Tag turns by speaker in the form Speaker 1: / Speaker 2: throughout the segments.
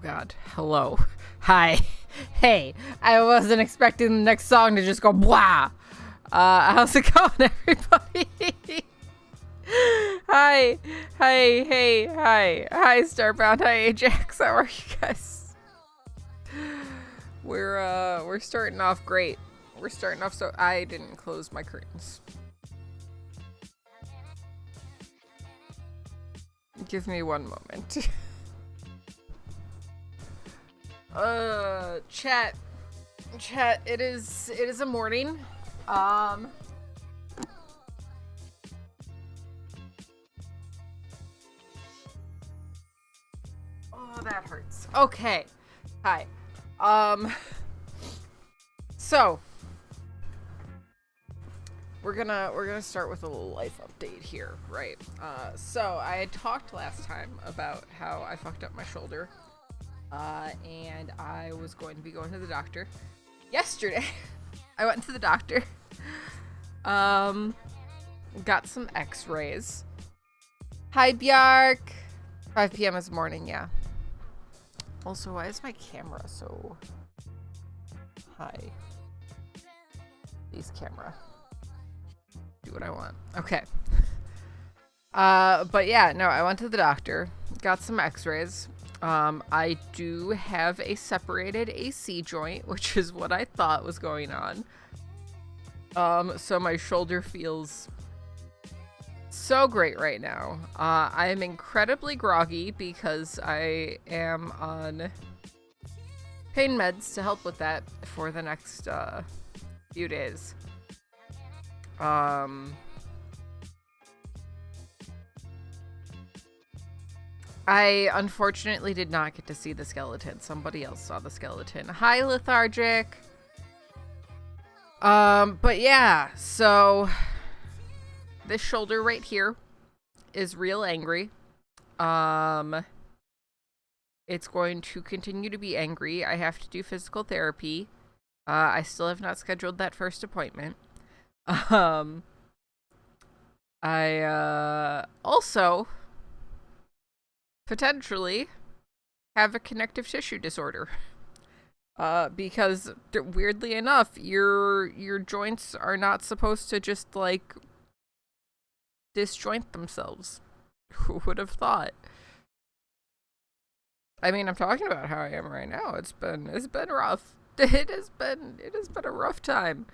Speaker 1: God. Hello. Hi. Hey. I wasn't expecting the next song to just go blah. How's it going, everybody? Hi. Hi. Hey. Hi. Hi, Starbound. Hi, Ajax. How are you guys? We're starting off great. We're starting off so I didn't close my curtains. Give me one moment. Chat, it is a morning. Oh, that hurts. Okay. Hi. So we're gonna start with a little life update here, right? So I had talked last time about how I fucked up my shoulder. And I was going to be going to the doctor. Yesterday, I went to the doctor. Got some x-rays. Hi, Bjark. 5 p.m. is morning, yeah. Also, why is my camera so high? Please, camera. Do what I want. Okay. But yeah, no, I went to the doctor. Got some x-rays. I do have a separated AC joint, which is what I thought was going on. So my shoulder feels so great right now. I am incredibly groggy because I am on pain meds to help with that for the next, few days. I unfortunately did not get to see the skeleton. Somebody else saw the skeleton. Hi, Lethargic. But yeah, so this shoulder right here is real angry. It's going to continue to be angry. I have to do physical therapy. I still have not scheduled that first appointment. I also potentially have a connective tissue disorder. Because weirdly enough, your joints are not supposed to just like disjoint themselves. Who would have thought? I mean, I'm talking about how I am right now. It's been rough. It has been a rough time.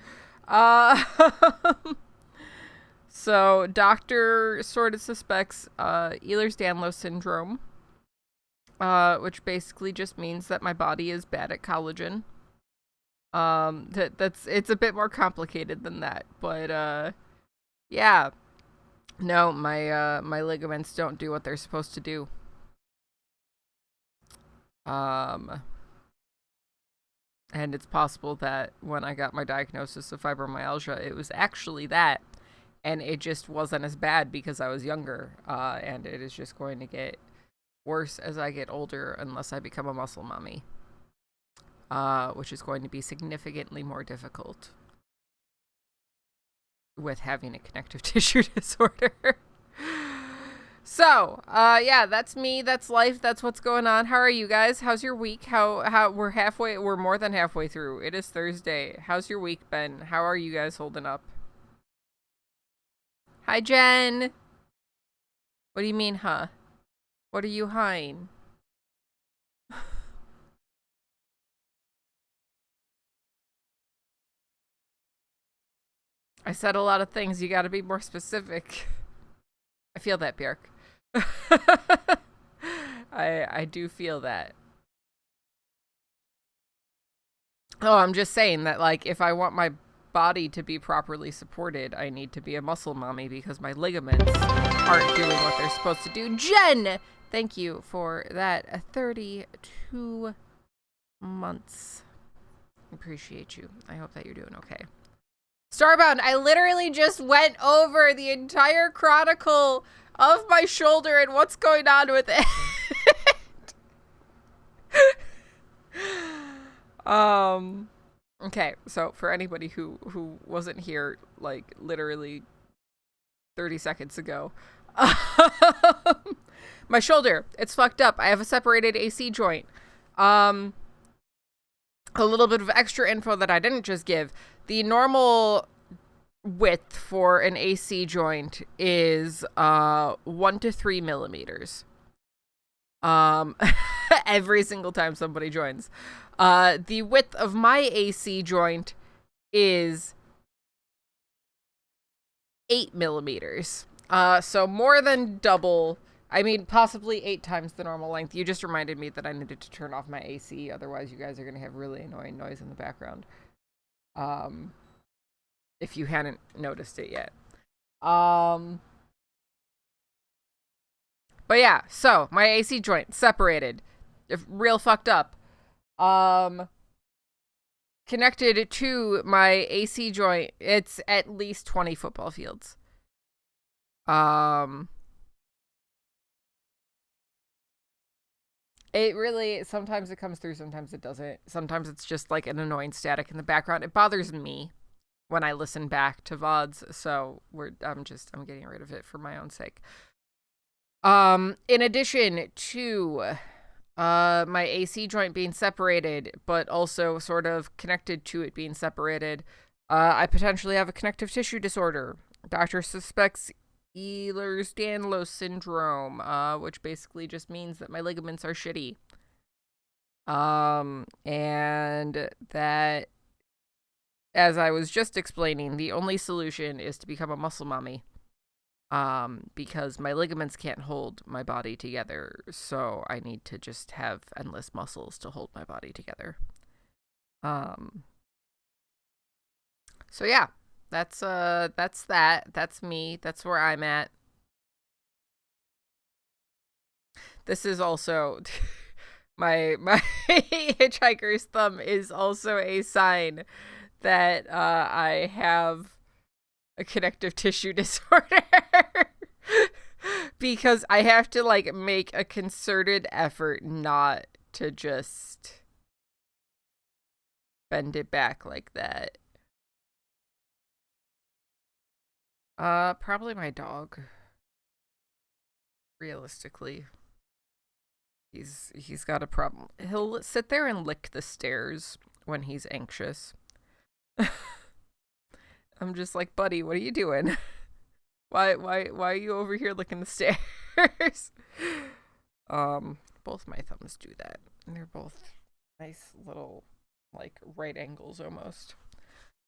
Speaker 1: So, doctor sort of suspects Ehlers-Danlos syndrome, which basically just means that my body is bad at collagen. That's it's a bit more complicated than that, but yeah. No, my ligaments don't do what they're supposed to do. Um, and it's possible that when I got my diagnosis of fibromyalgia, it was actually that, and it just wasn't as bad because I was younger. And it is just going to get worse as I get older unless I become a muscle mommy, which is going to be significantly more difficult with having a connective tissue disorder. So, yeah, that's me. That's life. That's what's going on. How are you guys? How's your week? How we're more than halfway through. It is Thursday. How's your week been? How are you guys holding up? Hi, Jen. What do you mean, huh? What are you hiding? I said a lot of things. You got to be more specific. I feel that, Bjork. I do feel that. Oh, I'm just saying that, like, if I want my body to be properly supported, I need to be a muscle mommy because my ligaments aren't doing what they're supposed to do. Jen, thank you for that. 32 months. Appreciate you. I hope that you're doing okay. Starbound, I literally just went over the entire chronicle of my shoulder and what's going on with it. Okay, so for anybody who wasn't here, like, literally 30 seconds ago, my shoulder, it's fucked up. I have a separated AC joint. A little bit of extra info that I didn't just give. The normal width for an AC joint is 1 to 3 millimeters. Every single time somebody joins. The width of my AC joint is 8 millimeters. So more than double. I mean, possibly 8 times the normal length. You just reminded me that I needed to turn off my AC, otherwise you guys are going to have really annoying noise in the background. If you hadn't noticed it yet. But yeah, so my AC joint separated. Real fucked up. Connected to my AC joint, it's at least 20 football fields. It really, sometimes it comes through, sometimes it doesn't. Sometimes it's just like an annoying static in the background. It bothers me when I listen back to VODs, so I'm getting rid of it for my own sake. In addition to my AC joint being separated, but also sort of connected to it being separated, I potentially have a connective tissue disorder. Doctor suspects Ehlers-Danlos syndrome, which basically just means that my ligaments are shitty. And that, as I was just explaining, the only solution is to become a muscle mommy. Because my ligaments can't hold my body together, so I need to just have endless muscles to hold my body together. So yeah, that's that. That's me. That's where I'm at. This is also my hitchhiker's thumb is also a sign that I have a connective tissue disorder. Because I have to, like, make a concerted effort not to just bend it back like that. Probably my dog. Realistically. He's got a problem. He'll sit there and lick the stairs when he's anxious. I'm just like, buddy, what are you doing? Why are you over here licking the stairs? Both my thumbs do that. And they're both nice little, like, right angles almost.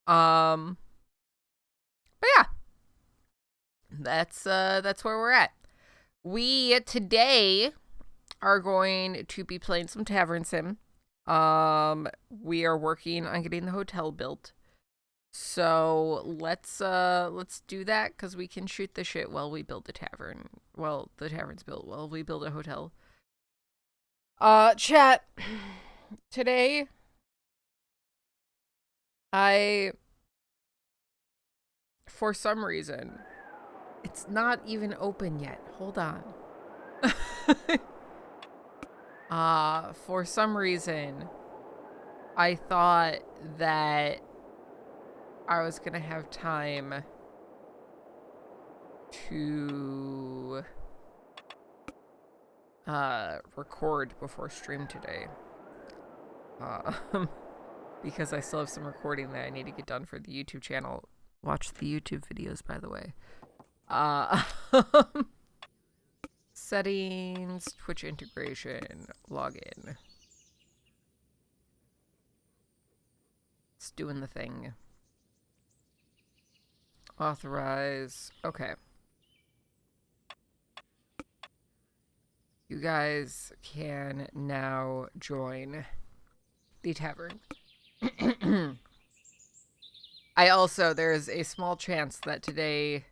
Speaker 1: But yeah. that's where we're at. We today are going to be playing some Tavern Sim. We are working on getting the hotel built. So let's do that because we can shoot the shit while we build the tavern. Well, the tavern's built while we build a hotel. Chat. Today for some reason, it's not even open yet. Hold on. For some reason, I thought that I was gonna have time to record before stream today. Because I still have some recording that I need to get done for the YouTube channel. Watch the YouTube videos, by the way. Settings, Twitch integration, login. It's doing the thing. Authorize. Okay. You guys can now join the tavern. There is a small chance that today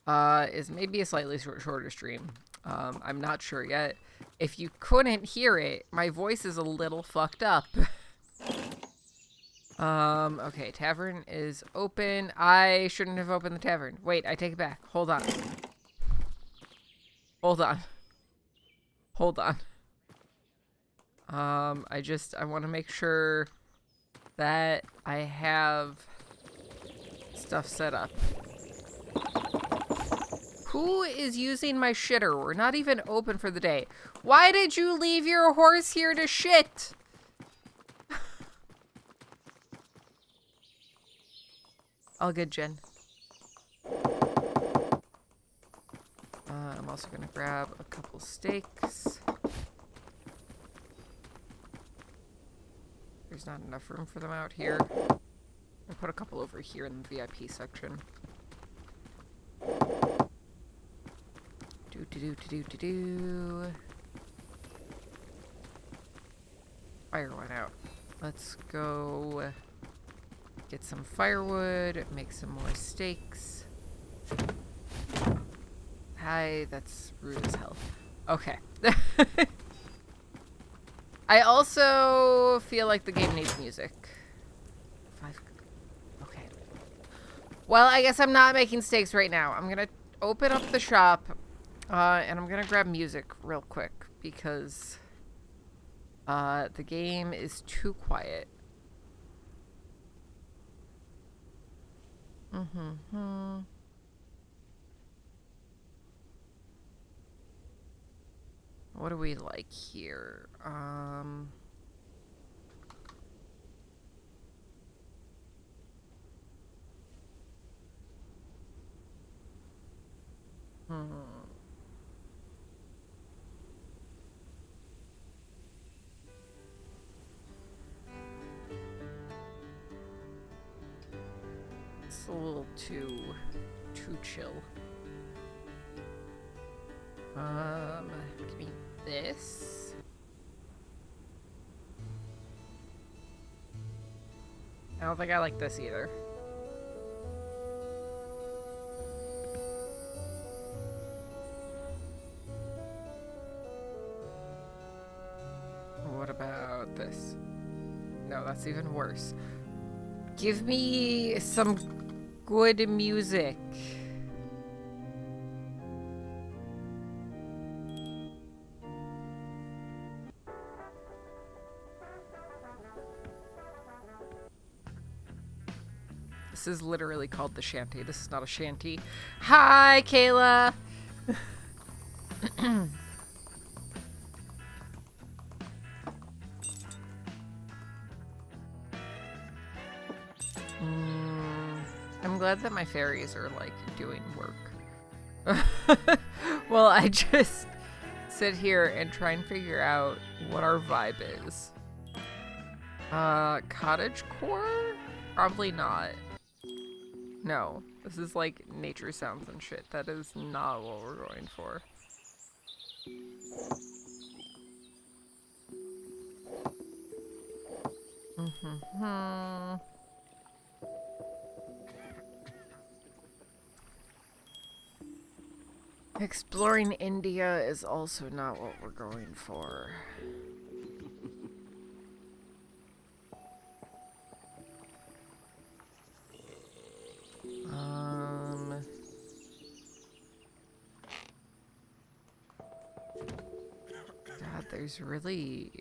Speaker 1: is maybe a slightly shorter stream. I'm not sure yet. If you couldn't hear it, my voice is a little fucked up. Okay, tavern is open. I shouldn't have opened the tavern. Wait, I take it back. Hold on. I want to make sure that I have stuff set up. Who is using my shitter? We're not even open for the day. Why did you leave your horse here to shit? All good, Jen. I'm also gonna grab a couple steaks. There's not enough room for them out here. I'll put a couple over here in the VIP section. Fire went out. Let's go get some firewood, make some more steaks. Hi, that's rude as hell. Okay. I also feel like the game needs music. Okay. Well, I guess I'm not making steaks right now. I'm gonna open up the shop, and I'm gonna grab music real quick because the game is too quiet. What do we like here? It's a little too chill. Give me this. I don't think I like this either. What about this? No, that's even worse. Give me some good music. This is literally called the shanty. This is not a shanty. Hi, Kayla! I'm glad that my fairies are, like, doing work. Well, I just sit here and try and figure out what our vibe is. Cottagecore? Probably not. No. This is like nature sounds and shit. That is not what we're going for. Exploring India is also not what we're going for. God, there's really...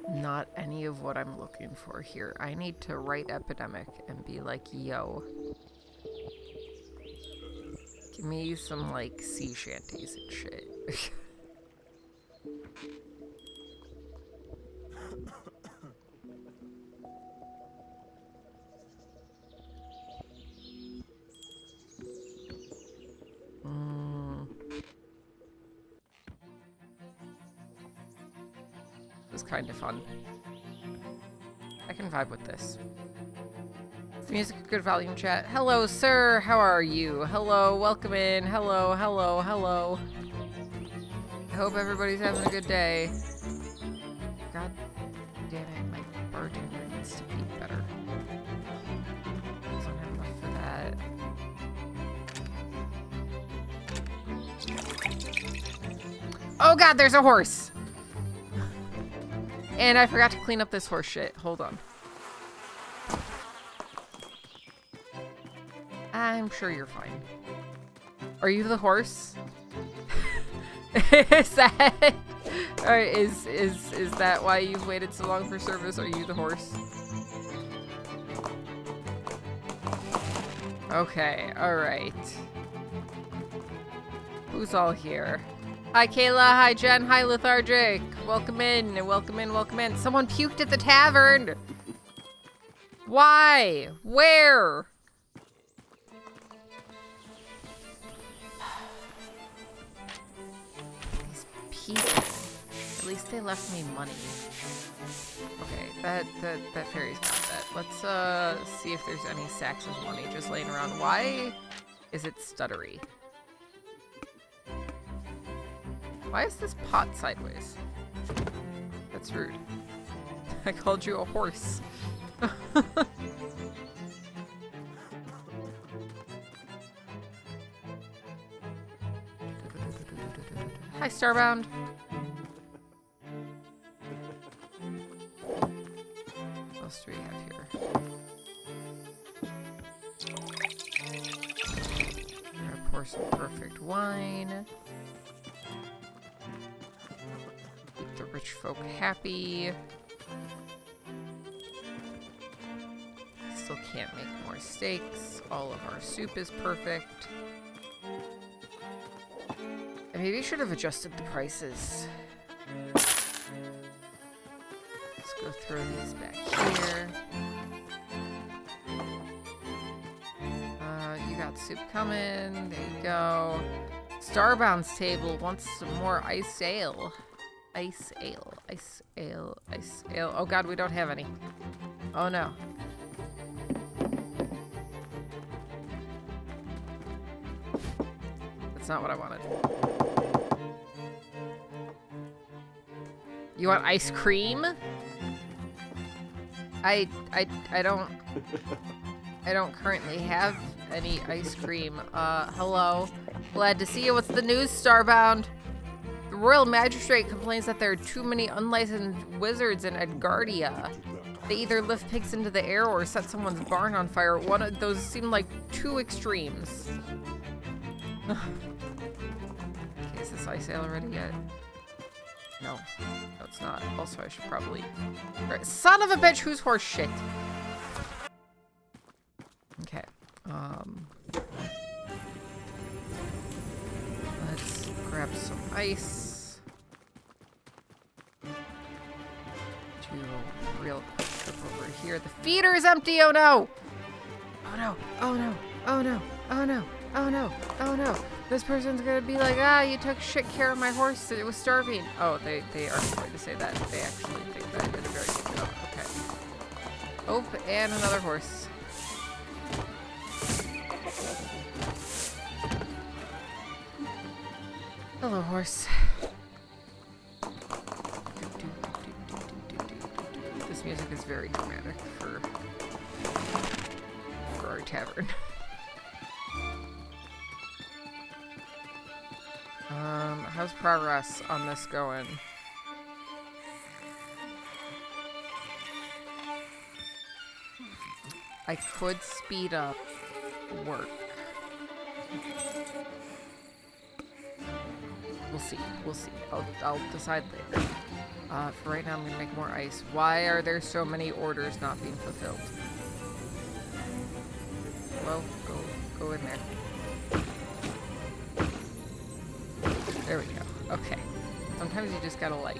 Speaker 1: not any of what I'm looking for here. I need to write Epidemic and be like, yo. Give me some, like, sea shanties and shit. This is kind of fun. I can vibe with this. Is the music a good volume, chat? Hello, sir. How are you? Hello. Welcome in. Hello. Hello. Hello. I hope everybody's having a good day. God damn it. My bartender needs to be better. Doesn't have enough for that. Oh god, there's a horse! And I forgot to clean up this horse shit. Hold on. I'm sure you're fine. Are you the horse? Is that... Or is that why you've waited so long for service? Are you the horse? Okay, alright. Who's all here? Hi Kayla, hi Jen, hi Lethargic. Welcome in, welcome in, welcome in. Someone puked at the tavern! Why? Where? These people. At least they left me money. Okay, that fairy's got that. Let's see if there's any sacks of money just laying around. Why is it stuttery? Why is this pot sideways? That's rude. I called you a horse. Hi, Starbound. What else do we have here? We're gonna pour some perfect wine. Keep the rich folk happy. Still can't make more steaks. All of our soup is perfect. I maybe should have adjusted the prices. Let's go throw these back here. You got soup coming. There you go. Starbound's table wants some more ice ale. Ice ale. Ice ale. Ice ale. Oh god, we don't have any. Oh no. That's not what I wanted. You want ice cream? I don't currently have any ice cream. Hello. Glad to see you. What's the news, Starbound? The Royal Magistrate complains that there are too many unlicensed wizards in Edgardia. They either lift pigs into the air or set someone's barn on fire. One of those seem like two extremes. Okay, is this ice ale ready yet? No. No, it's not. Also, I should probably... Right. Son of a bitch, who's horse shit? Okay. Let's grab some ice. Do a real quick trip over here. The feeder is empty! Oh no! Oh no! Oh no! Oh no! Oh no! Oh no! Oh no! This person's gonna be like, ah, you took shit care of my horse. It was starving. Oh, they are going to say that. They actually think that I did a very good job. Okay. Oh, and another horse. Hello, horse. This music is very dramatic for our tavern. How's progress on this going? I could speed up work. We'll see. We'll see. I'll decide later. For right now, I'm gonna make more ice. Why are there so many orders not being fulfilled? Well, go in there. There we go. Okay. Sometimes you just gotta, like,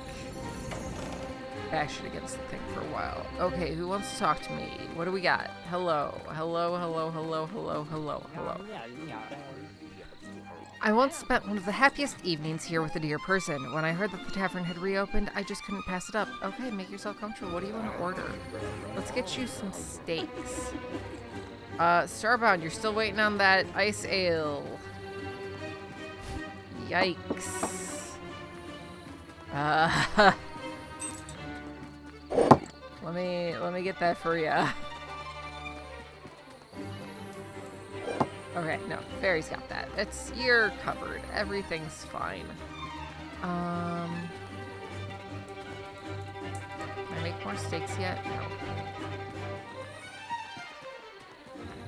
Speaker 1: bash it against the thing for a while. Okay, who wants to talk to me? What do we got? Hello. Hello, hello, hello, hello, hello, hello. I once spent one of the happiest evenings here with a dear person. When I heard that the tavern had reopened, I just couldn't pass it up. Okay, make yourself comfortable. What do you want to order? Let's get you some steaks. Starbound, you're still waiting on that ice ale. Yikes. Let me get that for ya. Okay, no, Fairy's got that. You're covered. Everything's fine. Can I make more steaks yet? No.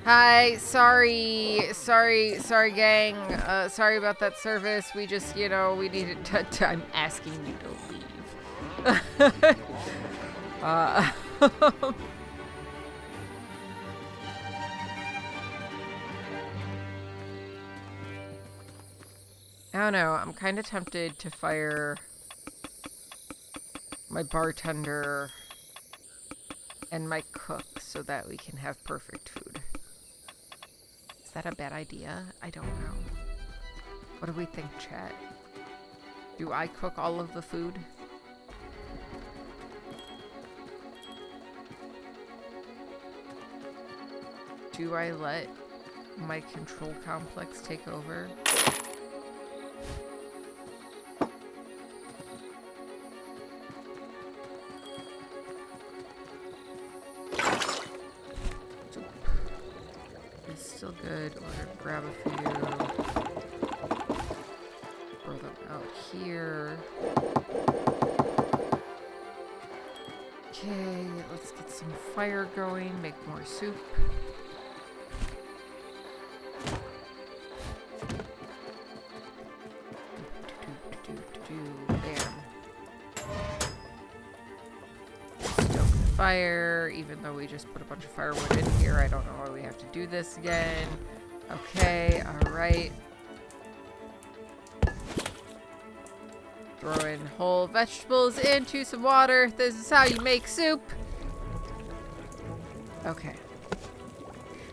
Speaker 1: Hi, sorry gang. Sorry about that service. We just, we needed to I'm asking you to leave. I don't know. I'm kind of tempted to fire my bartender and my cook so that we can have perfect food. Is that a bad idea? I don't know. What do we think, chat? Do I cook all of the food? Do I let my control complex take over? Still good. Or grab a few. Throw them out here. Okay, let's get some fire going. Make more soup. Bam. Stoke the fire, even though we just put a bunch of firewood in here. I don't know why we have to do this again. Okay, alright. Throw in whole vegetables into some water. This is how you make soup. Okay.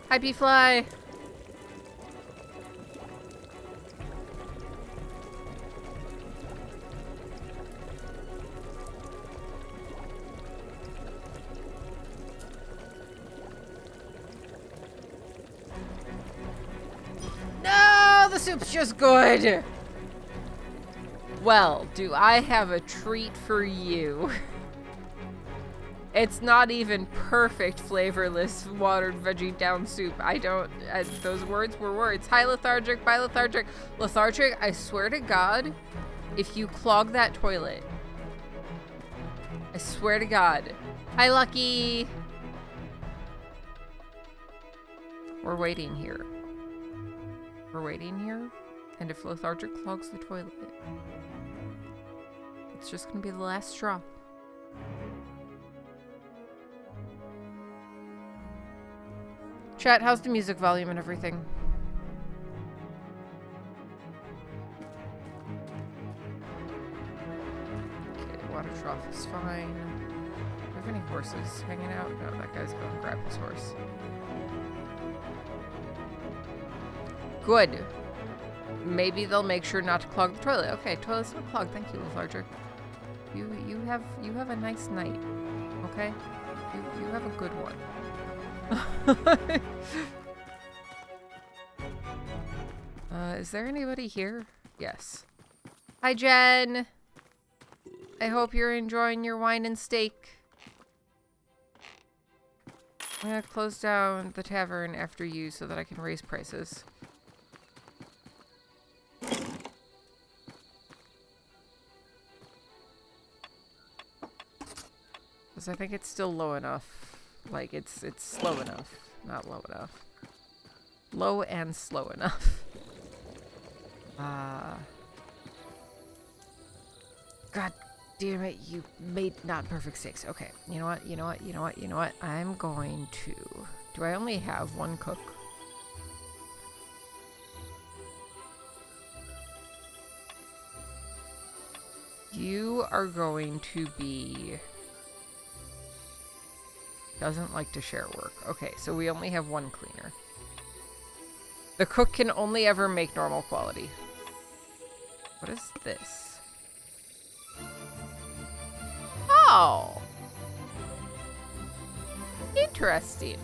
Speaker 1: Hi, bee-fly. No, the soup's just good. Well, do I have a treat for you? It's not even perfect flavorless watered veggie down soup. I don't, those words were words. Hi, lethargic, bye lethargic. Lethargic, I swear to God, if you clog that toilet, I swear to God. Hi, Lucky. We're waiting here. We're waiting here. And if lethargic clogs the toilet, it's just gonna be the last straw. Chat, how's the music volume and everything? Okay, water trough is fine. Do we have any horses hanging out? No, that guy's going to grab his horse. Good. Maybe they'll make sure not to clog the toilet. Okay, toilet's not clogged. Thank you, lethargic. You have a nice night. Okay? You have a good one. Is there anybody here? Yes. Hi, Jen. I hope you're enjoying your wine and steak. I'm gonna close down the tavern after you so that I can raise prices. Because I think it's still low enough. Like, it's slow enough. Not low enough. Low and slow enough. God damn it, you made not perfect steaks. Okay, you know what? I'm going to... Do I only have one cook? You are going to be... Doesn't like to share work. Okay, so we only have one cleaner. The cook can only ever make normal quality. What is this? Oh! Interesting.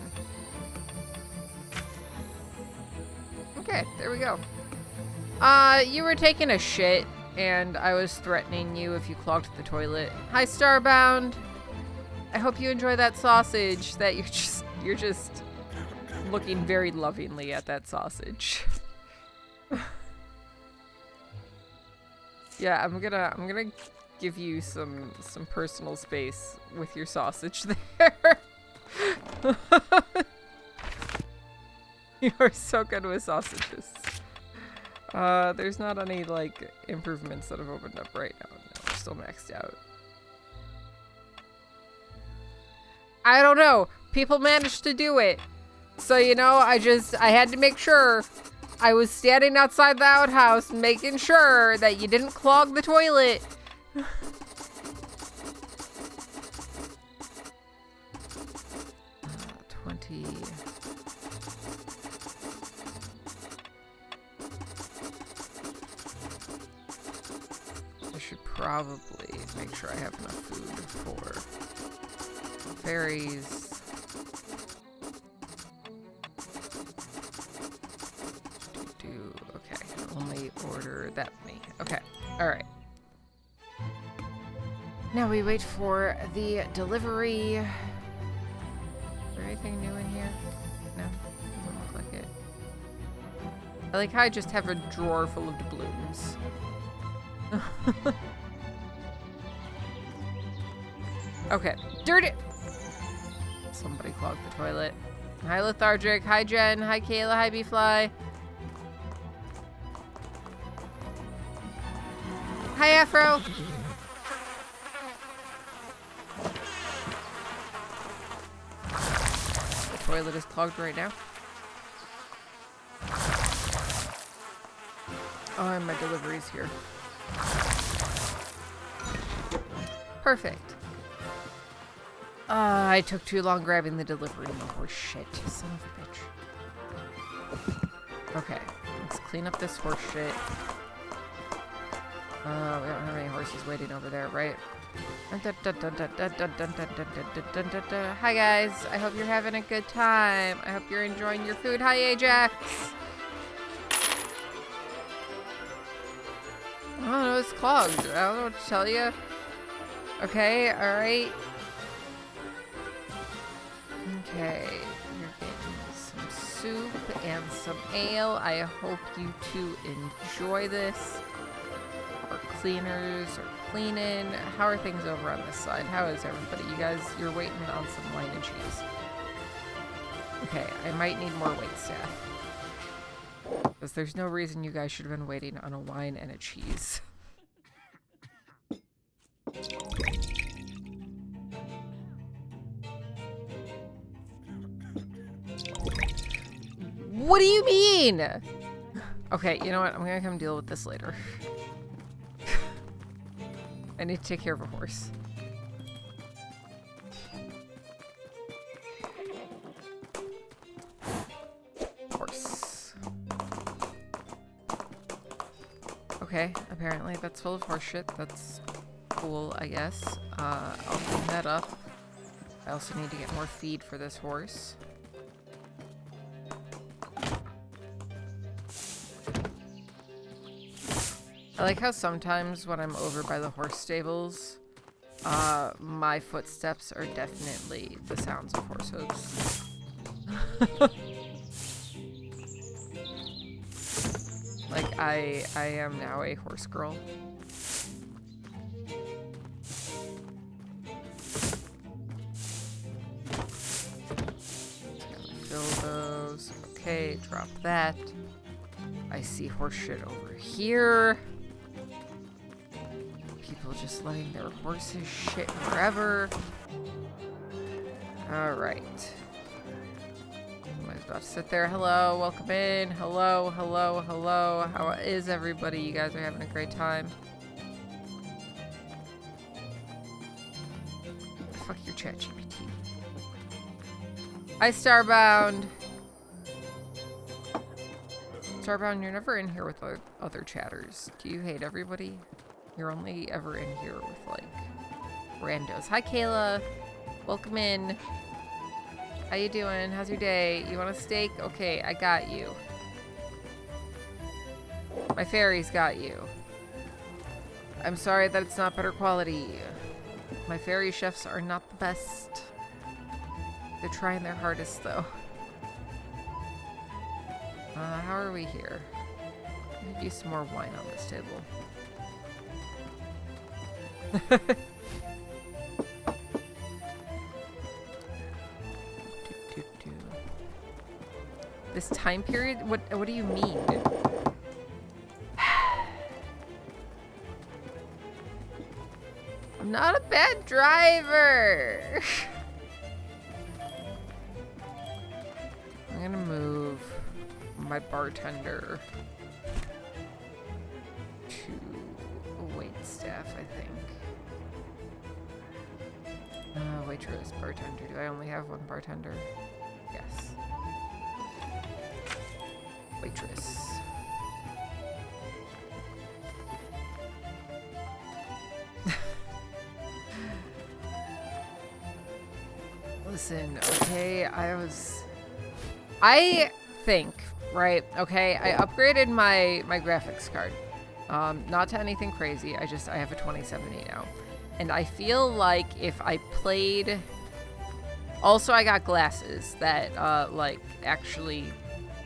Speaker 1: Okay, there we go. You were taking a shit, and I was threatening you if you clogged the toilet. Hi, Starbound! I hope you enjoy that sausage that you're just looking very lovingly at that sausage. Yeah, I'm gonna give you some personal space with your sausage there. You are so good with sausages. There's not any like improvements that have opened up right now. No, we're still maxed out. I don't know. People managed to do it. So, you know, I had to make sure. I was standing outside the outhouse making sure that you didn't clog the toilet. 20. I should probably make sure I have enough food for fairies. Okay, only order that many. Okay, alright. Now we wait for the delivery. Is there anything new in here? No, doesn't look like it. I like how I just have a drawer full of doubloons. Okay, dirty! Somebody clogged the toilet. Hi, Lethargic. Hi, Jen. Hi, Kayla. Hi, B-Fly. Hi, Afro. The toilet is clogged right now. Oh, and my delivery's here. Perfect. I took too long grabbing the delivery. No horse shit. Son of a bitch. Okay, let's clean up this horse shit. We don't have any horses waiting over there, right? Hi guys, I hope you're having a good time. I hope you're enjoying your food. Hi Ajax! I don't know, it's clogged. I don't know what to tell you. Okay, alright. Okay, you're getting some soup and some ale. I hope you two enjoy this. Our cleaners are cleaning. How are things over on this side? How is everybody? You guys, you're waiting on some wine and cheese. Okay, I might need more waitstaff. Because there's no reason you guys should have been waiting on a wine and a cheese. What do you mean? Okay, you know what? I'm gonna come deal with this later. I need to take care of a horse. Horse. Okay, apparently that's full of horse shit. That's cool, I guess. I'll clean that up. I also need to get more feed for this horse. I like how sometimes when I'm over by the horse stables, my footsteps are definitely the sounds of horse hooves. Like, I am now a horse girl. Fill those. Okay, drop that. I see horse shit over here. People just letting their horses shit wherever. Alright. Somebody's about to sit there. Hello, welcome in. Hello, hello, hello. How is everybody? You guys are having a great time. Fuck your ChatGPT. Hi, Starbound. Starbound, you're never in here with other chatters. Do you hate everybody? You're only ever in here with, like, randos. Hi, Kayla. Welcome in. How you doing? How's your day? You want a steak? Okay, I got you. My fairy's got you. I'm sorry that it's not better quality. My fairy chefs are not the best. They're trying their hardest, though. How are we here? I could use some more wine on this table. This time period? What do you mean? I'm not a bad driver. I'm gonna move my bartender to a wait staff, I think. Waitress, bartender. Do I only have one bartender? Yes. Waitress. Listen, okay, I think, right, okay, I upgraded my graphics card. Not to anything crazy, I have a 2070 now. And I feel like if I played... Also, I got glasses that, like, actually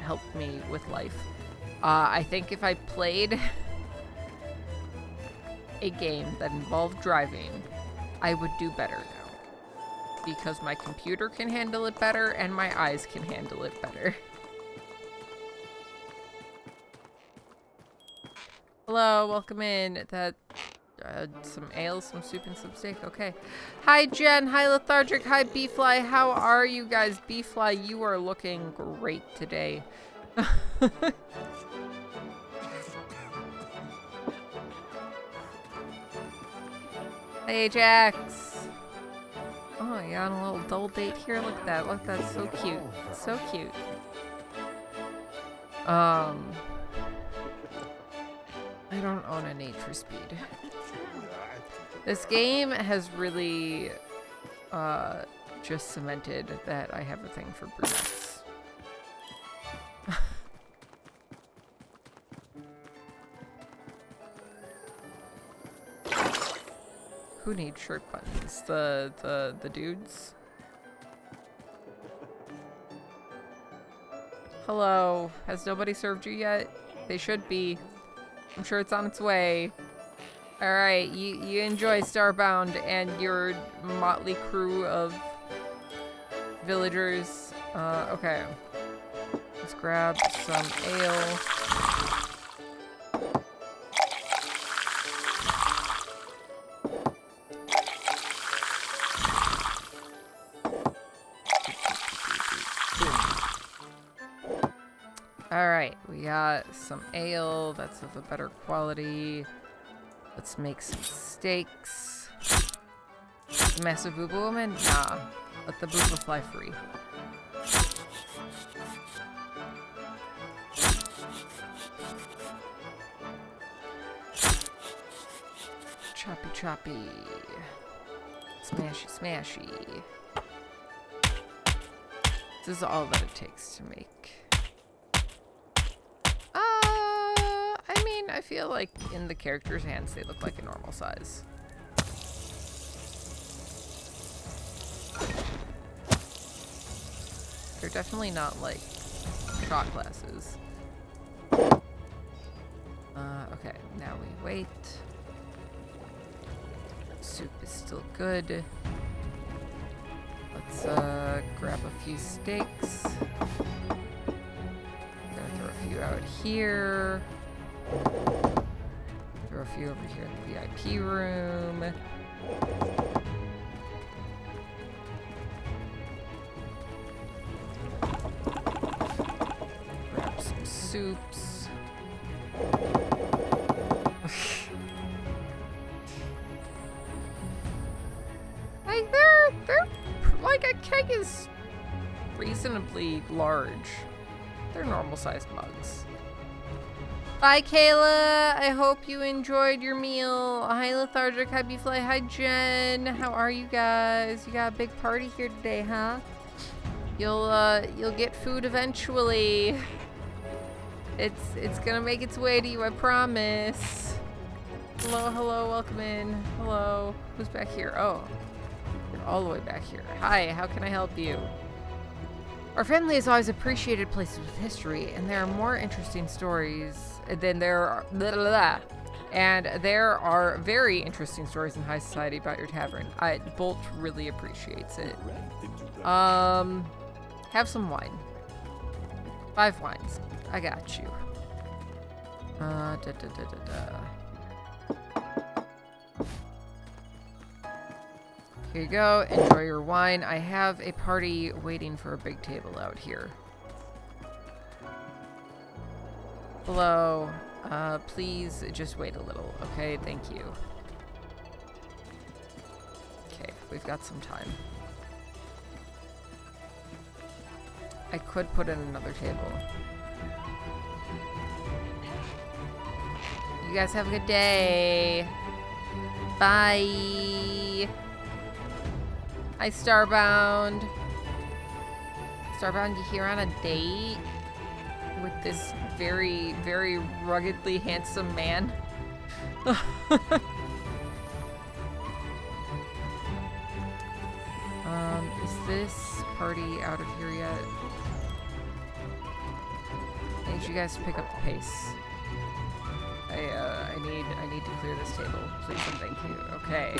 Speaker 1: helped me with life. I think if I played a game that involved driving, I would do better now. Because my computer can handle it better, and my eyes can handle it better. Hello, welcome in. Some ale, some soup, and some steak. Okay. Hi, Jen. Hi, Lethargic. Hi, Beefly. How are you guys? Beefly, you are looking great today. Hey, Ajax. Oh, you got a little double date here. Look at that. Look at that. So cute. So cute. I don't own a Need for Speed. This game has really just cemented that I have a thing for brunettes. Who needs shirt buttons? The dudes? Hello. Has nobody served you yet? They should be. I'm sure it's on its way. Alright, you enjoy Starbound and your motley crew of villagers. Okay. Let's grab some ale. Alright, we got some ale that's of a better quality. Let's make some steaks. Massive booba woman? Nah. Let the booba fly free. Choppy choppy. Smashy smashy. This is all that it takes to make. I mean, I feel like in the character's hands, they look like a normal size. They're definitely not like shot glasses. Okay, now we wait. Soup is still good. Let's grab a few steaks. Gonna throw a few out here. Throw a few over here in the VIP room. Grab some soups. Like they're like a keg is reasonably large. They're normal sized mugs. Bye, Kayla. I hope you enjoyed your meal. Hi, Lethargic. Hi, Beefly. Hi, Jen. How are you guys? You got a big party here today, huh? You'll get food eventually. It's gonna make its way to you, I promise. Hello, hello, welcome in. Hello. Who's back here? Oh, you're all the way back here. Hi, how can I help you? Our family has always appreciated places with history, and there are more interesting stories than there are. Blah, blah, blah. And there are very interesting stories in high society about your tavern. Bolt really appreciates it. Have some wine. 5 wines. I got you. Here you go. Enjoy your wine. I have a party waiting for a big table out here. Hello. Please just wait a little. Okay, thank you. Okay, we've got some time. I could put in another table. You guys have a good day. Bye. Hi, Starbound. Starbound, you here on a date with this very, very ruggedly handsome man? Is this party out of here yet? I need you guys to pick up the pace. I need to clear this table, please and thank you. Okay.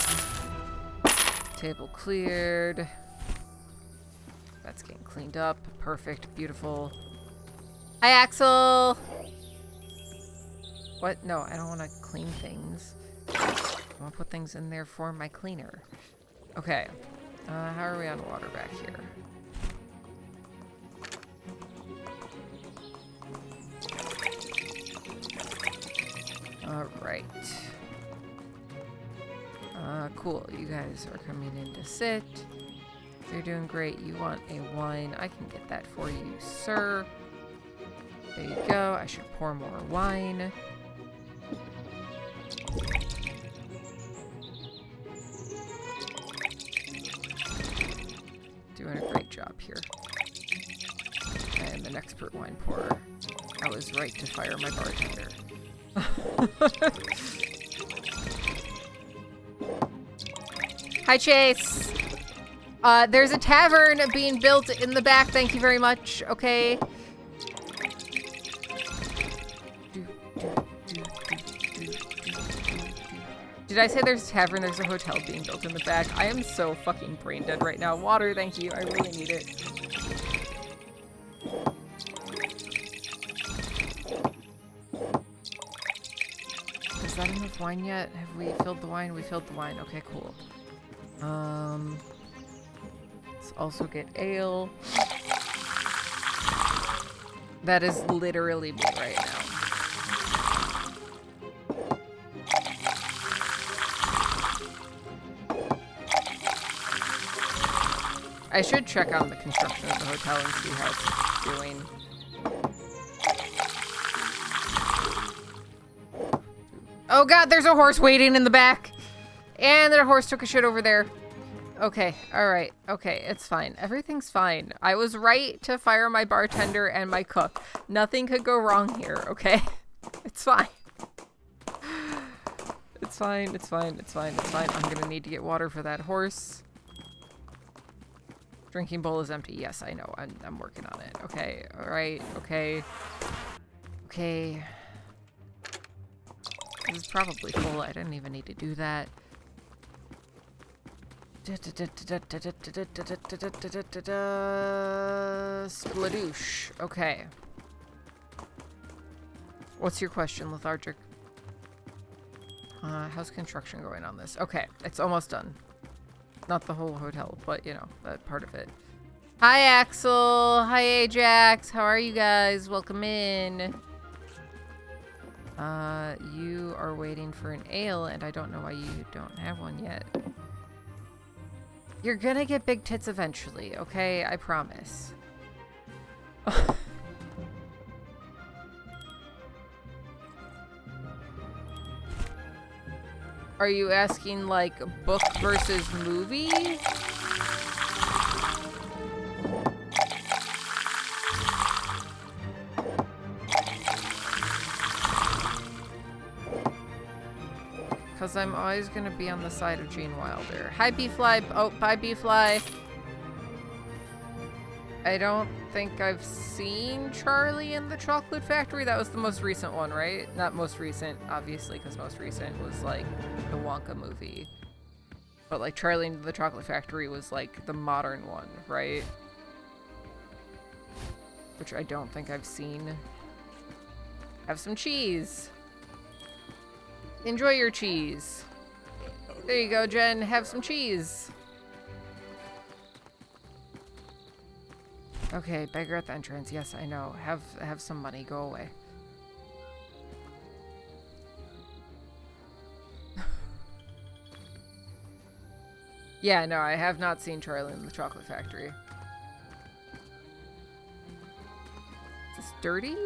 Speaker 1: Table cleared. That's getting cleaned up. Perfect. Beautiful. Hi, Axel! What? No, I don't want to clean things. I want to put things in there for my cleaner. Okay. How are we on water back here? Alright. Cool. You guys are coming in to sit. You're doing great. You want a wine. I can get that for you, sir. There you go. I should pour more wine. Doing a great job here. I am an expert wine pourer. I was right to fire my bartender. Hi, Chase. There's a tavern being built in the back. Thank you very much. Okay. Did I say there's a tavern? There's a hotel being built in the back. I am so fucking brain dead right now. Water, thank you. I really need it. Is that enough wine yet? Have we filled the wine? We filled the wine. Okay, cool. Let's also get ale. That is literally me right now. I should check on the construction of the hotel and see how it's doing. Oh god, there's a horse waiting in the back! And that horse took a shit over there. Okay, alright. Okay, it's fine. Everything's fine. I was right to fire my bartender and my cook. Nothing could go wrong here, okay? It's fine. It's fine, it's fine, it's fine, it's fine. I'm gonna need to get water for that horse. Drinking bowl is empty. Yes, I know. I'm working on it. Okay, alright, okay. Okay. This is probably full. I didn't even need to do that. Spladoosh. Okay. What's your question, Lethargic? How's construction going on this? Okay, it's almost done. Not the whole hotel, but, you know, that part of it. Hi, Axel. Hi, Ajax. How are you guys? Welcome in. You are waiting for an ale, and I don't know why you don't have one yet. You're gonna get big tits eventually, okay? I promise. Are you asking, like, book versus movie? Because I'm always going to be on the side of Gene Wilder. Hi, B-Fly. Oh, bye, B-Fly. I don't think I've seen Charlie in the Chocolate Factory. That was the most recent one, right? Not most recent, obviously, because most recent was, like, the Wonka movie. But, like, Charlie in the Chocolate Factory was, like, the modern one, right? Which I don't think I've seen. Have some cheese. Enjoy your cheese. There you go, Jen. Have some cheese. Okay, beggar at the entrance. Yes, I know. Have some money. Go away. Yeah, no, I have not seen Charlie in the Chocolate Factory. Is this dirty?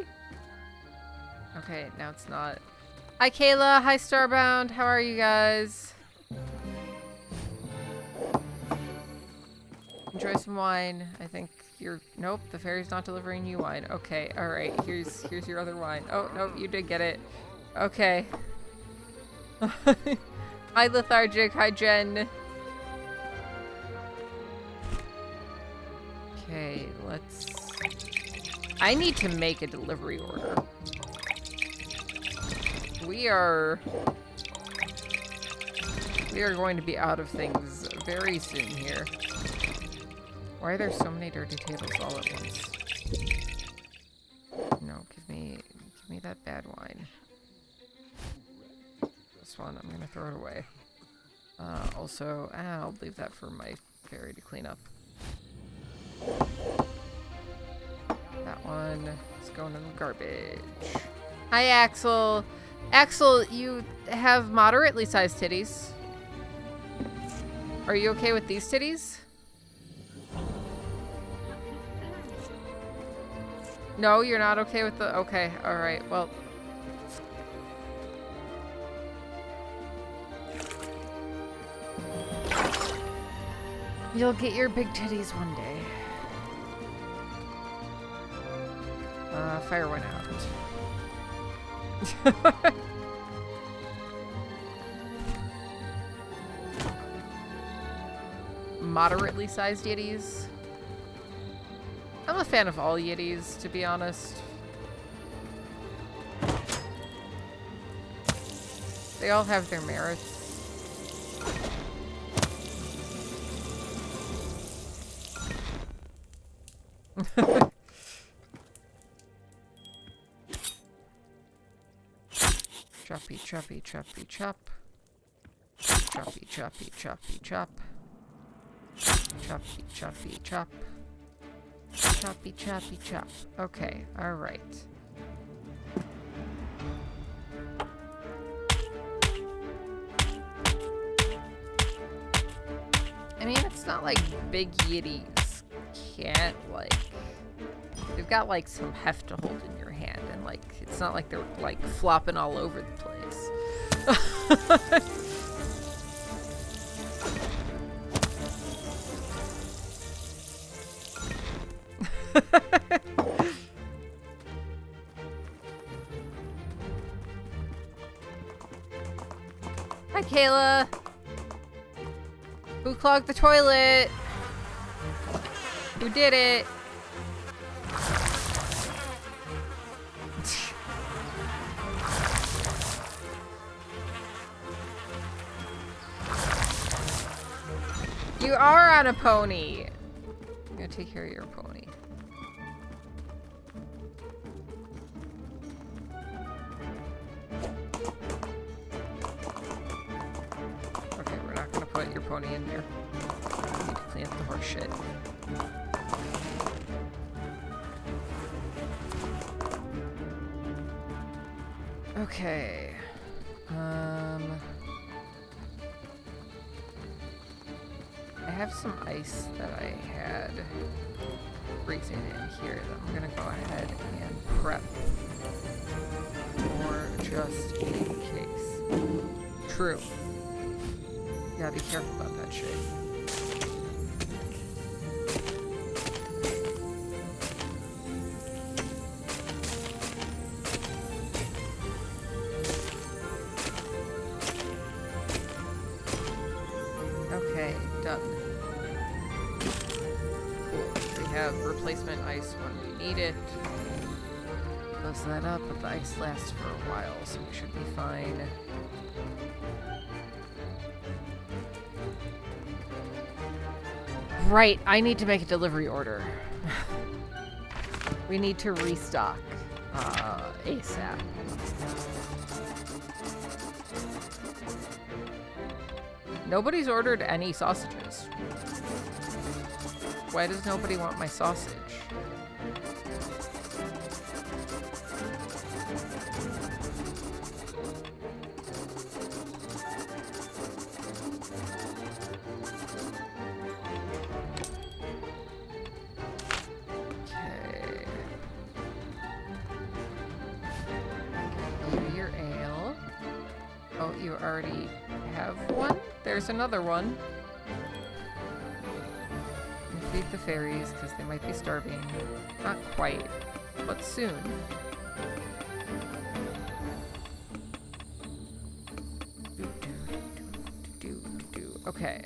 Speaker 1: Okay, now it's not. Hi, Kayla. Hi, Starbound. How are you guys? Enjoy some wine. I think you're... Nope, the fairy's not delivering you wine. Okay, alright. Here's your other wine. Oh, nope, you did get it. Okay. Hi, Lethargic. Hi, Jen. Okay, let's... I need to make a delivery order. We are going to be out of things very soon here. Why are there so many dirty tables all at once? No, give me that bad wine. This one, I'm gonna throw it away. Also, I'll leave that for my fairy to clean up. That one is going in the garbage. Hi, Axel. Axel, you have moderately sized titties. Are you okay with these titties? No, you're not okay with the... Okay, alright, well... You'll get your big titties one day. Fire went out. Moderately sized Yetis. I'm a fan of all Yetis, to be honest. They all have their merits. Choppy, choppy, choppy, chop. Choppy, choppy, choppy, chop. Choppy, choppy, chop. Choppy, choppy, chop. Okay, alright. I mean, it's not like big Yetis can't, like... They've got, like, some heft to hold in your hand, and, like, it's not like they're, like, flopping all over the place. Hi, Kayla. Who clogged the toilet? Who did it? You are on a pony. I'm gonna take care of your pony. Okay, we're not gonna put your pony in there. We need to clean up the horse shit. Okay. I have some ice that I had freezing in here that I'm gonna go ahead and prep for just in case. True. You gotta be careful about that shit. Okay, done. Cool. We have replacement ice when we need it. Close that up, but the ice lasts for a while, so we should be fine. Right, I need to make a delivery order. We need to restock ASAP. Nobody's ordered any sausages. Why does nobody want my sausage? Okay. Do your ale. Oh, you already have one? There's another one. And feed the fairies, because they might be starving. Not quite, but soon. Okay.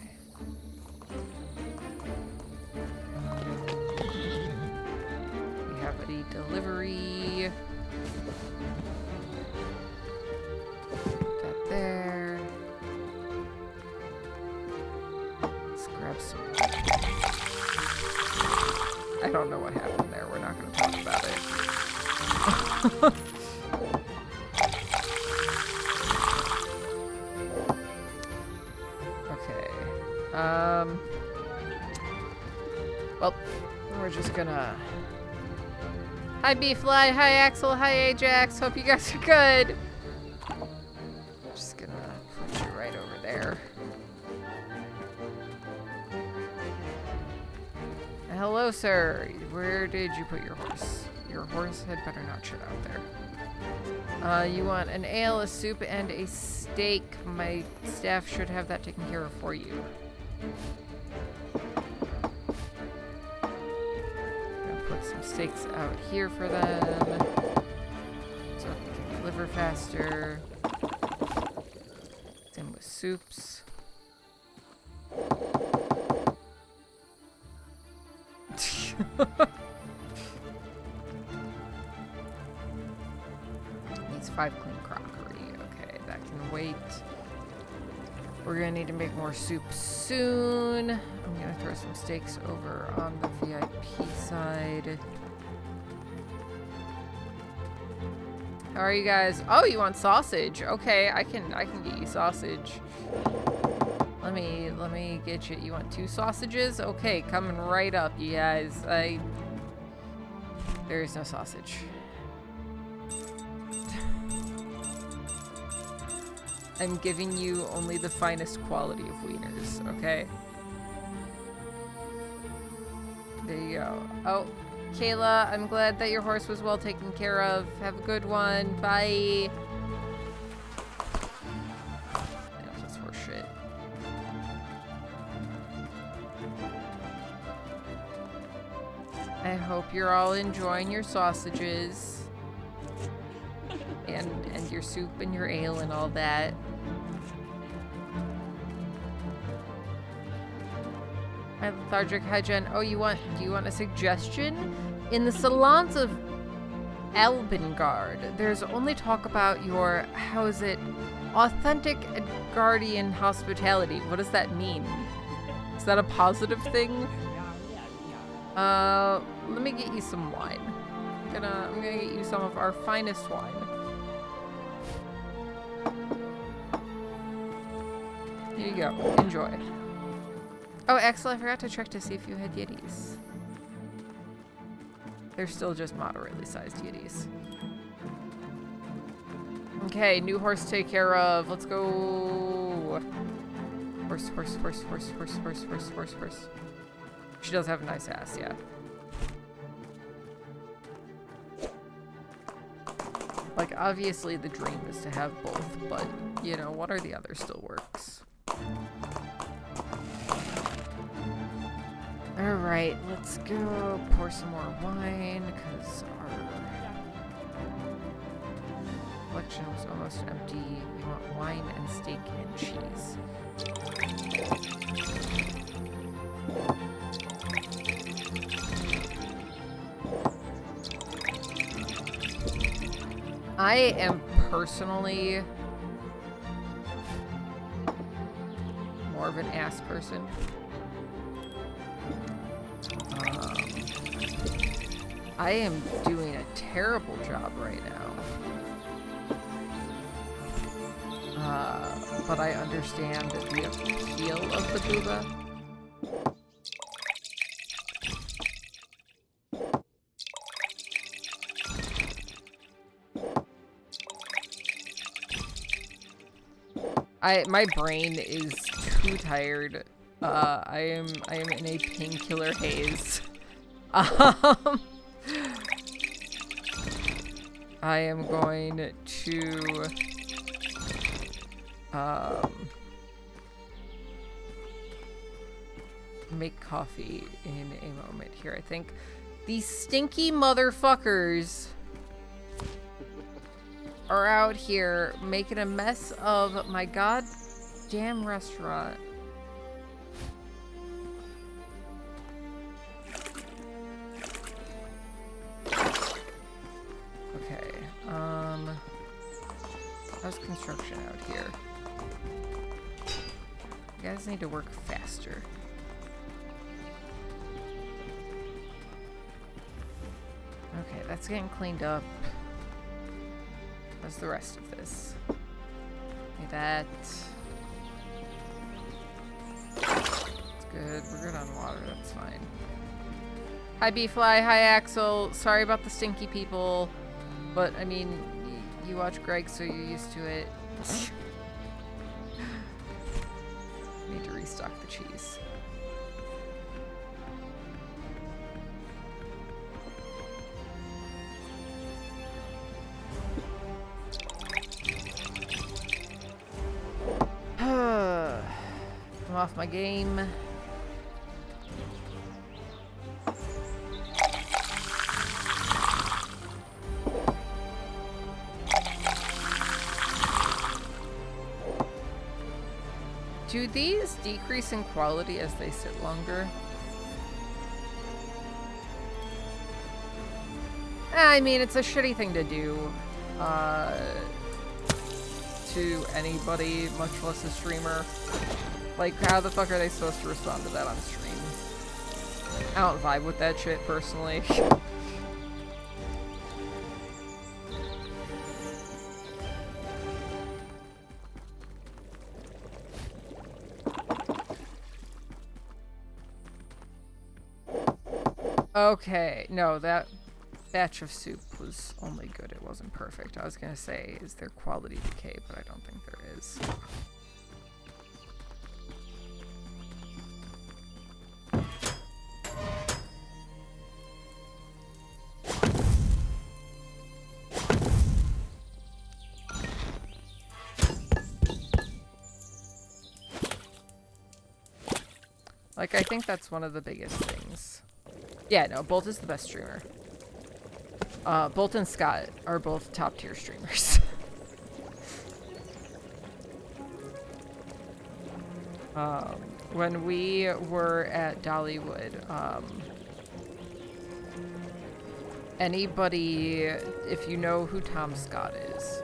Speaker 1: We have a delivery. Put that there. Let's grab some. I don't know what happened there. We're not going to talk about it. Well, we're just gonna... Hi, Beefly. Hi, Axel. Hi, Ajax. Hope you guys are good. Just gonna put you right over there. Hello, sir. Where did you put your horse? Your horse had better not shit out there. You want an ale, a soup, and a steak. My staff should have that taken care of for you. Put some steaks out here for them so they can deliver faster. Same with soups. Needs 5 clean crockery. Okay, that can wait. We're gonna need to make more soup soon. I'm gonna throw some steaks over on the VIP side. How are you guys? Oh, you want sausage? Okay, I can get you sausage. Let me get you. You want 2 sausages? Okay, coming right up, you guys. There is no sausage. I'm giving you only the finest quality of wieners, okay? There you go. Oh, Kayla, I'm glad that your horse was well taken care of. Have a good one. Bye. That's horse shit. I hope you're all enjoying your sausages. And your soup and your ale and all that. My lethargic hygiene. Oh, do you want a suggestion? In the salons of Albengard, there's only talk about your, how is it, authentic guardian hospitality. What does that mean? Is that a positive thing? Let me get you some wine. I'm gonna get you some of our finest wine. Here you go. Enjoy. Oh, Axel, I forgot to check to see if you had Yetis. They're still just moderately sized Yetis. Okay, new horse to take care of. Let's go. Horse, horse, horse, horse, horse, horse, horse, horse, horse. She does have a nice ass, yeah. Like, obviously the dream is to have both, but, you know, what are the others still works. Alright, let's go pour some more wine, because our collection was almost empty. We want wine and steak and cheese. I am personally more of an ass person. I am doing a terrible job right now. But I understand the appeal of the booba. My brain is too tired. I am in a painkiller haze. I am going to make coffee in a moment here, I think. These stinky motherfuckers are out here making a mess of my goddamn restaurant. Okay, how's construction out here? You guys need to work faster. Okay, that's getting cleaned up. How's the rest of this? Okay, that. That's good. We're good on water. That's fine. Hi, B-Fly. Hi, Axel. Sorry about the stinky people. But, I mean, you watch Greg, so you're used to it. Need to restock the cheese. I'm off my game. Do these decrease in quality as they sit longer? I mean, it's a shitty thing to do to anybody, much less a streamer. Like, how the fuck are they supposed to respond to that on stream? I don't vibe with that shit, personally. Okay, no, that batch of soup was only good. It wasn't perfect. I was gonna say, is there quality decay, but I don't think there is. Like, I think that's one of the biggest things. Yeah, no, Bolt is the best streamer. Bolt and Scott are both top tier streamers. when we were at Dollywood, anybody, if you know who Tom Scott is,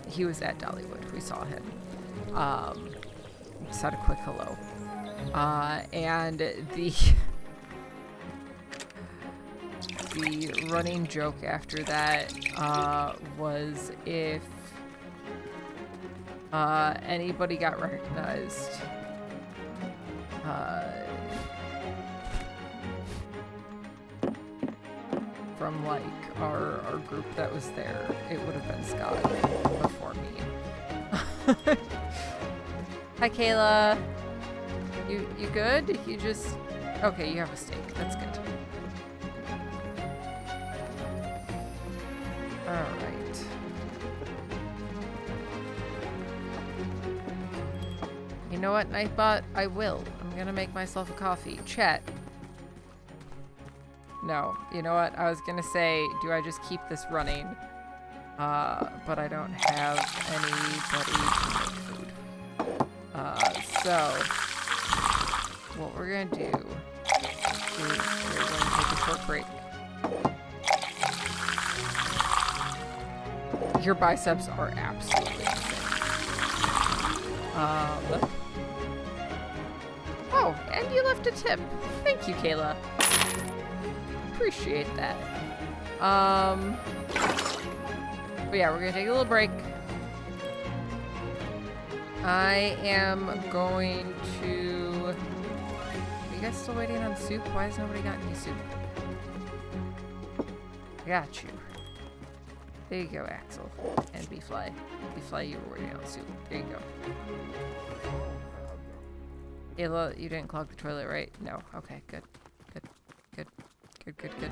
Speaker 1: he was at Dollywood. We saw him. Said a quick hello. And the running joke after that was if anybody got recognized from like our group that was there, it would have been Scott before me. Hi, Kayla. You good? You just... Okay, you have a steak. That's good. Alright. You know what, Nightbot? I will. I'm gonna make myself a coffee. Chat. No. You know what? I was gonna say, do I just keep this running? But I don't have anybody to make food. So... what we're gonna do is we're going to take a short break. Your biceps are absolutely insane. Oh, and you left a tip. Thank you, Kayla. Appreciate that. But yeah, we're gonna take a little break. I am going to... Are you guys still waiting on soup? Why has nobody gotten you soup? I got you. There you go, Axel. And B-Fly. B-Fly, you were waiting on soup. There you go. Ayla, you didn't clog the toilet, right? No. Okay, good. Good. Good. Good, good, good.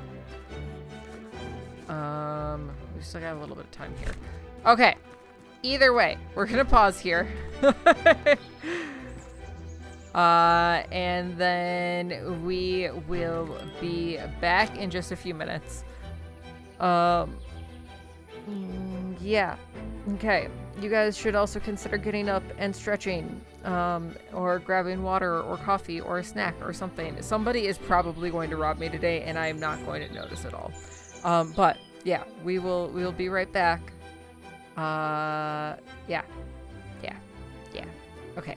Speaker 1: We've still got a little bit of time here. Okay. Either way, we're gonna pause here. And then we will be back in just a few minutes. Yeah. Okay. You guys should also consider getting up and stretching, or grabbing water or coffee or a snack or something. Somebody is probably going to rob me today, and I am not going to notice at all. But yeah, we will be right back. Yeah. Okay.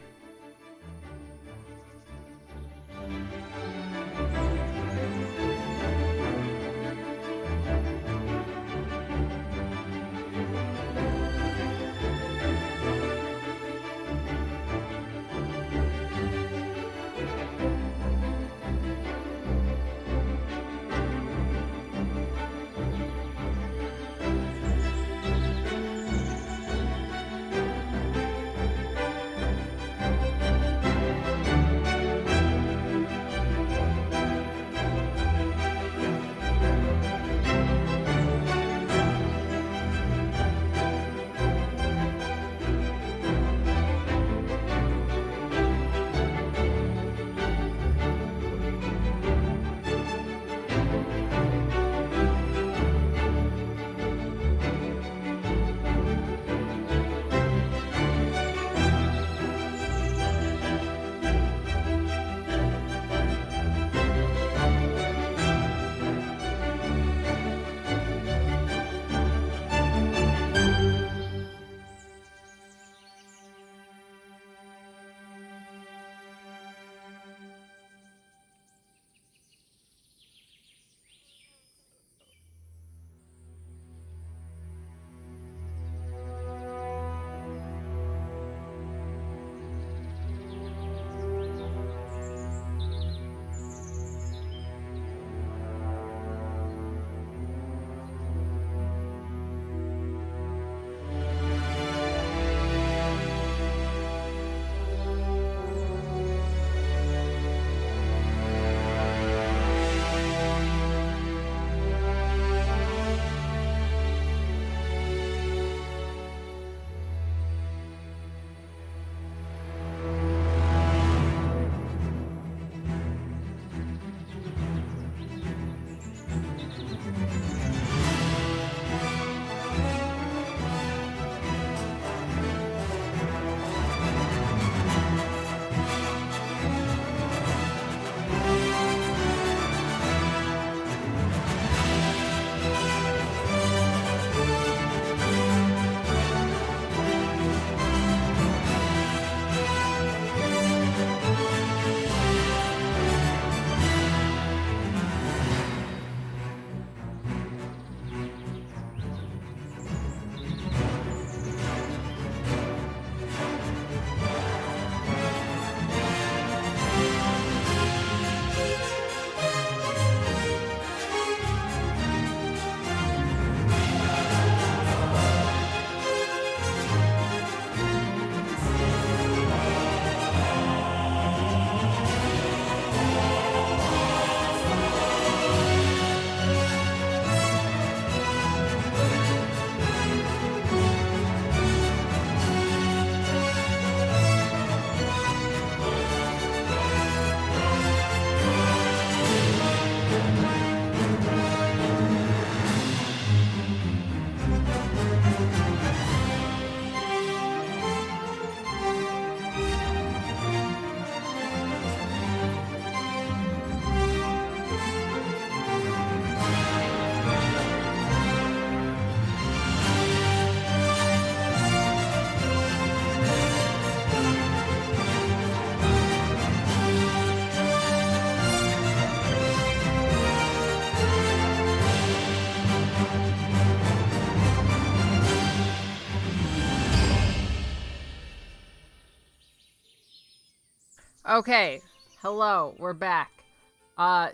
Speaker 1: Okay. Hello, we're back.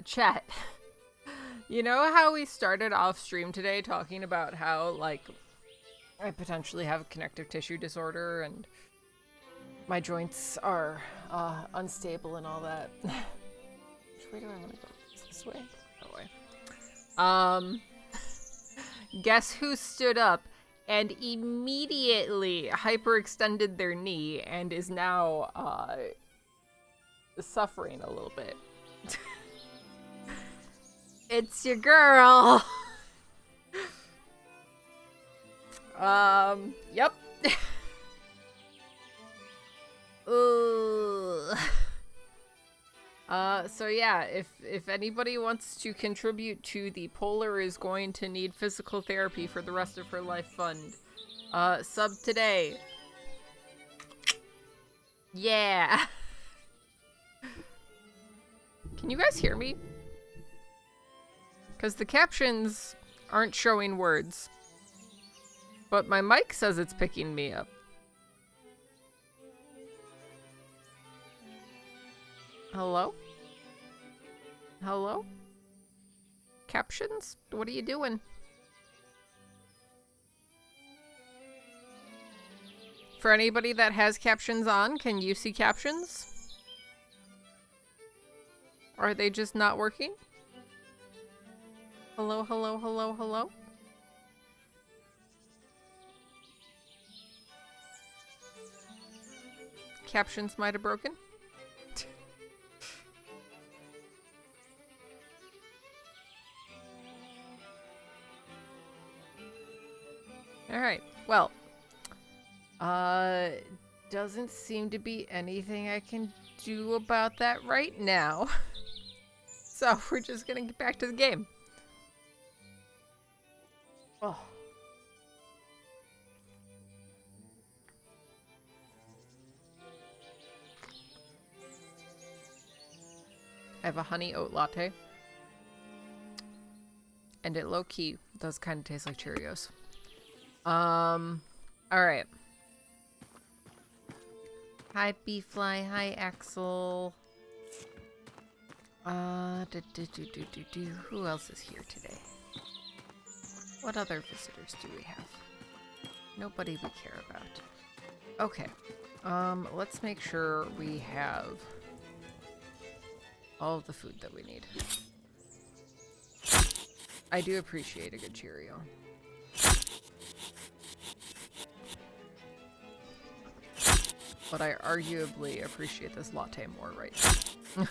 Speaker 1: Chat. You know how we started off stream today talking about how, like, I potentially have a connective tissue disorder and my joints are unstable and all that. Which way do I want to go? This way? That way. Guess who stood up and immediately hyperextended their knee and is now suffering a little bit. It's your girl. Yep. So yeah, if anybody wants to contribute to the Polar is going to need physical therapy for the rest of her life fund, sub today. Yeah. Can you guys hear me? Because the captions aren't showing words. But my mic says it's picking me up. Hello? Hello? Captions? What are you doing? For anybody that has captions on, can you see captions? Are they just not working? Hello, hello, hello, hello? Captions might have broken. Alright, well. Doesn't seem to be anything I can do about that right now. So, we're just gonna get back to the game. Oh. I have a honey oat latte. And it low-key does kind of taste like Cheerios. Alright. Hi, Beefly. Hi, Axel. Who else is here today? What other visitors do we have? Nobody we care about. Okay. Let's make sure we have all of the food that we need. I do appreciate a good Cheerio. But I arguably appreciate this latte more right now.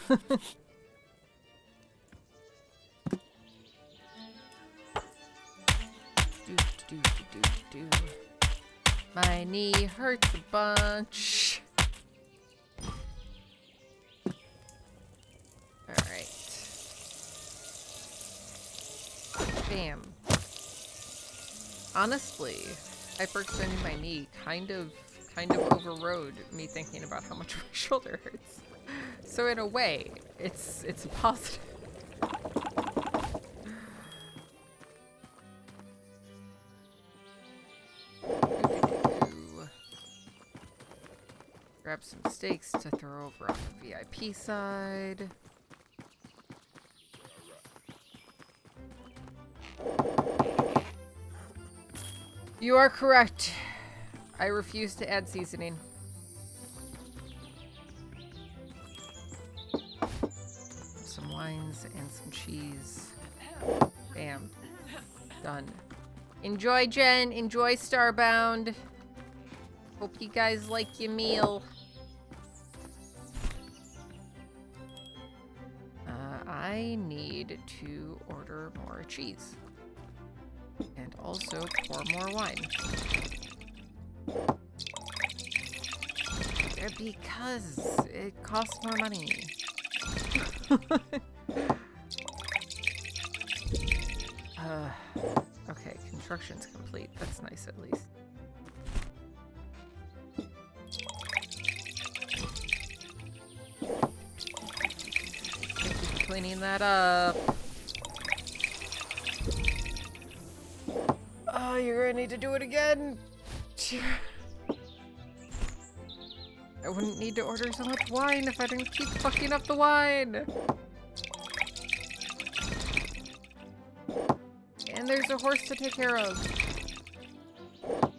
Speaker 1: My knee hurts a bunch. Alright. Bam. Honestly, hyperextending my knee kind of overrode me thinking about how much my shoulder hurts. So in a way, it's a positive. Grab some steaks to throw over on the VIP side. You are correct. I refuse to add seasoning. Some wines and some cheese. Bam. Done. Enjoy, Jen. Enjoy Starbound. Hope you guys like your meal. I need to order more cheese. And also pour more wine. Because it costs more money. Okay, construction's complete. That's nice at least. Cleaning that up. Oh, you're gonna need to do it again. I wouldn't need to order so much wine if I didn't keep fucking up the wine. And there's a horse to take care of.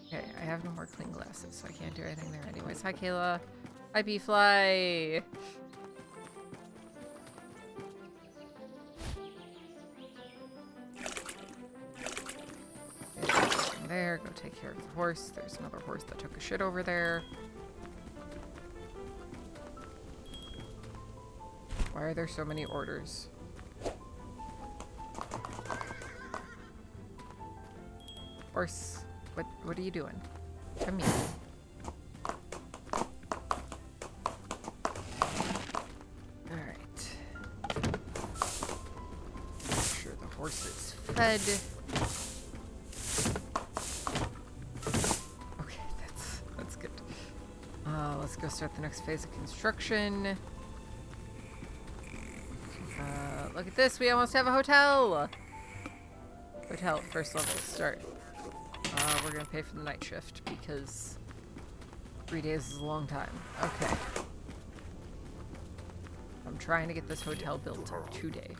Speaker 1: Okay, I have no more clean glasses, so I can't do anything there anyways. Hi, Kayla. Hi, Beefly. There, go take care of the horse. There's another horse that took a shit over there. Why are there so many orders? Horse, what are you doing? Come here. Alright. Make sure the horse is fed. Okay, that's good. Let's go start the next phase of construction. Look at this, we almost have a hotel! Hotel, first level, start. We're gonna pay for the night shift because 3 days is a long time. Okay. I'm trying to get this hotel built today.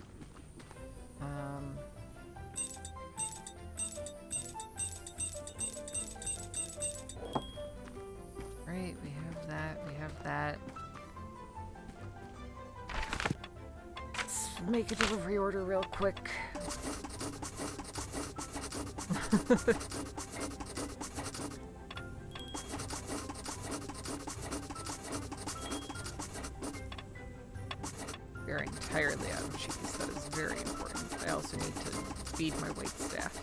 Speaker 1: Right, we have that. Let's make a delivery order real quick. We're entirely out of cheese. That is very important. I also need to feed my wait staff.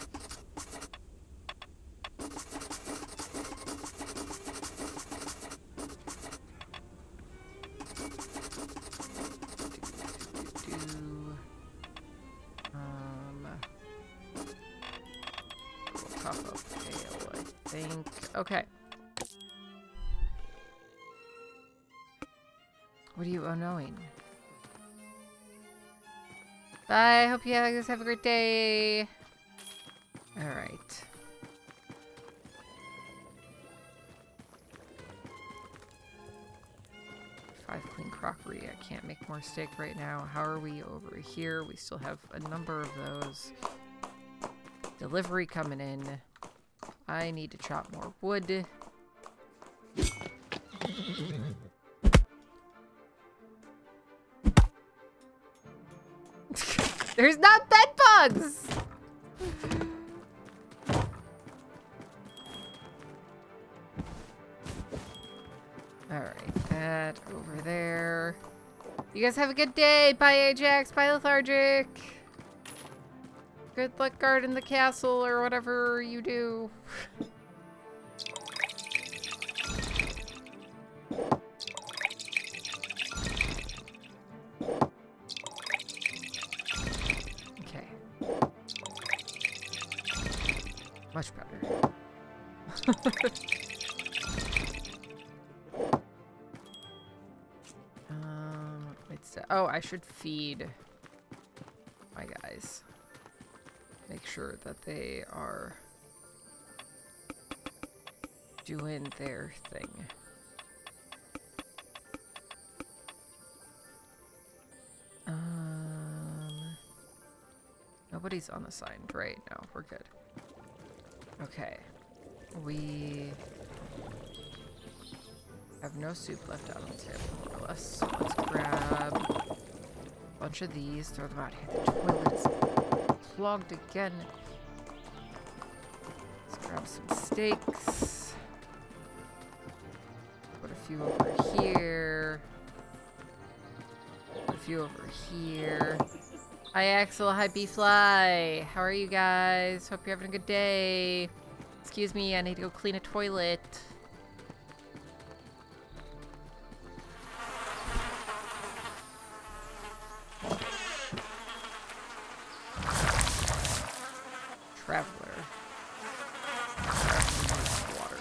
Speaker 1: We'll top up ale, I think. Okay. What are you unknowing? Bye. Hope you guys have a great day. All right. Five clean crockery. I can't make more steak right now. How are we over here? We still have a number of those. Delivery coming in. I need to chop more wood. There's not bed bugs! Alright, that over there. You guys have a good day. Bye, Ajax. Bye, Lethargic. Good luck guarding the castle or whatever you do. Much better. Oh, I should feed my guys. Make sure that they are doing their thing. Nobody's on the sign, right? No, we're good. Okay, we have no soup left out on the table, more or less. So let's grab a bunch of these, throw them out here. The toilet is clogged again. Let's grab some steaks. Put a few over here. Put a few over here. Hi Axel, hi Beefly. How are you guys? Hope you're having a good day. Excuse me, I need to go clean a toilet. Traveler. Water.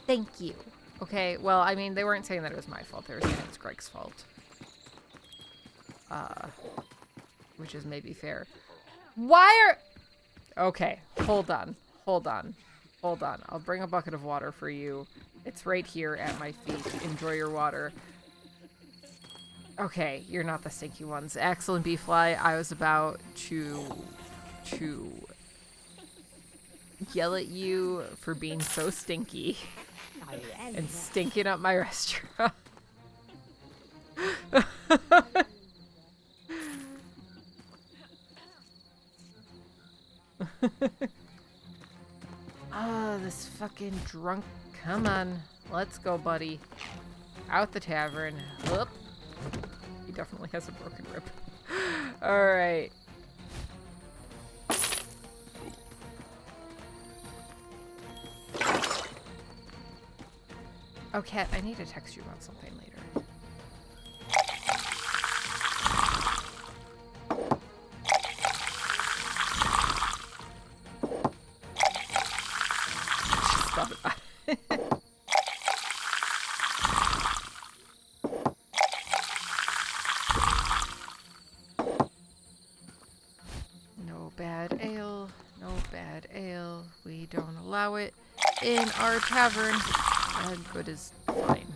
Speaker 1: Thank you. Okay, well, I mean, they weren't saying that it was my fault. They were saying it was Greg's fault. Which is maybe fair. Why are... Okay, hold on. Hold on. Hold on. I'll bring a bucket of water for you. It's right here at my feet. Enjoy your water. Okay, you're not the stinky ones. Axel and Beefly, I was about to yell at you for being so stinky and stinking up my restaurant. Oh, this fucking drunk. Come on. Let's go, buddy. Out the tavern. Whoop. He definitely has a broken rib. Alright. Oh, Cat, I need to text you about something later. Stop it. No bad ale. No bad ale. We don't allow it in our tavern. And good is fine.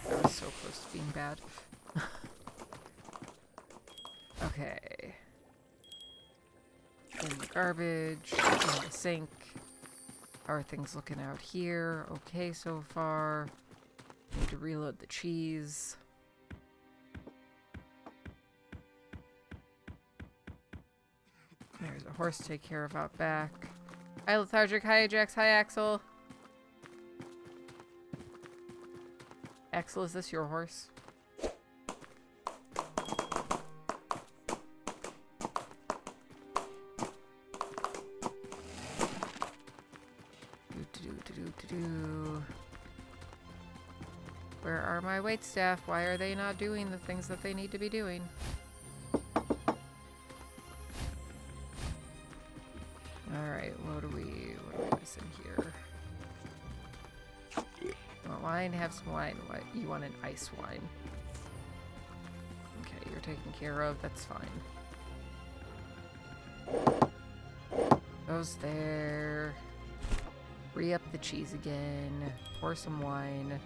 Speaker 1: That was so close to being bad. Okay. In the garbage, in the sink. How are things looking out here? Okay so far. Need to reload the cheese. There's a horse to take care of out back. Hi Lethargic, hi Ajax, hi Axel. Axel, is this your horse? Where are my waitstaff? Why are they not doing the things that they need to be doing? Alright, what are we missing here? You want wine? Have some wine. What? You want an ice wine. Okay, you're taken care of. That's fine. Those there. Re-up the cheese again. Pour some wine.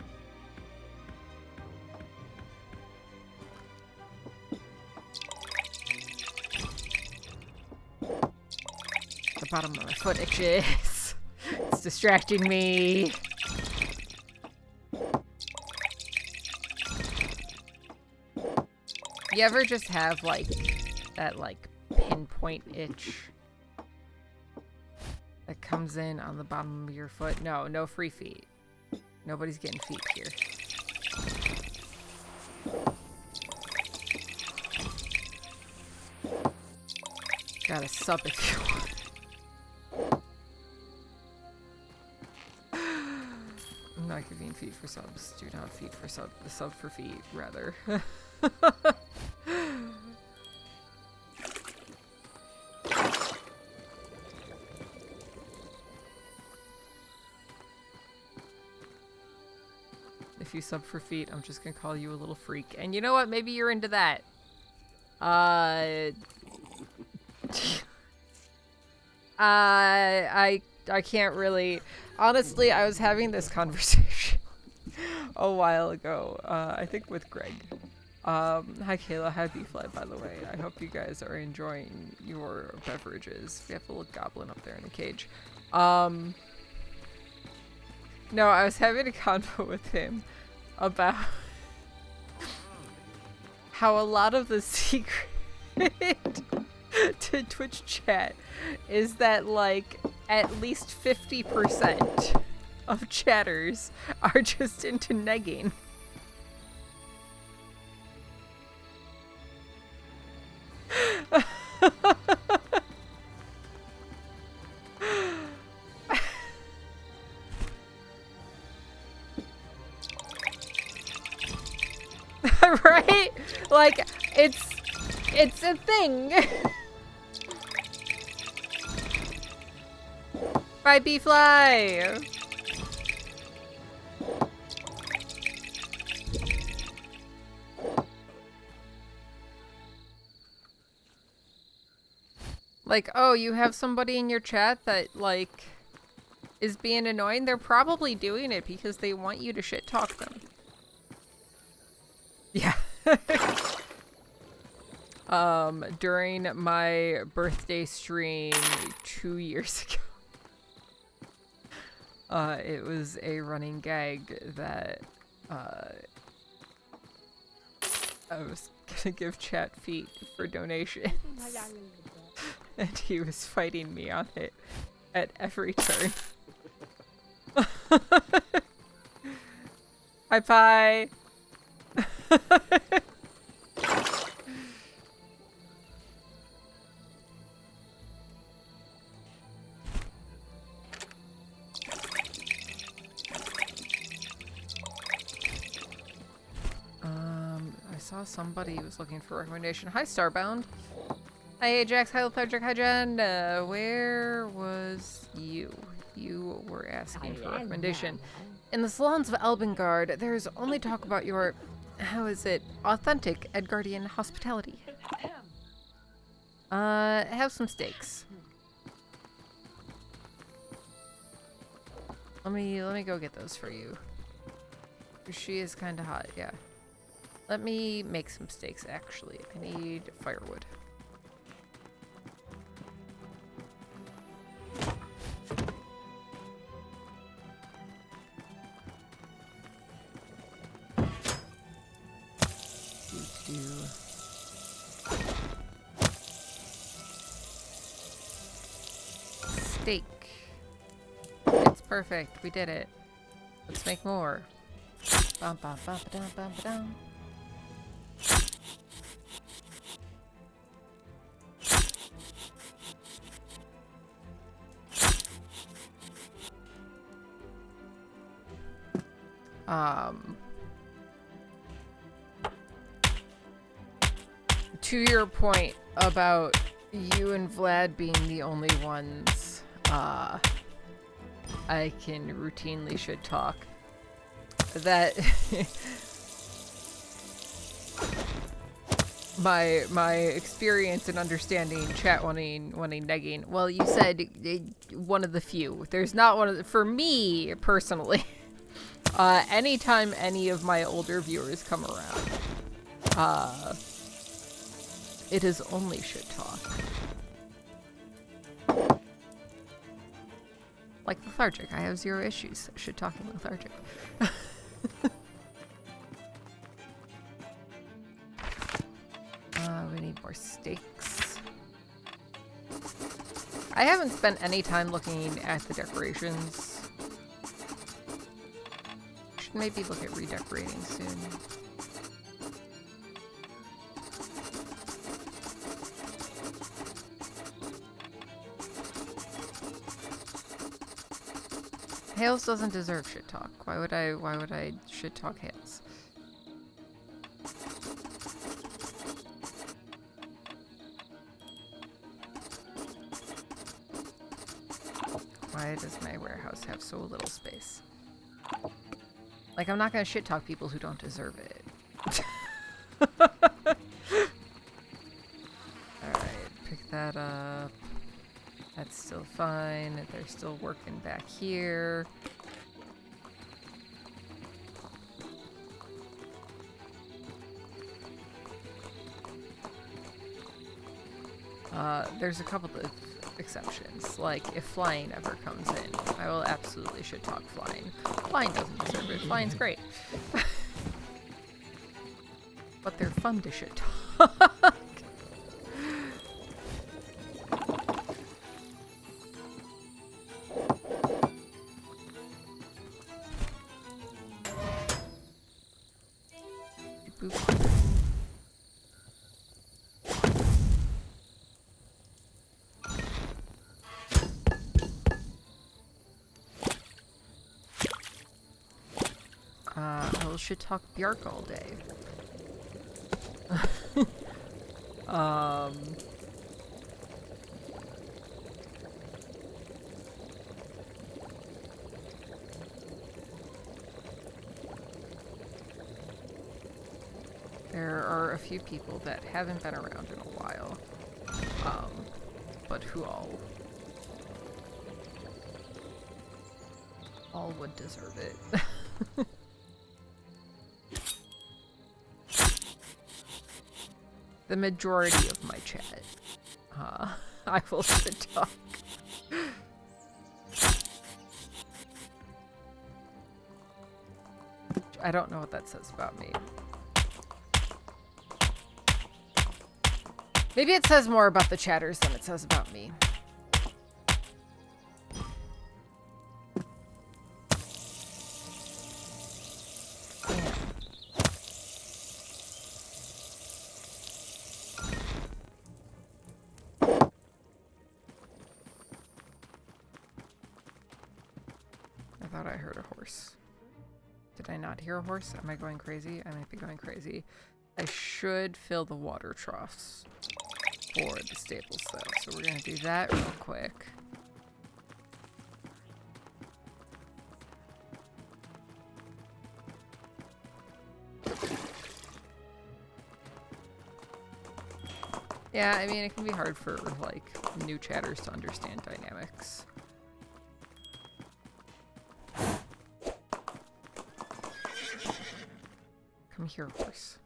Speaker 1: The bottom of my foot itches. It's distracting me. You ever just have like that pinpoint itch that comes in on the bottom of your foot? No, no free feet. Nobody's getting feet here. Got a sub if you want. I'm not giving feet for subs. Do not feet for sub. The sub for feet, rather. If you sub for feet, I'm just gonna call you a little freak. And you know what? Maybe you're into that. I can't really. Honestly, I was having this conversation a while ago. I think with Greg. Hi Kayla, hi Beefly, by the way. I hope you guys are enjoying your beverages. We have a little goblin up there in the cage. No, I was having a convo with him about how a lot of the secret to Twitch chat is that like at least 50% of chatters are just into negging. Right? Like, it's a thing. Bye, bee fly. Like, oh, you have somebody in your chat that, like, is being annoying? They're probably doing it because they want you to shit talk them. Yeah. During my birthday stream 2 years ago, it was a running gag that, I was gonna give chat feet for donations. And he was fighting me on it at every turn. Hi, Pie. I saw somebody was looking for a recommendation. Hi, Starbound. Hi, Ajax. Hi, Lethargic. Hi, Jen. Where was you? You were asking for a recommendation. In the salons of Elbengard, there's only talk about your, how is it, authentic Edgardian hospitality. Have some steaks. Let me go get those for you. She is kind of hot, yeah. Let me make some steaks, actually. I need firewood. Steak. It's perfect. We did it. Let's make more. Bum, bum, bum, ba-dum, bum, ba-dum. To your point about you and Vlad being the only ones I can routinely should talk, that my experience in understanding chat wanting negging, well, you said one of the few. There's not one of the, for me personally. Anytime any of my older viewers come around, it is only shit talk. Like Lethargic, I have 0 issues shit talking Lethargic. We need more steaks. I haven't spent any time looking at the decorations. Should maybe look at redecorating soon. Hales doesn't deserve shit talk. Why would I shit talk Hales? Why does my warehouse have so little space? Like, I'm not gonna shit talk people who don't deserve it. Alright, pick that up. That's still fine. They're still working back here. There's a couple of exceptions. Like, if flying ever comes in, I will absolutely shit talk flying. Flying doesn't deserve it. Flying's great. But they're fun to shit talk. I should talk Bjark all day. few people that haven't been around in a while, but who all would deserve it. The majority of my chat. I will sit talk. I don't know what that says about me. Maybe it says more about the chatters than it says about me. I thought I heard a horse. Did I not hear a horse? Am I going crazy? I might be going crazy. I should fill the water troughs for the stables though, so we're gonna do that real quick. Yeah, I mean, it can be hard for, like, new chatters to understand dynamics. Come here, horse.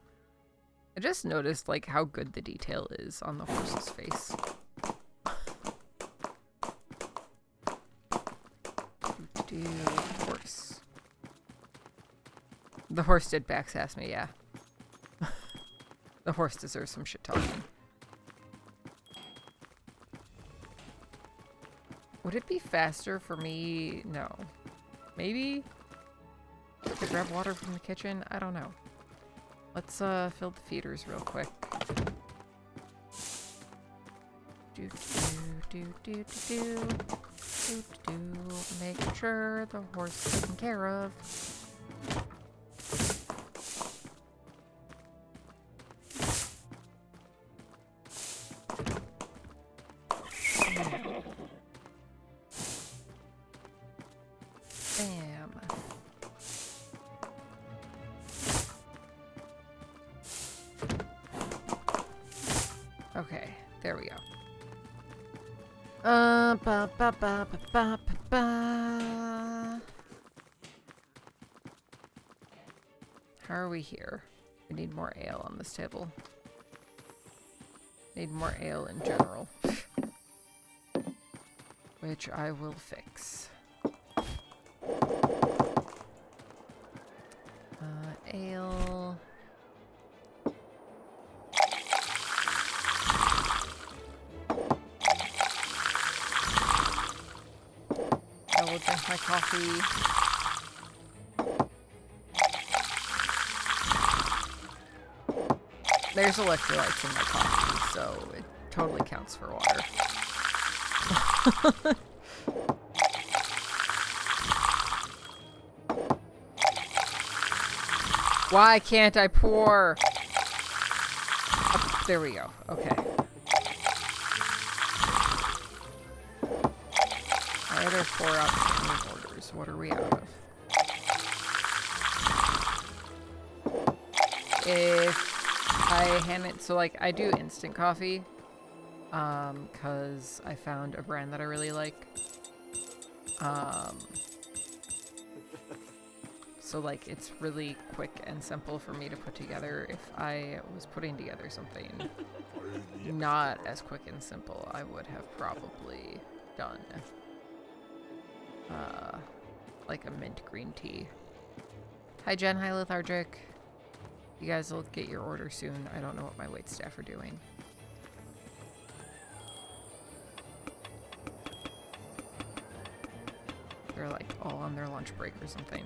Speaker 1: I just noticed, like, how good the detail is on the horse's face. Horse. The horse did backsass me, yeah. The horse deserves some shit talking. Would it be faster for me? No. Maybe? To grab water from the kitchen? I don't know. Let's fill the feeders real quick. Making sure the horse is taken care of. Okay, there we go. How are we here? We need more ale on this table. Need more ale in general. Which I will fix. Ale. I will drink my coffee. There's electrolytes in my coffee, so it totally counts for water. Why can't I pour? Oh, there we go. Okay. I had 4 outstanding orders. What are we out of? If I hand it, so like I do instant coffee, cause I found a brand that I really like. So like it's really quick and simple for me to put together. If I was putting together something not as quick and simple, I would have probably done like a mint green tea. Hi Jen, hi Lethargic. You guys will get your order soon. I don't know what my waitstaff are doing. They're like all on their lunch break or something.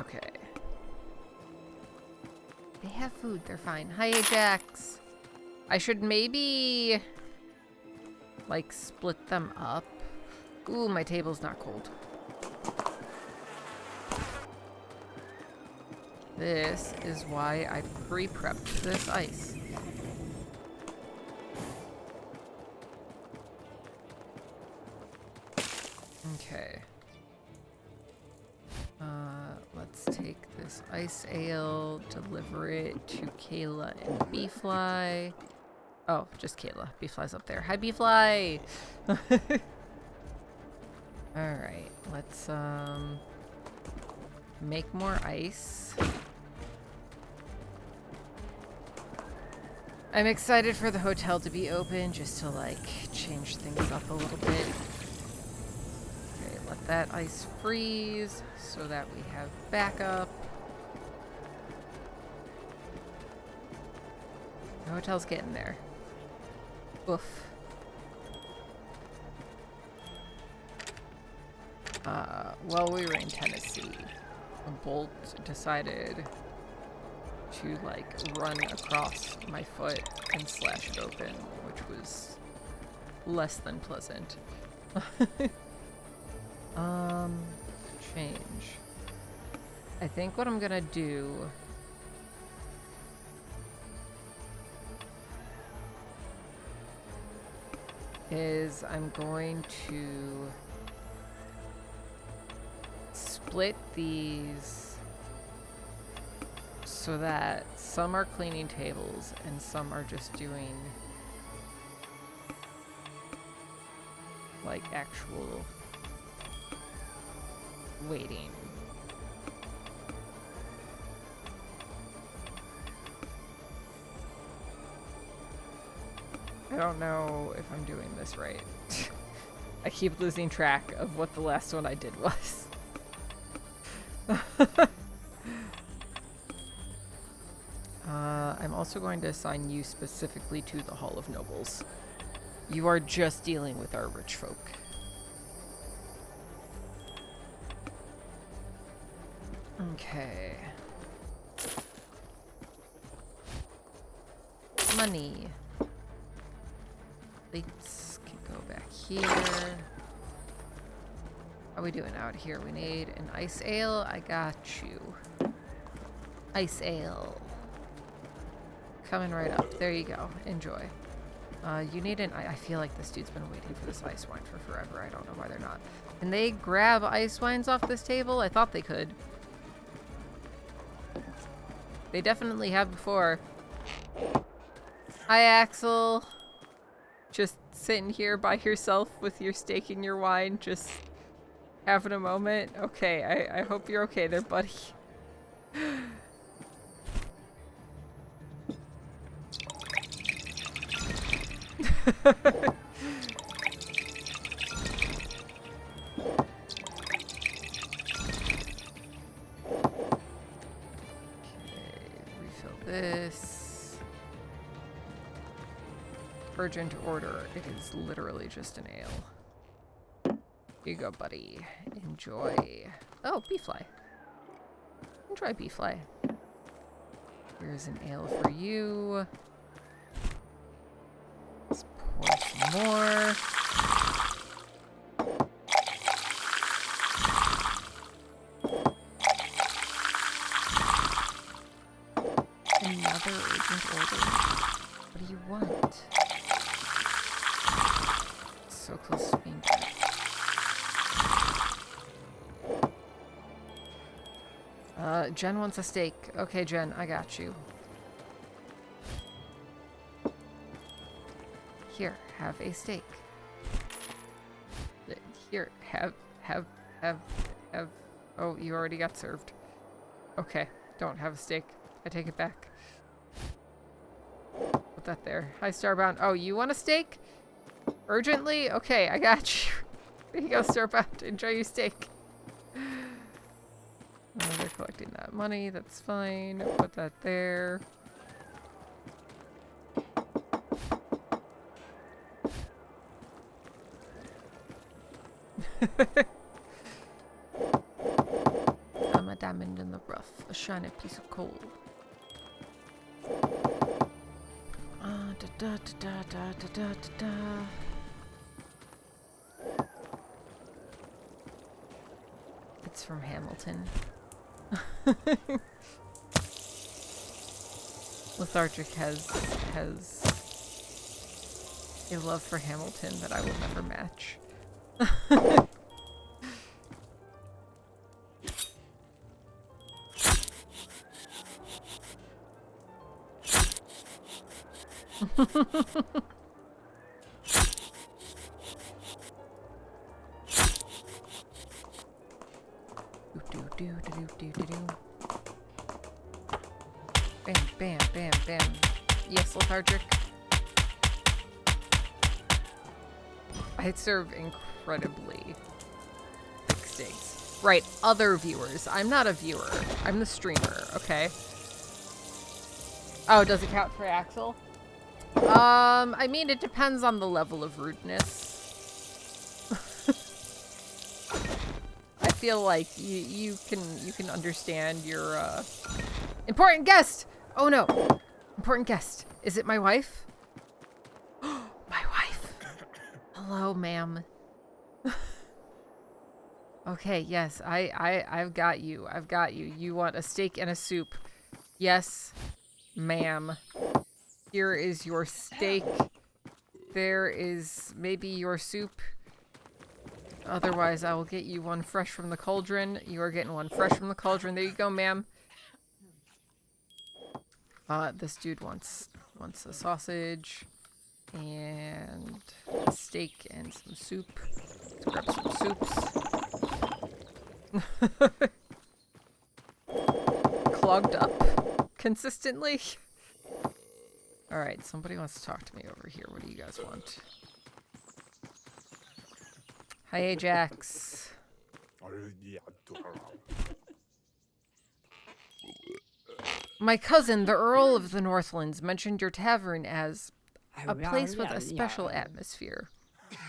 Speaker 1: Okay. They have food, they're fine. Hi Ajax! I should maybe like split them up. Ooh, my table's not cold. This is why I pre-prepped this ice. Okay. Let's take this ice ale, deliver it to Kayla and Bee-Fly. Oh, just Kayla. Bee-Fly's up there. Hi, Bee-Fly! Alright, let's, make more ice. I'm excited for the hotel to be open just to, like, change things up a little bit. Okay, let that ice freeze so that we have backup. The hotel's getting there. Oof. While we were in Tennessee, a bolt decided to, like, run across my foot and slash it open, which was less than pleasant. Change. I think what I'm gonna do is I'm going to split these so that some are cleaning tables and some are just doing like actual waiting. I don't know if I'm doing this right. I keep losing track of what the last one I did was. I'm also going to assign you specifically to the Hall of Nobles. You are just dealing with our rich folk. Okay. Money. Plates can go back here. How are we doing out here? We need an ice ale. I got you. Ice ale. Coming right up. There you go. Enjoy. You need an... I feel like this dude's been waiting for this ice wine for forever. I don't know why they're not. Can they grab ice wines off this table? I thought they could. They definitely have before. Hi, Axel. Just sitting here by yourself with your steak and your wine, just having a moment. Okay, I hope you're okay there, buddy. Okay, refill this. Urgent order. It is literally just an ale. Here you go, buddy. Enjoy. Oh, Bee-Fly. Enjoy, Bee-Fly. Here's an ale for you. Let's pour some more. Another urgent order. What do you want? So close to being dead. Jen wants a steak. Okay, Jen, I got you. Here, have a steak. Here, have. Oh, you already got served. Okay, don't have a steak. I take it back. Put that there. Hi, Starbound. Oh, you want a steak? Urgently? Okay, I got you. There you go, Starbound. Enjoy your steak. They're collecting that money. That's fine. Put that there. I'm a diamond in the rough, a shiny piece of coal. It's from Hamilton. Lethargic has a love for Hamilton that I will never match. Bam, bam, bam, bam. Yes, lethargic. I serve incredibly thick steaks. Right, other viewers. I'm not a viewer. I'm the streamer, okay? Oh, does it count for Axel? I mean, it depends on the level of rudeness. I feel like you can understand your important guest. Oh no, important guest. Is it my wife? My wife. Hello, ma'am. Okay, yes, I've got you. I've got you. You want a steak and a soup? Yes, ma'am. Here is your steak. There is maybe your soup. Otherwise, I will get you one fresh from the cauldron. You are getting one fresh from the cauldron. There you go, ma'am. This dude wants a sausage and a steak and some soup. Let's grab some soups. Clogged up consistently. All right, somebody wants to talk to me over here. What do you guys want? Hi, Ajax. My cousin, the Earl of the Northlands, mentioned your tavern as a place with a special atmosphere.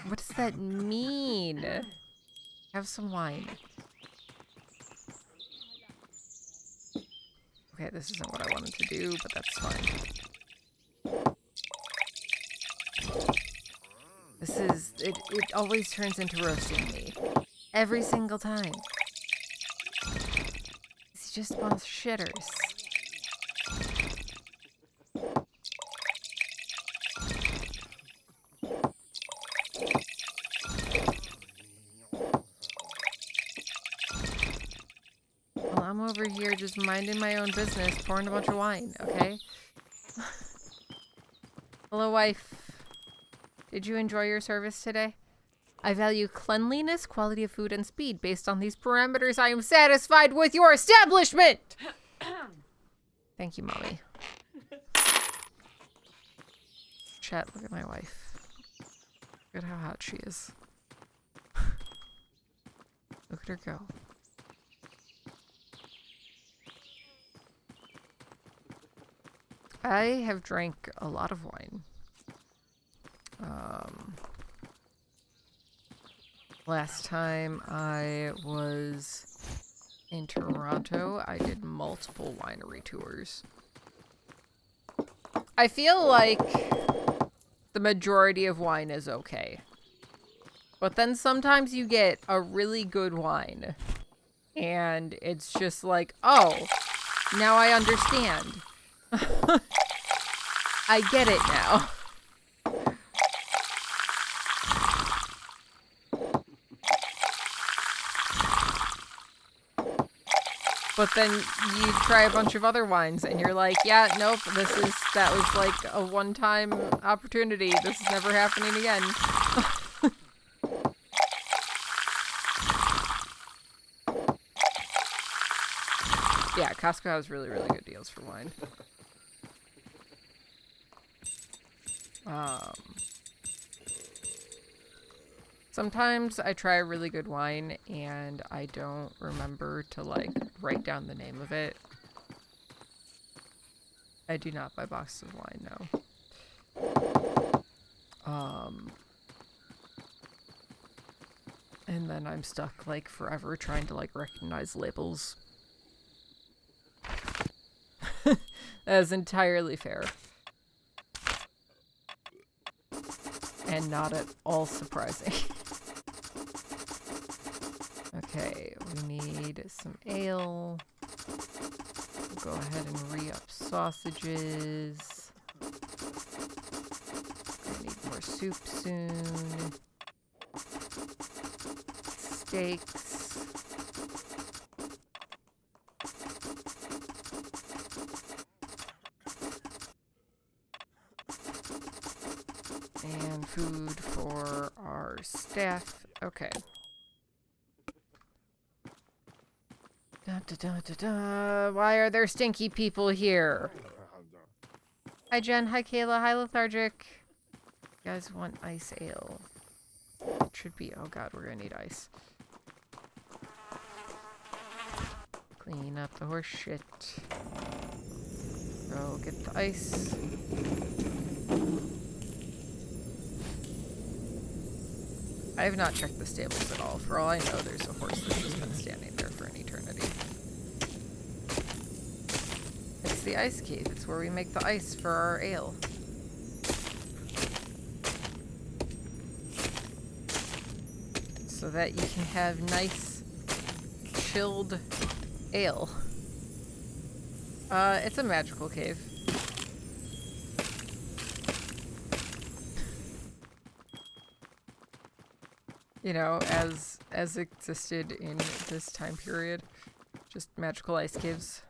Speaker 1: What does that mean? Have some wine. Okay, this isn't what I wanted to do, but that's fine. It always turns into roasting me. Every single time. He just wants shitters. Well, I'm over here just minding my own business, pouring a bunch of wine, okay? Hello, wife. Did you enjoy your service today? I value cleanliness, quality of food, and speed. Based on these parameters, I am satisfied with your establishment! Thank you, Mommy. Chat, look at my wife. Look at how hot she is. Look at her go. I have drank a lot of wine. Last time I was in Toronto, I did multiple winery tours. I feel like the majority of wine is okay. But then sometimes you get a really good wine. And it's just like, oh, now I understand. I get it now. But then you try a bunch of other wines and you're like, yeah, nope, that was like a one-time opportunity. This is never happening again. Yeah, Costco has really, really good deals for wine. Sometimes I try a really good wine and I don't remember to like write down the name of it. I do not buy boxes of wine, no. And then I'm stuck like forever trying to like recognize labels. That is entirely fair. And not at all surprising. Okay, we need some ale. We'll go ahead and re-up sausages. I need more soup soon. Steaks. food for our staff. Okay. Da, da, da, da, da. Why are there stinky people here? Hi, Jen. Hi, Kayla. Hi, Lethargic. You guys want ice ale? It should be. Oh, God. We're going to need ice. Clean up the horse shit. Go get the ice. I have not checked the stables at all. For all I know, there's a horse that's just been standing there for an eternity. It's the ice cave. It's where we make the ice for our ale. So that you can have nice, chilled ale. It's a magical cave. You know, as existed in this time period. Just magical ice caves.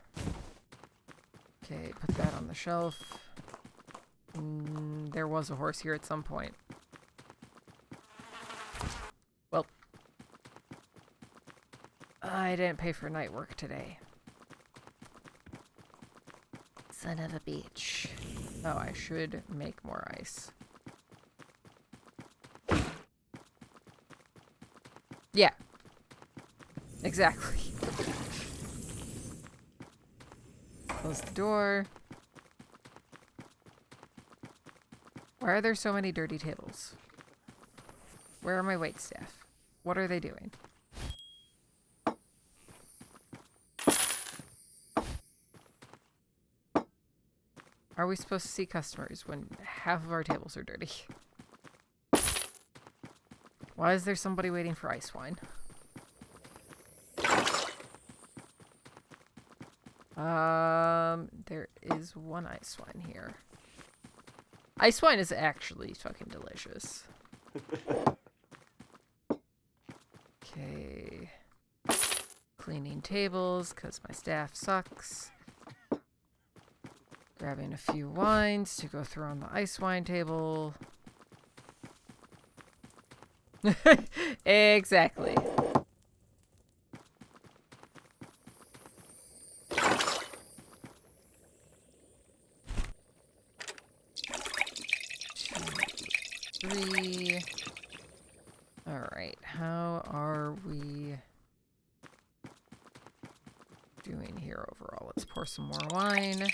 Speaker 1: Okay, put that on the shelf. There was a horse here at some point. Well, I didn't pay for night work today. Son of a bitch. Oh, I should make more ice. Yeah. Exactly. Close the door. Why are there so many dirty tables? Where are my waitstaff? What are they doing? Are we supposed to see customers when half of our tables are dirty? Why is there somebody waiting for ice wine? There is one ice wine here. Ice wine is actually fucking delicious. Okay. Cleaning tables, because my staff sucks. Grabbing a few wines to go throw on the ice wine table. Exactly. Three. All right. How are we doing here overall? Let's pour some more wine.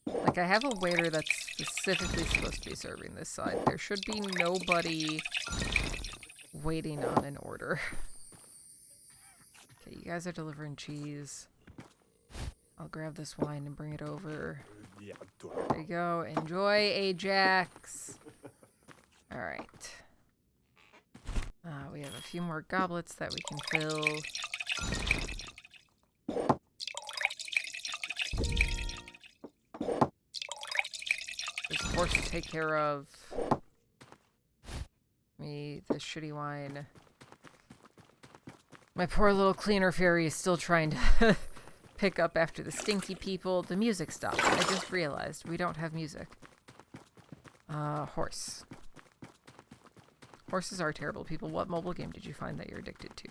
Speaker 1: Like, I have a waiter that's specifically supposed to be serving this side. There should be nobody waiting on an order. Okay, you guys are delivering cheese. I'll grab this wine and bring it over. There you go. Enjoy, Ajax. Alright. We have a few more goblets that we can fill. There's a horse to take care of. Me, this shitty wine. My poor little cleaner fairy is still trying to pick up after the stinky people. The music stopped. I just realized we don't have music. Horse. Horses are terrible people. What mobile game did you find that you're addicted to?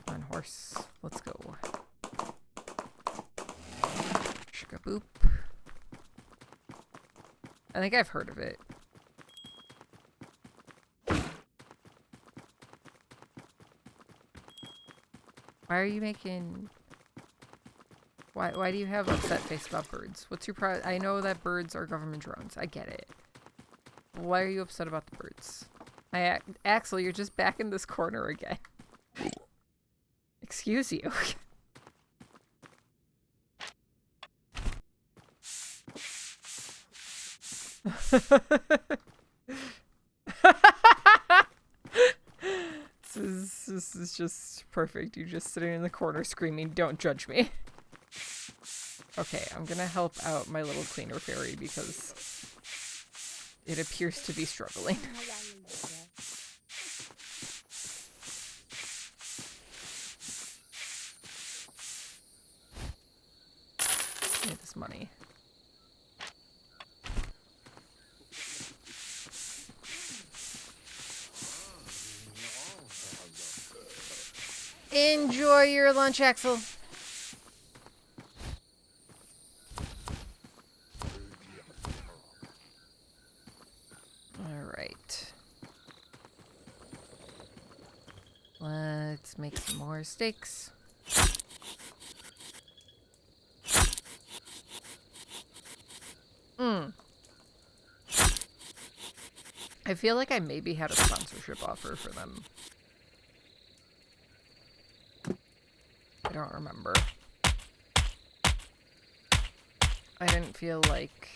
Speaker 1: Come on, horse. Let's go. Shikaboop. I think I've heard of it. Why are you making... Why do you have upset face about birds? What's your problem? I know that birds are government drones. I get it. Why are you upset about the birds? Axel, you're just back in this corner again. Excuse you. This is just perfect. You're just sitting in the corner screaming, "Don't judge me." Okay, I'm gonna help out my little cleaner fairy because it appears to be struggling. Give me this money. Enjoy your lunch, Axel. All right. Let's make some more steaks. I feel like I maybe had a sponsorship offer for them. I don't remember. I didn't feel like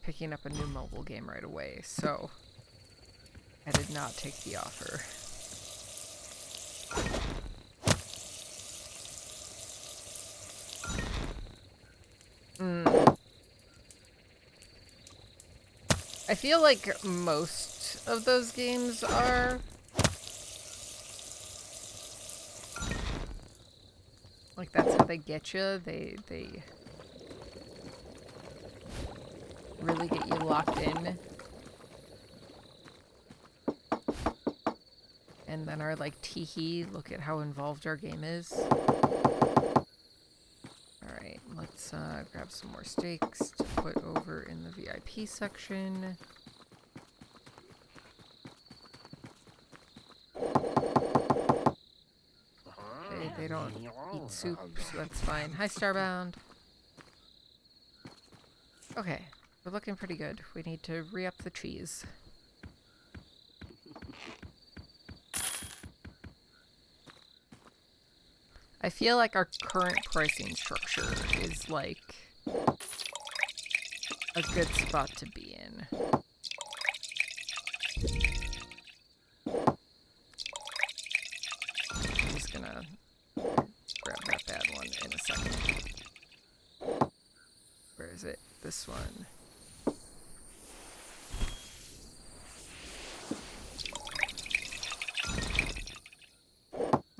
Speaker 1: picking up a new mobile game right away, so I did not take the offer. I feel like most of those games are like, that's how they get you. They really get you locked in. And then are like, teehee, look at how involved our game is. Alright, let's grab some more steaks to put over in the VIP section. They don't eat soup, so that's fine. Hi, Starbound. Okay, we're looking pretty good. We need to re-up the cheese. I feel like our current pricing structure is like a good spot to be in. I'm just gonna grab that bad one in a second. Where is it? This one.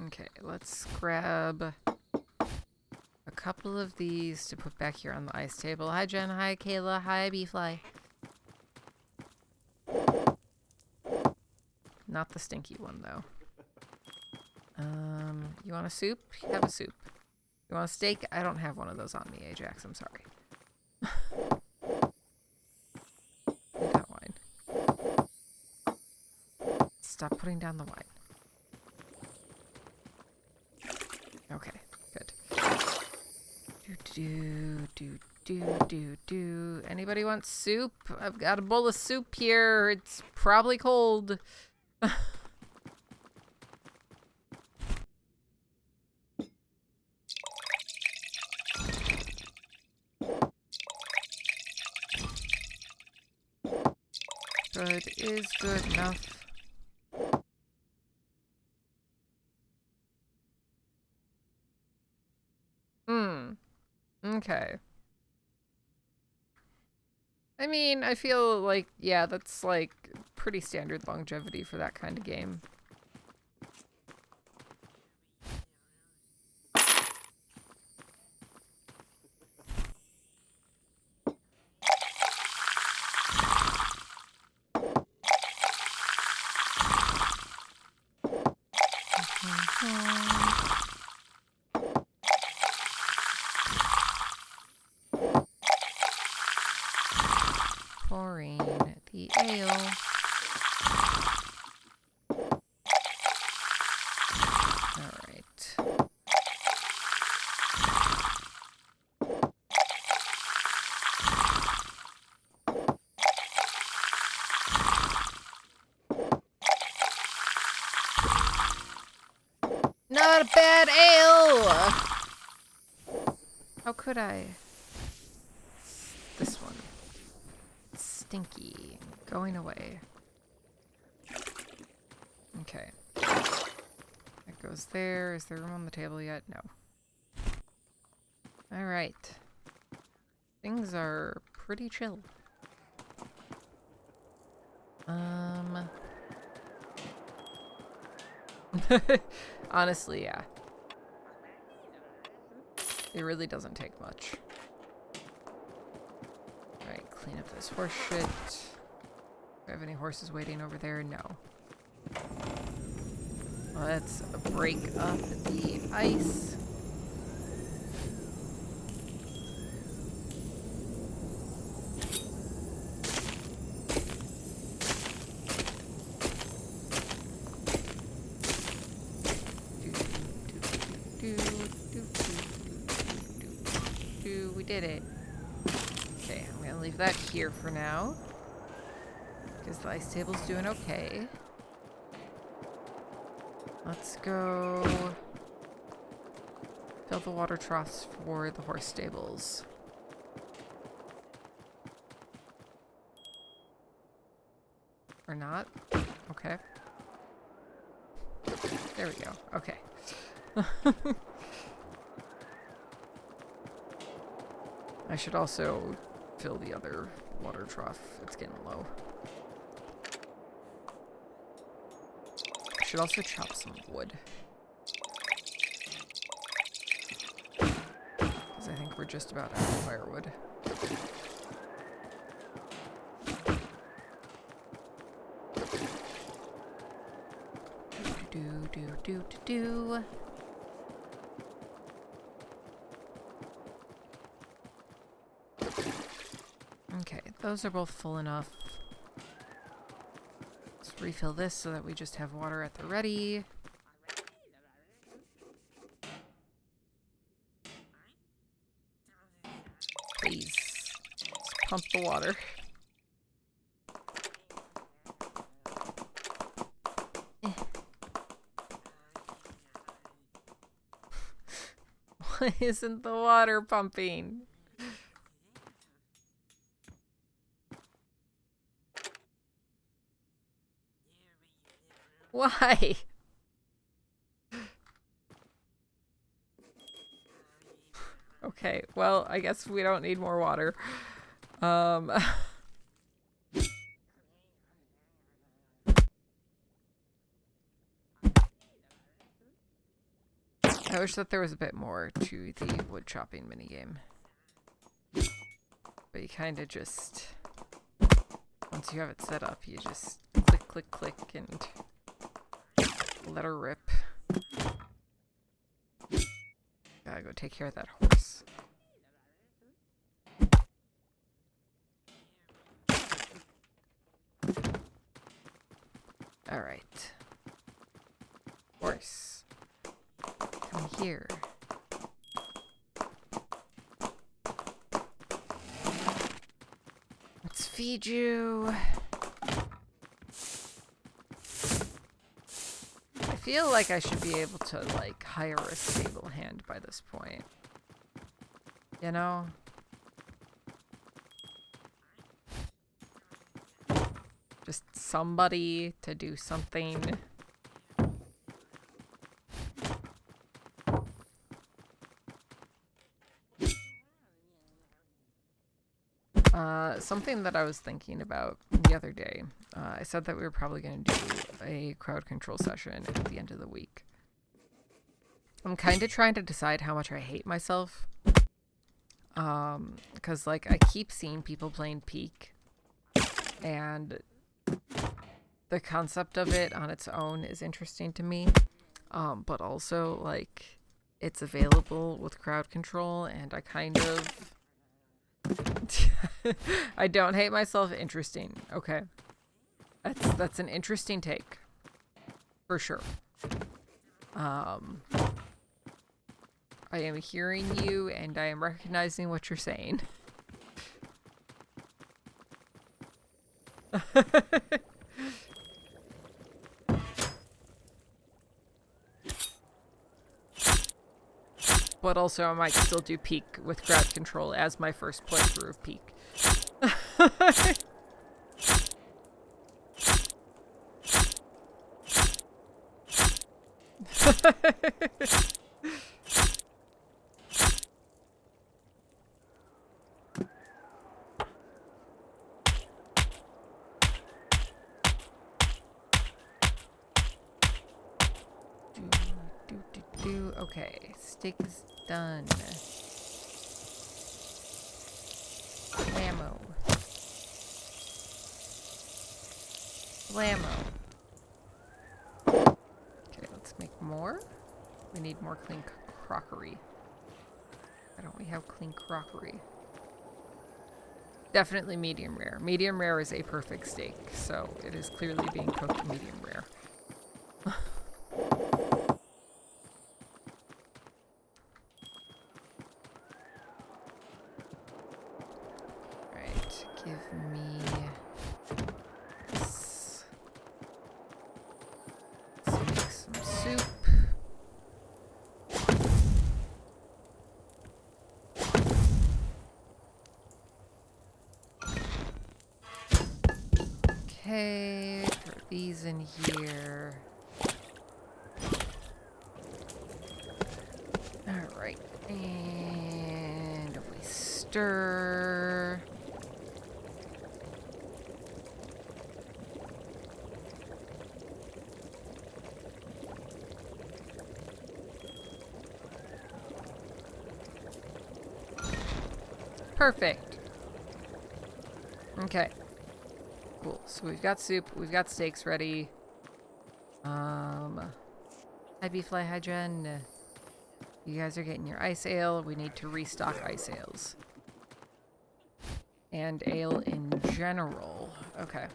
Speaker 1: Okay, let's grab a couple of these to put back here on the ice table. Hi, Jen. Hi, Kayla. Hi, Beefly. Not the stinky one, though. You want a soup? Have a soup. You want a steak? I don't have one of those on me, Ajax. I'm sorry. That wine. Stop putting down the wine. Okay, good. Do. Anybody want soup? I've got a bowl of soup here. It's probably cold. Good is good enough. Okay. I mean, I feel like, yeah, that's like pretty standard longevity for that kind of game. Pouring the ale. Alright. Not a bad ale! How could I? This one. Stinky. Going away. Okay. That goes there. Is there room on the table yet? No. Alright. Things are pretty chill. Honestly, yeah. It really doesn't take much. Alright, clean up this horse shit. Do I have any horses waiting over there? No. Let's break up the ice. We did it. Okay, I'm gonna leave that here for now. Because the ice table's doing okay. Let's go fill the water troughs for the horse stables. Or not? Okay. There we go. Okay. I should also fill the other water trough. It's getting low. I should also chop some wood. Because I think we're just about out of firewood. Do. Okay, those are both full enough. Let's refill this so that we just have water at the ready. Please. Let's pump the water. Why isn't the water pumping? Why? Okay, well, I guess we don't need more water. I wish that there was a bit more to the wood chopping minigame. But you kind of just... Once you have it set up, you just click, click, click, and let her rip. Gotta go take care of that horse. Alright. Horse. Come here. Let's feed you. I feel like I should be able to, like, hire a stable hand by this point. You know? Just somebody to do something. Something that I was thinking about the other day. I said that we were probably going to do a crowd control session at the end of the week. I'm kind of trying to decide how much I hate myself. Because, like, I keep seeing people playing Peak. And the concept of it on its own is interesting to me. But also, like, it's available with crowd control, and I kind of... I don't hate myself. Interesting. Okay. That's an interesting take. For sure. I am hearing you, and I am recognizing what you're saying. But also, I might still do Peak with crowd control as my first playthrough of Peak. Okay, steak is done. Blammo. Okay, let's make more. We need more clean crockery. Why don't we have clean crockery? Definitely medium rare. Medium rare is a perfect steak, so it is clearly being cooked medium rare. Right, give me this. Let's make some soup. Okay, throw these in here. Alright, and we stir. Perfect. Okay. Cool. So we've got soup, we've got steaks ready. Hi Beefly, hi Jen. You guys are getting your ice ale. We need to restock ice ales. And ale in general. Okay.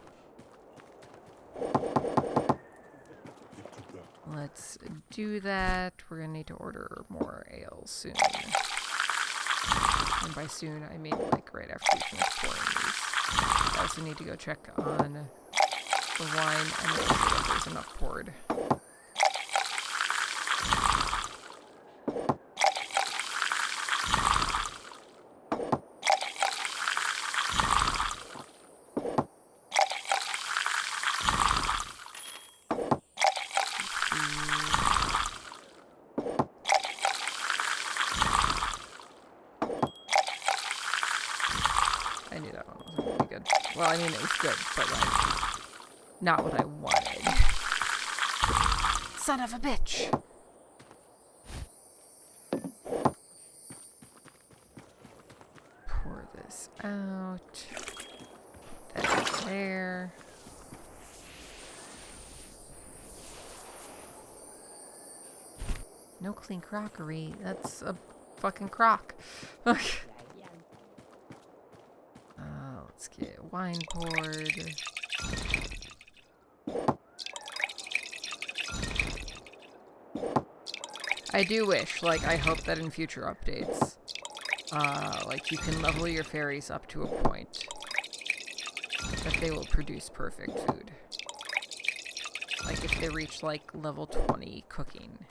Speaker 1: Let's do that. We're gonna need to order more ale soon. And by soon, I mean like right after we finish pouring these. I also need to go check on the wine and make sure that there's enough poured. I knew that one wasn't gonna be good. Well, I mean, it was good, but like, not what I wanted. Son of a bitch! Pour this out. Put that there. No clean crockery. That's a fucking crock. Let's get wine poured. I do wish, like, I hope that in future updates, like, you can level your fairies up to a point that they will produce perfect food. Like, if they reach, like, level 20 cooking.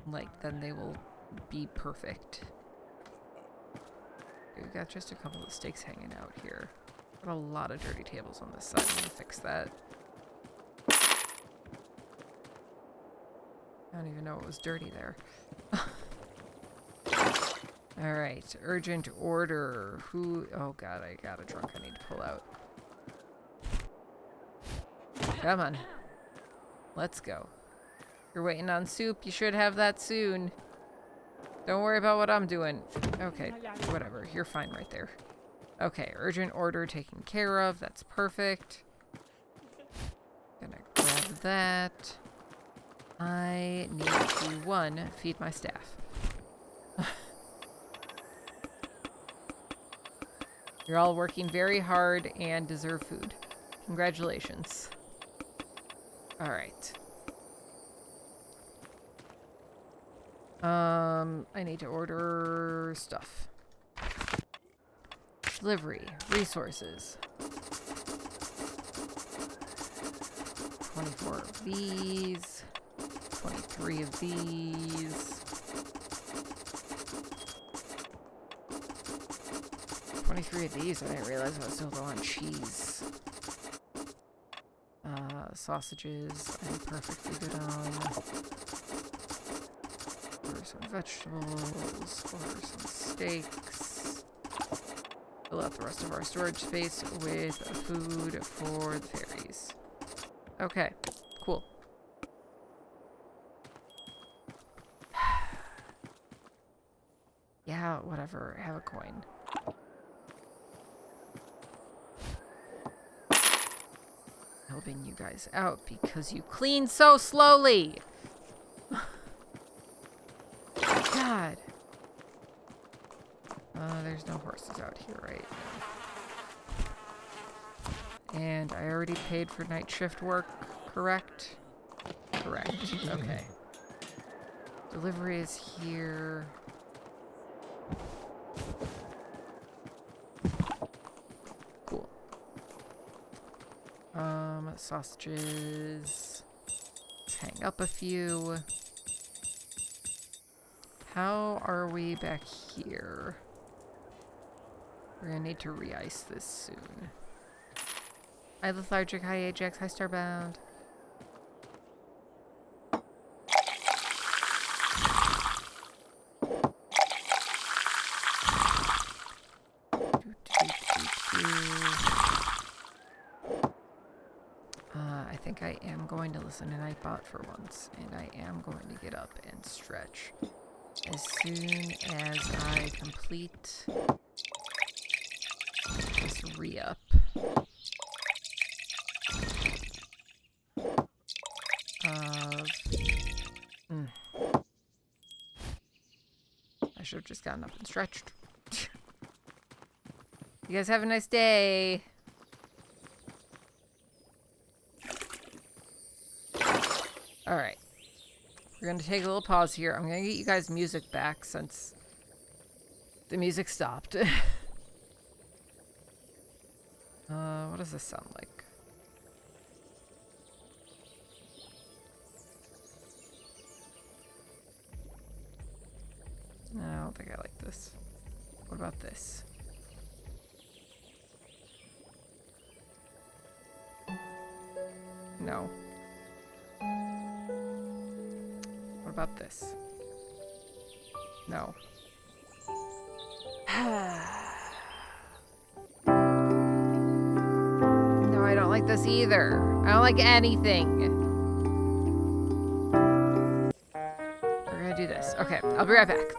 Speaker 1: Like, then they will be perfect. We've got just a couple of steaks hanging out here. Got a lot of dirty tables on this side. I'm gonna fix that. I don't even know what was dirty there. Alright, urgent order. Who? Oh god, I got a trunk I need to pull out. Come on. Let's go. You're waiting on soup. You should have that soon. Don't worry about what I'm doing. Okay, whatever. You're fine right there. Okay, urgent order taken care of. That's perfect. Gonna grab that. I need to, one, feed my staff. You're all working very hard and deserve food. Congratulations. Alright. I need to order stuff. Delivery. Resources. 24 of these. 23 of these. 23 of these. I didn't realize I was still low on cheese. Sausages I'm perfectly good on. Order some vegetables. Order some steaks. Fill out the rest of our storage space with food for the fairies. Okay, cool. Yeah, whatever. Have a coin. helping you guys out because you clean so slowly. God. There's no horses out here right now. And I already paid for night shift work, correct? Correct. Okay. Delivery is here. Cool. Sausages. Let's hang up a few. How are we back here? We're gonna need to re-ice this soon. Hi Lethargic, hi Ajax, hi Starbound. I think I am going to listen to Nightbot for once, and I am going to get up and stretch as soon as I complete this re-up. I should have just gotten up and stretched. You guys have a nice day. Alright. We're going to take a little pause here. I'm going to get you guys music back since the music stopped. What does this sound like? No, I don't think I like this. What about this? No. What about this? No. No, I don't like this either. I don't like anything. We're gonna do this. Okay, I'll be right back.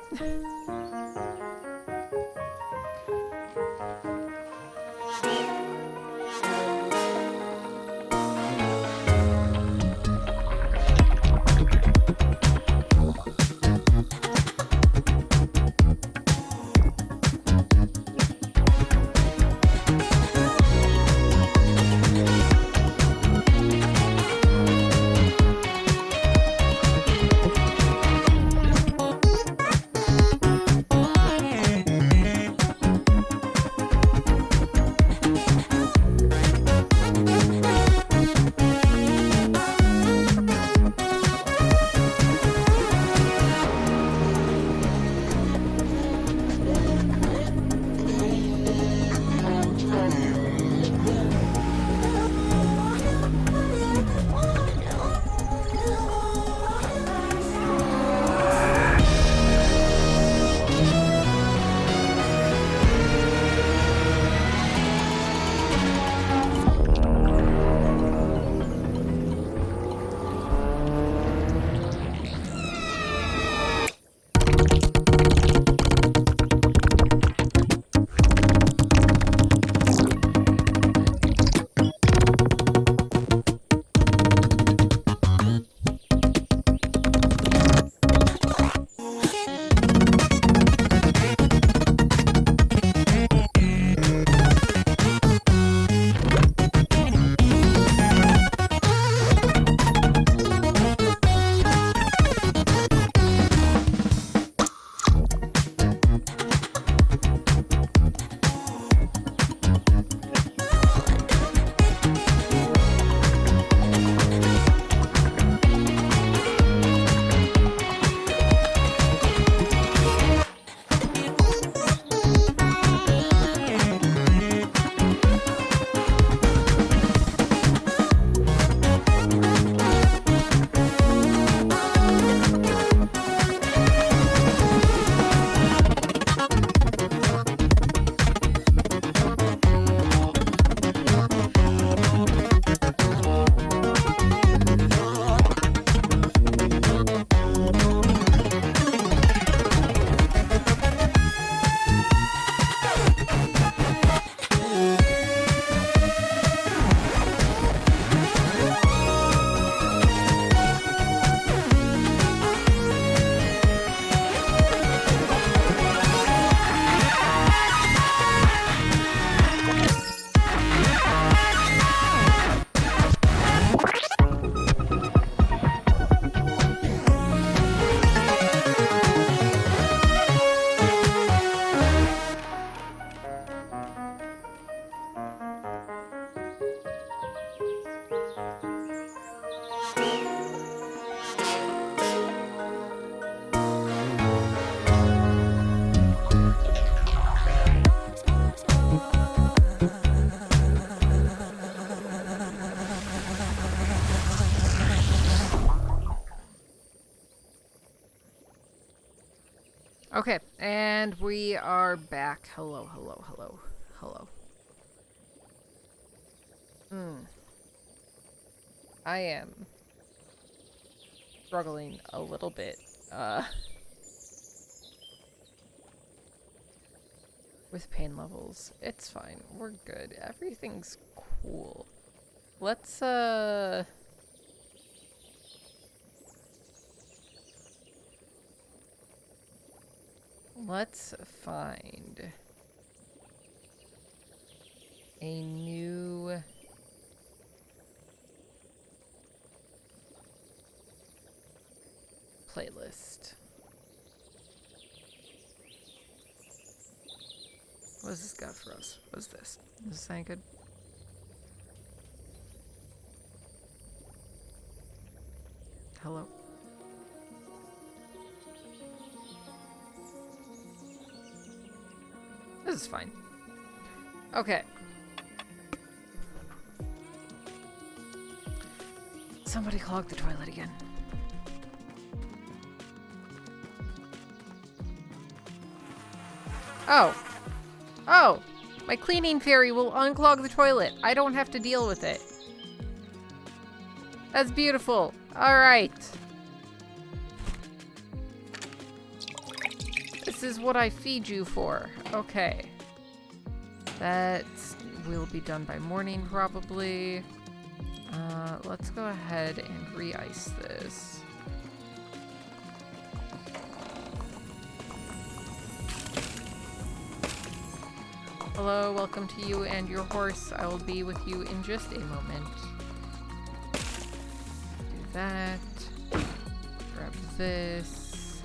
Speaker 1: Okay, and we are back. Hello, hello, hello, hello. I am struggling a little bit, with pain levels. It's fine. We're good. Everything's cool. Let's find a new playlist. What does this got for us? What's this? Is this any good? Hello? This is fine. Okay. Somebody clogged the toilet again. Oh. Oh! My cleaning fairy will unclog the toilet. I don't have to deal with it. That's beautiful. Alright. This is what I feed you for. Okay. That will be done by morning, probably. Let's go ahead and re-ice this. Hello, welcome to you and your horse. I will be with you in just a moment. Do that. Grab this.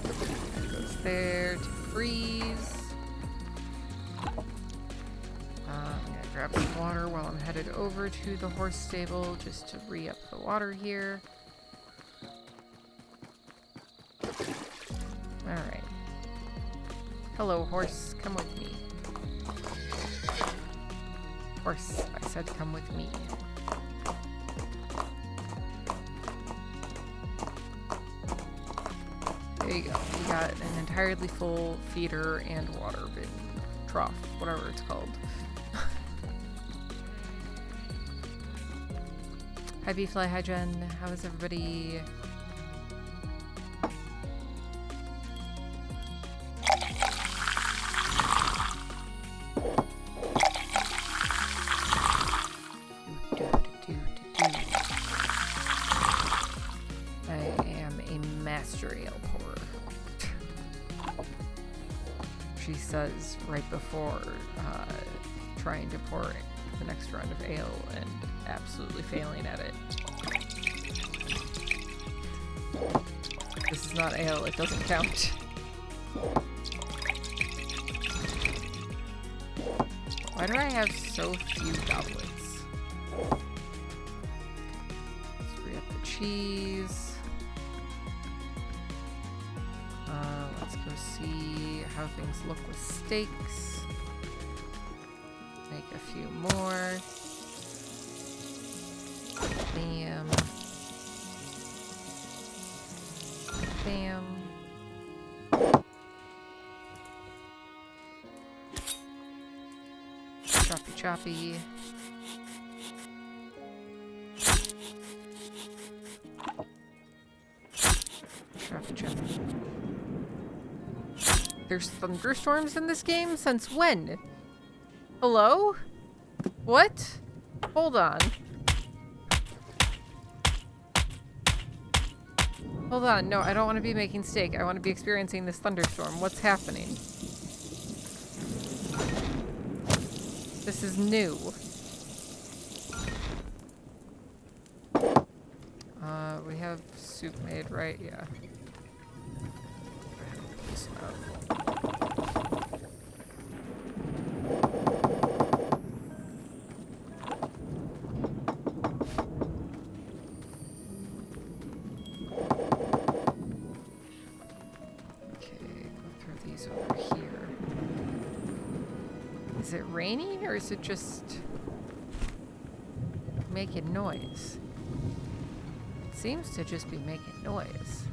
Speaker 1: That goes there to freeze. I'm gonna grab some water while I'm headed over to the horse stable just to re-up the water here. Alright. Hello, horse. Come with me. Horse, I said come with me. There you go. We got an entirely full feeder and water bin. Trough, whatever it's called. Hi Beefly, hi Jen. How is everybody? I am a master ale pourer. She says right before trying to pour the next round of ale and absolutely failing at it. This is not ale, it doesn't count. Why do I have so few goblets? Let's re up the cheese. Let's go see how things look with steaks. Make a few more. Bam. Bam. Choppy choppy. Choppy choppy. There's thunderstorms in this game? Since when? Hello? What? Hold on. Hold on. No, I don't want to be making steak. I want to be experiencing this thunderstorm. What's happening? This is new. We have soup made, right? Yeah. Is it raining or is it just making noise? It seems to just be making noise.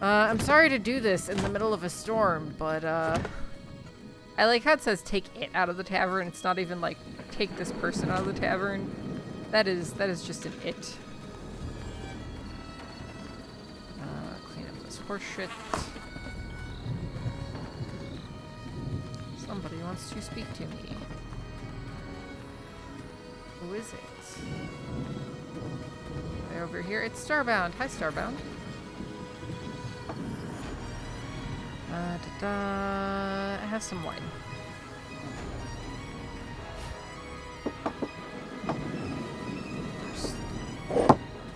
Speaker 1: I'm sorry to do this in the middle of a storm, but I like how it says take it out of the tavern. It's not even like take this person out of the tavern. That is just an it. Clean up this horse shit. Somebody wants to speak to me. Who is it? Way over here. It's Starbound. Hi, Starbound. Have some wine.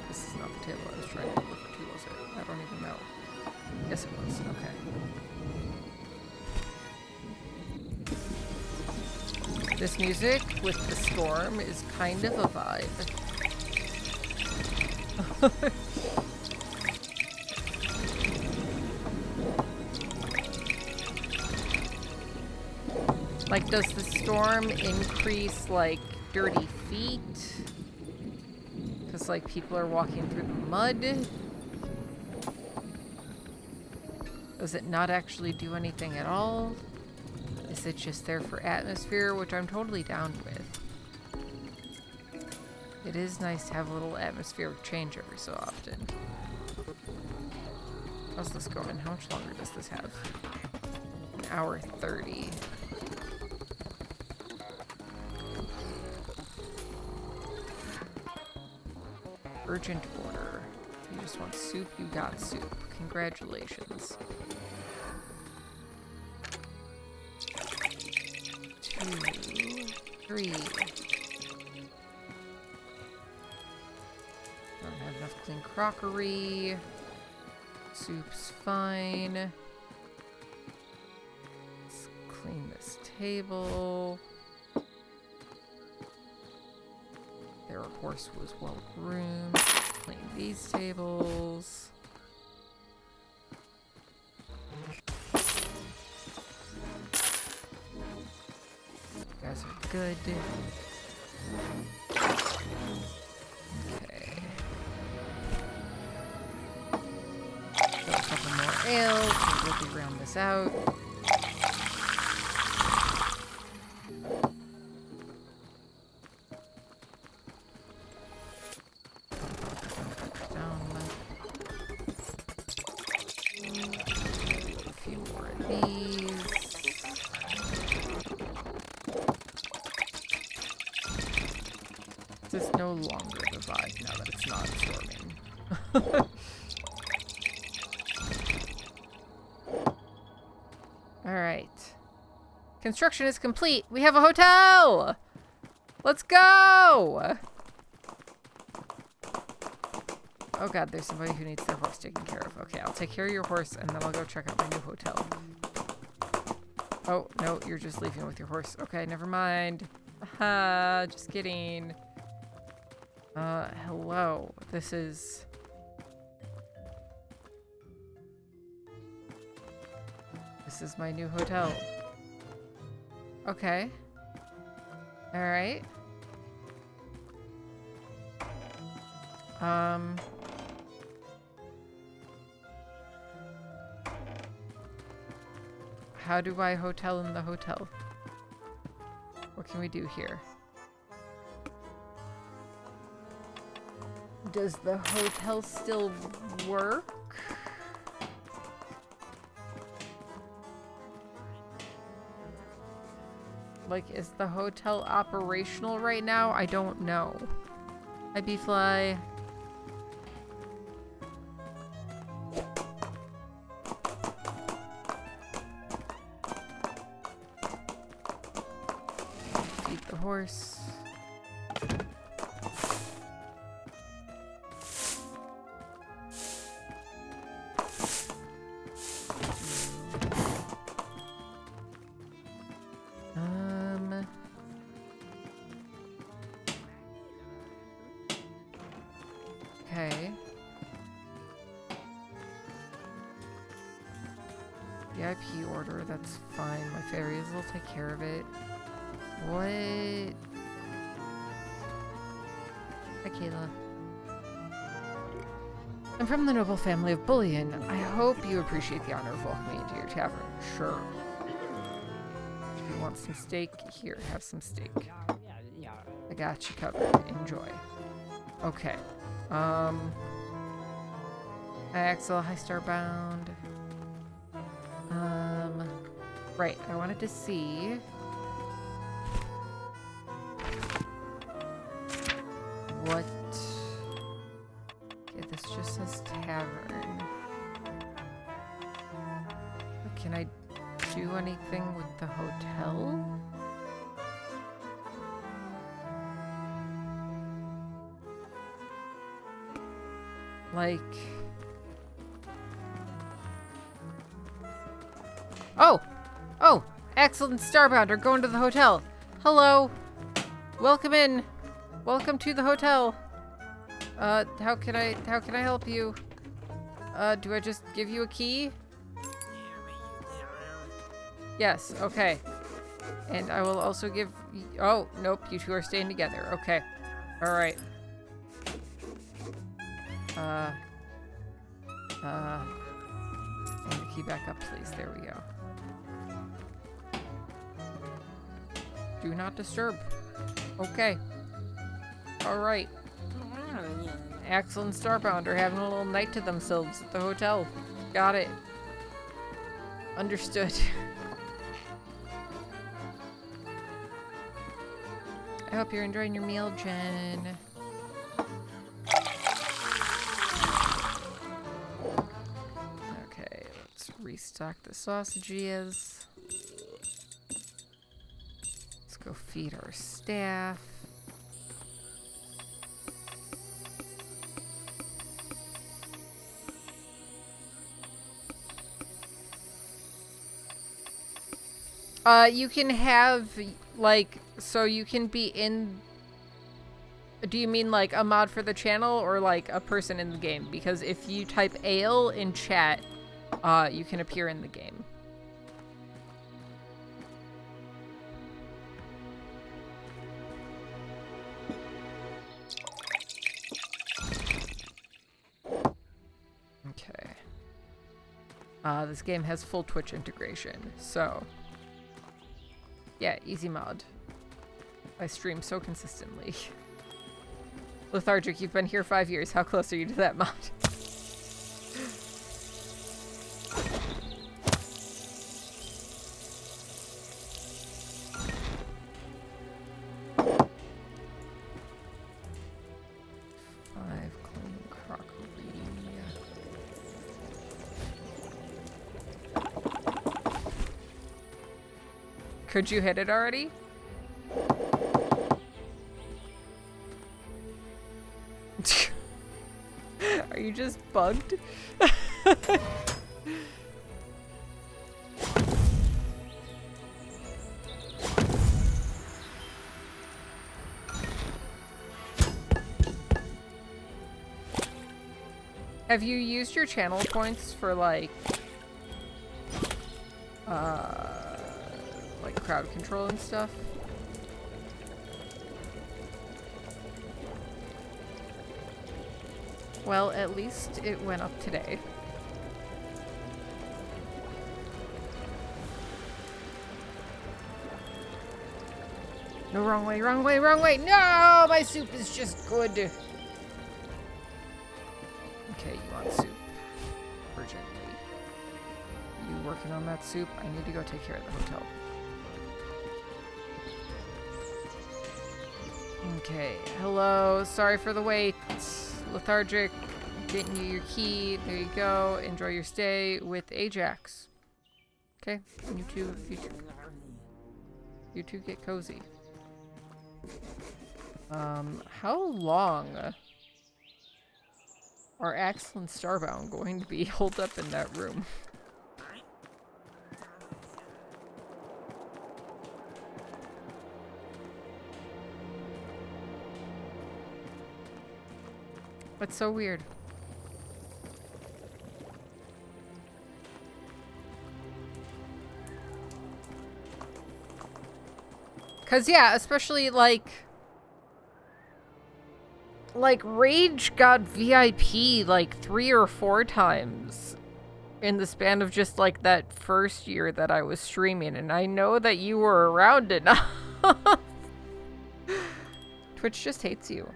Speaker 1: This is not the table I was trying to look for, was it? I don't even know. Yes, it was. Okay. This music with the storm is kind of a vibe. Like, does the storm increase, like, dirty feet? Because, like, people are walking through the mud? Does it not actually do anything at all? Is it just there for atmosphere, which I'm totally down with? It is nice to have a little atmospheric change every so often. How's this going? How much longer does this have? 1 hour 30. Urgent order. You just want soup? You got soup. Congratulations. 2, 3. Don't have enough clean crockery. Soup's fine. Let's clean this table. Their horse was well groomed. Clean these tables. You guys are good. Okay. Fill a couple more ales. Maybe we'll round this out. This is no longer the vibe now that it's not storming. Alright. Construction is complete. We have a hotel! Let's go! Oh god, there's somebody who needs their horse taken care of. Okay, I'll take care of your horse and then I'll go check out my new hotel. Oh, no, you're just leaving with your horse. Okay, never mind. Haha, just kidding. Hello. This is my new hotel. Okay. Alright. How do I hotel in the hotel? What can we do here? Does the hotel still work? Like, is the hotel operational right now? I don't know. Hi, Beefly. Feed the horse. Okay. VIP order, that's fine. My fairies will take care of it. What? Hi, Kayla. I'm from the noble family of Bullion. I hope you appreciate the honor of welcoming me into your tavern. Sure. If you want some steak, here, have some steak. I got you covered. Enjoy. Okay. Axel, high star bound. Right, I wanted to see what... Okay, this just says Tavern. Can I do anything with the hotel? Like... Oh! Oh! Axel and Starbound are going to the hotel. Hello! Welcome in! Welcome to the hotel! How can I help you? Do I just give you a key? Yes, okay. And I will also give... Oh, nope, you two are staying together. Okay. Alright. And the key back up, please. There we go. Do not disturb. Okay. Alright. Axel and Starbound are having a little night to themselves at the hotel. Got it. Understood. I hope you're enjoying your meal, Jen. Okay, let's restock the sausages. Let's go feed our staff. You can have, like, so you can be in... Do you mean, like, a mod for the channel or, like, a person in the game? Because if you type ale in chat, you can appear in the game. Okay. This game has full Twitch integration, so... Yeah, easy mod. I stream so consistently. Lethargic, you've been here 5 years. How close are you to that mod? Could you hit it already? Are you just bugged? Have you used your channel points for like crowd control and stuff? Well, at least it went up today. No, wrong way, wrong way, wrong way! No! My soup is just good! Okay, you want soup. Urgently. You working on that soup? I need to go take care of the hotel. Okay, hello, sorry for the wait. Lethargic, getting you your key. There you go. Enjoy your stay with Ajax. Okay, you two get cozy. How long are Axel and Starbound going to be holed up in that room? That's so weird. Cause yeah, especially like like, Rage got VIP, like, 3 or 4 times in the span of just, like, that first year that I was streaming, and I know that you were around enough. Twitch just hates you.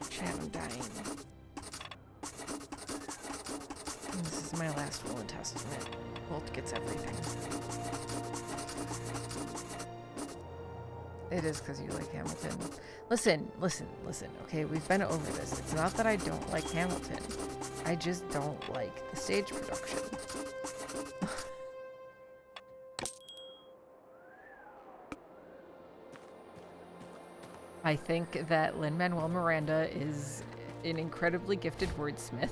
Speaker 1: Chat, I'm dying. And this is my last will and testament. Bolt gets everything. It is because you like Hamilton. Listen. Okay, we've been over this. It's not that I don't like Hamilton. I just don't like the stage production. I think that Lin-Manuel Miranda is an incredibly gifted wordsmith.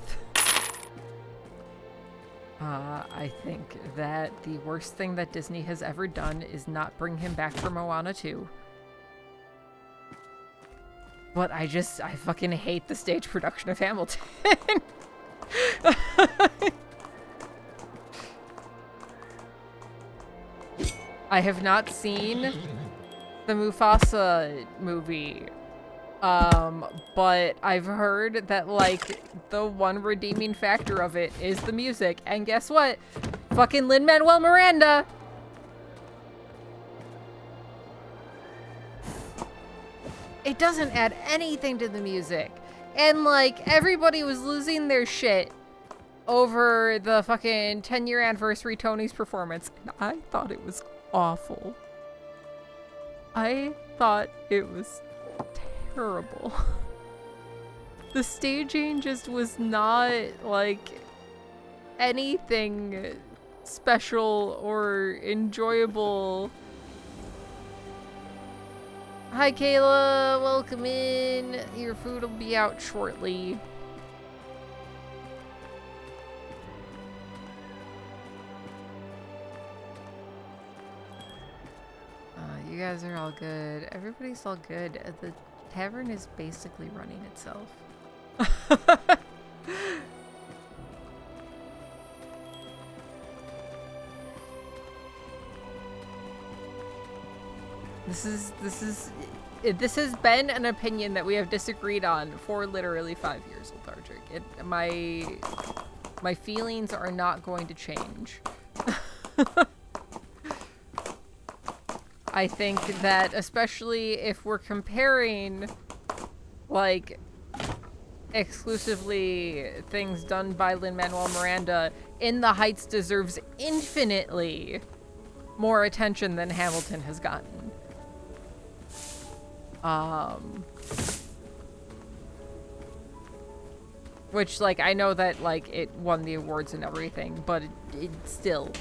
Speaker 1: I think that the worst thing that Disney has ever done is not bring him back for Moana 2. But I fucking hate the stage production of Hamilton. I have not seen the Mufasa movie. But I've heard that, like, the one redeeming factor of it is the music. And guess what? Fucking Lin-Manuel Miranda! It doesn't add anything to the music. And, like, everybody was losing their shit over the fucking 10-year anniversary Tony's performance. And I thought it was awful. I thought it was terrible. The staging just was not, like, anything special or enjoyable. Hi, Kayla. Welcome in. Your food will be out shortly. You guys are all good. Everybody's all good. The tavern is basically running itself. This has been an opinion that we have disagreed on for literally 5 years, Lethargic. My feelings are not going to change. I think that especially if we're comparing, like, exclusively things done by Lin-Manuel Miranda, In the Heights deserves infinitely more attention than Hamilton has gotten. Which, like, I know that, like, it won the awards and everything, but it still.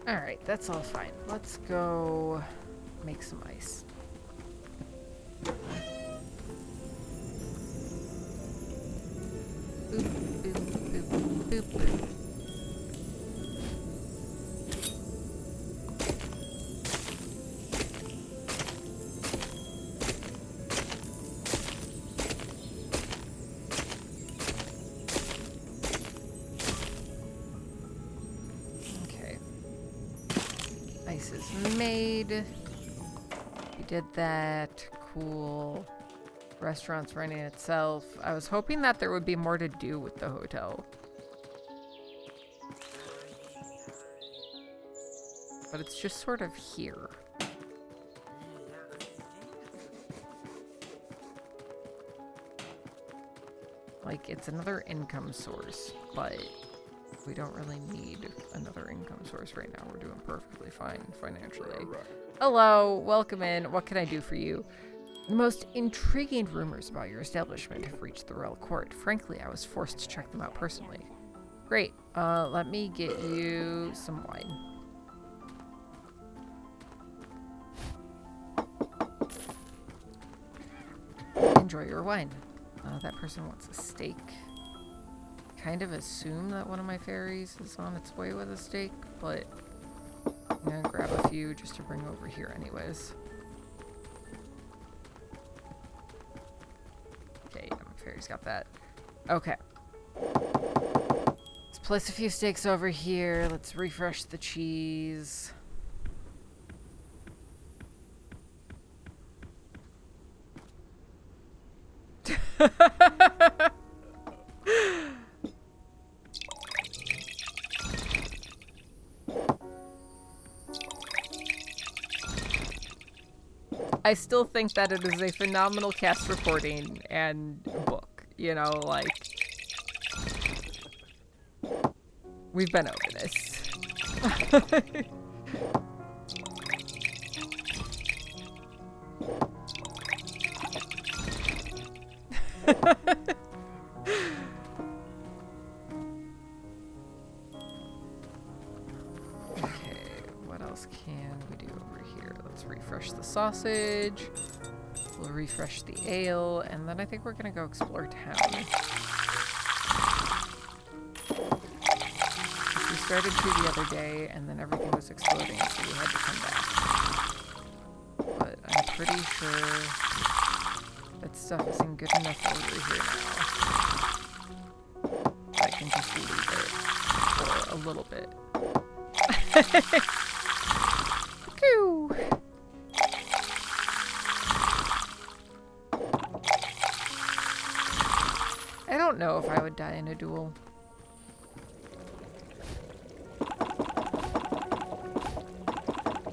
Speaker 1: Alright, that's all fine. Let's go make some ice. Boop, boop, boop, boop, boop. Made. We did that. Cool. Restaurant's running itself. I was hoping that there would be more to do with the hotel. But it's just sort of here. Like, it's another income source, but we don't really need another income source right now. We're doing perfectly fine financially. Hello, welcome in. What can I do for you? The most intriguing rumors about your establishment have reached the royal court. Frankly, I was forced to check them out personally. Great. Let me get you some wine. Enjoy your wine. That person wants a steak. Kind of assume that one of my fairies is on its way with a steak, but I'm gonna grab a few just to bring over here anyways. Okay, yeah, my fairy's got that. Okay. Let's place a few steaks over here. Let's refresh the cheese. I still think that it is a phenomenal cast recording and book, you know, like, we've been over this. Refresh the sausage, we'll refresh the ale, and then I think we're gonna go explore town. We started to the other day, and then everything was exploding, so we had to come back. But I'm pretty sure that stuff isn't good enough over here now. I can just leave it for a little bit. Phew. I don't know if I would die in a duel.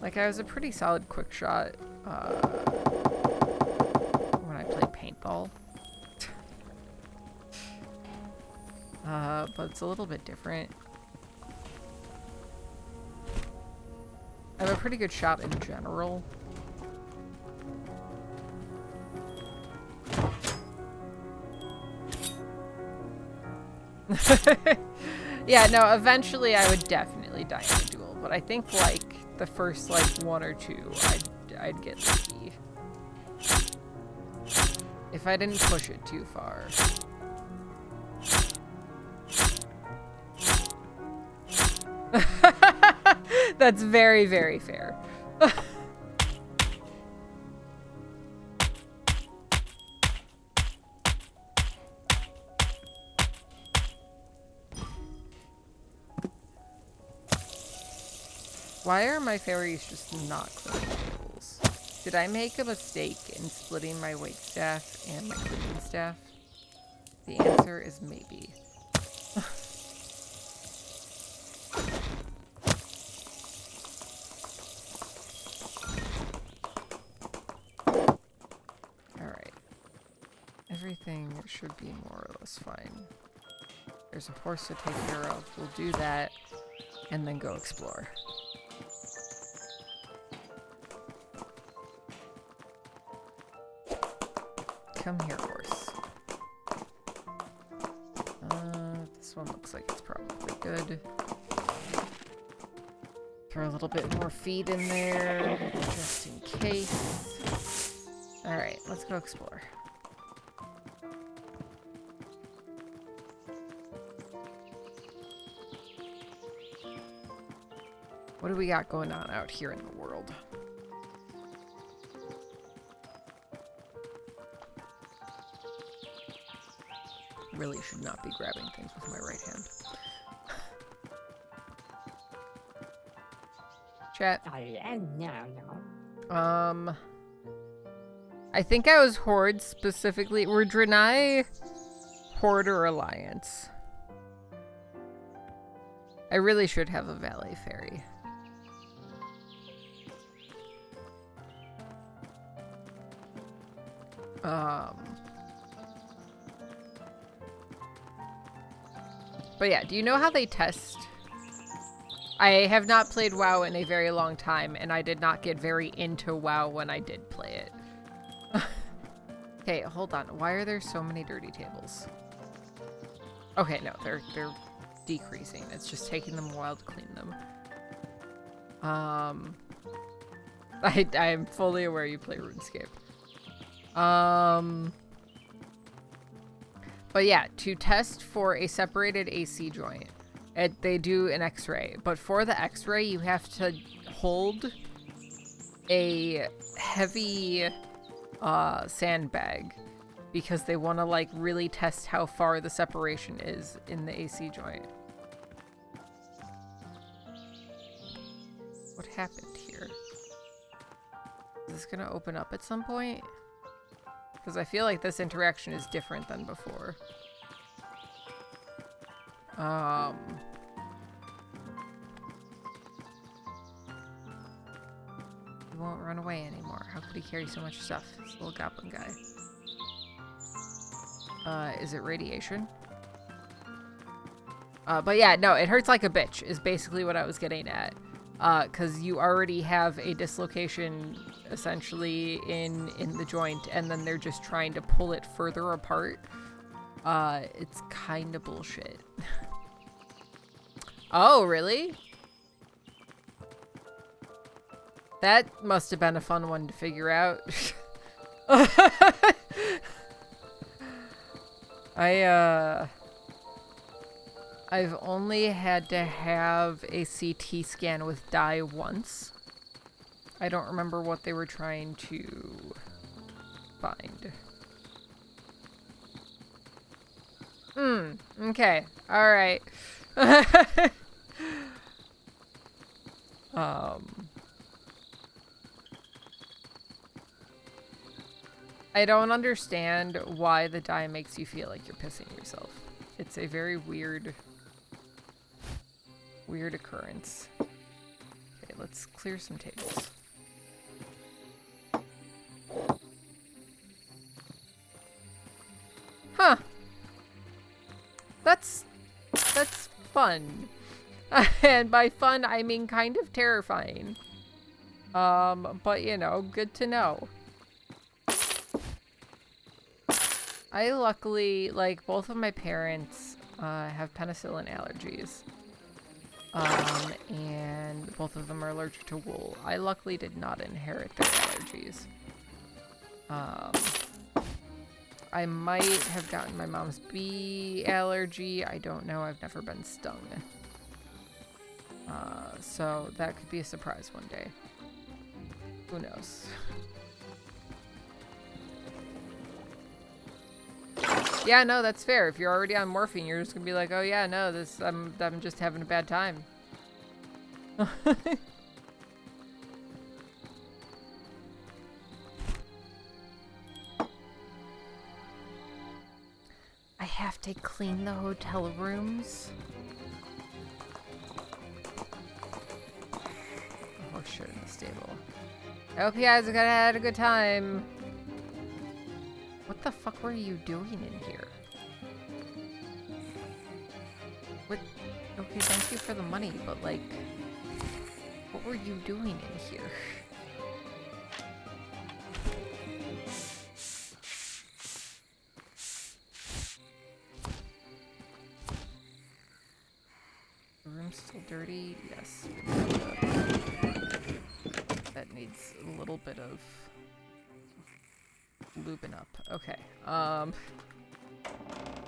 Speaker 1: Like, I was a pretty solid quick shot when I played paintball. But it's a little bit different. I have a pretty good shot in general. Yeah, no, eventually I would definitely die in a duel, but I think, like, the first, like, one or two, I'd get lucky. If I didn't push it too far. That's very, very fair. Why are my fairies just not cleaning tables? Did I make a mistake in splitting my waitstaff and my cleaning staff? The answer is maybe. Alright. Everything should be more or less fine. There's a horse to take care of. We'll do that and then go explore. Come here, horse. This one looks like it's probably good. Throw a little bit more feed in there, just in case. Alright, let's go explore. What do we got going on out here in the world? Really should not be grabbing things with my right hand. Chat. I think I was Horde specifically. Were Draenei Horde or Alliance? I really should have a valet fairy. But yeah, do you know how they test? I have not played WoW in a very long time, and I did not get very into WoW when I did play it. Okay, hold on. Why are there so many dirty tables? Okay, no, they're decreasing. It's just taking them a while to clean them. I'm fully aware you play RuneScape. But yeah, to test for a separated AC joint, they do an X-ray. But for the X-ray, you have to hold a heavy sandbag because they want to like really test how far the separation is in the AC joint. What happened here? Is this gonna open up at some point? Because I feel like this interaction is different than before. He won't run away anymore. How could he carry so much stuff? This little goblin guy. Is it radiation? But yeah, no, it hurts like a bitch is basically what I was getting at. Because you already have a dislocation essentially in the joint, and then they're just trying to pull it further apart. It's kind of bullshit. Oh, really? That must have been a fun one to figure out. I've only had to have a CT scan with dye once. I don't remember what they were trying to find. Okay. Alright. I don't understand why the dye makes you feel like you're pissing yourself. It's a very weird occurrence. Okay, let's clear some tables. Huh. That's fun. And by fun, I mean kind of terrifying. But you know, good to know. I luckily, like, both of my parents have penicillin allergies. And both of them are allergic to wool. I luckily did not inherit their allergies. I might have gotten my mom's bee allergy. I don't know. I've never been stung. So that could be a surprise one day. Who knows? Yeah, no, that's fair. If you're already on morphine, you're just gonna be like, oh yeah, no, I'm just having a bad time. I have to clean the hotel rooms. Oh shit, in the stable. I hope you guys have had a good time. What the fuck were you doing in here? What? Okay, thank you for the money, but like, what were you doing in here? The room's still dirty? Yes. That needs a little bit of lubing up. Okay.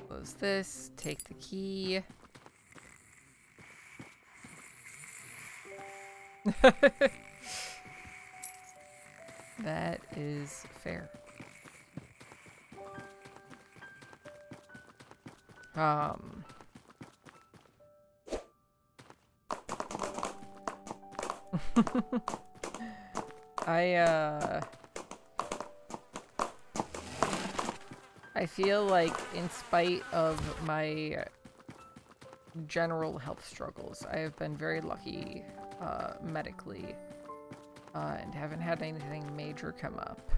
Speaker 1: Close this. Take the key. That is fair. I feel like in spite of my general health struggles, I have been very lucky medically and haven't had anything major come up.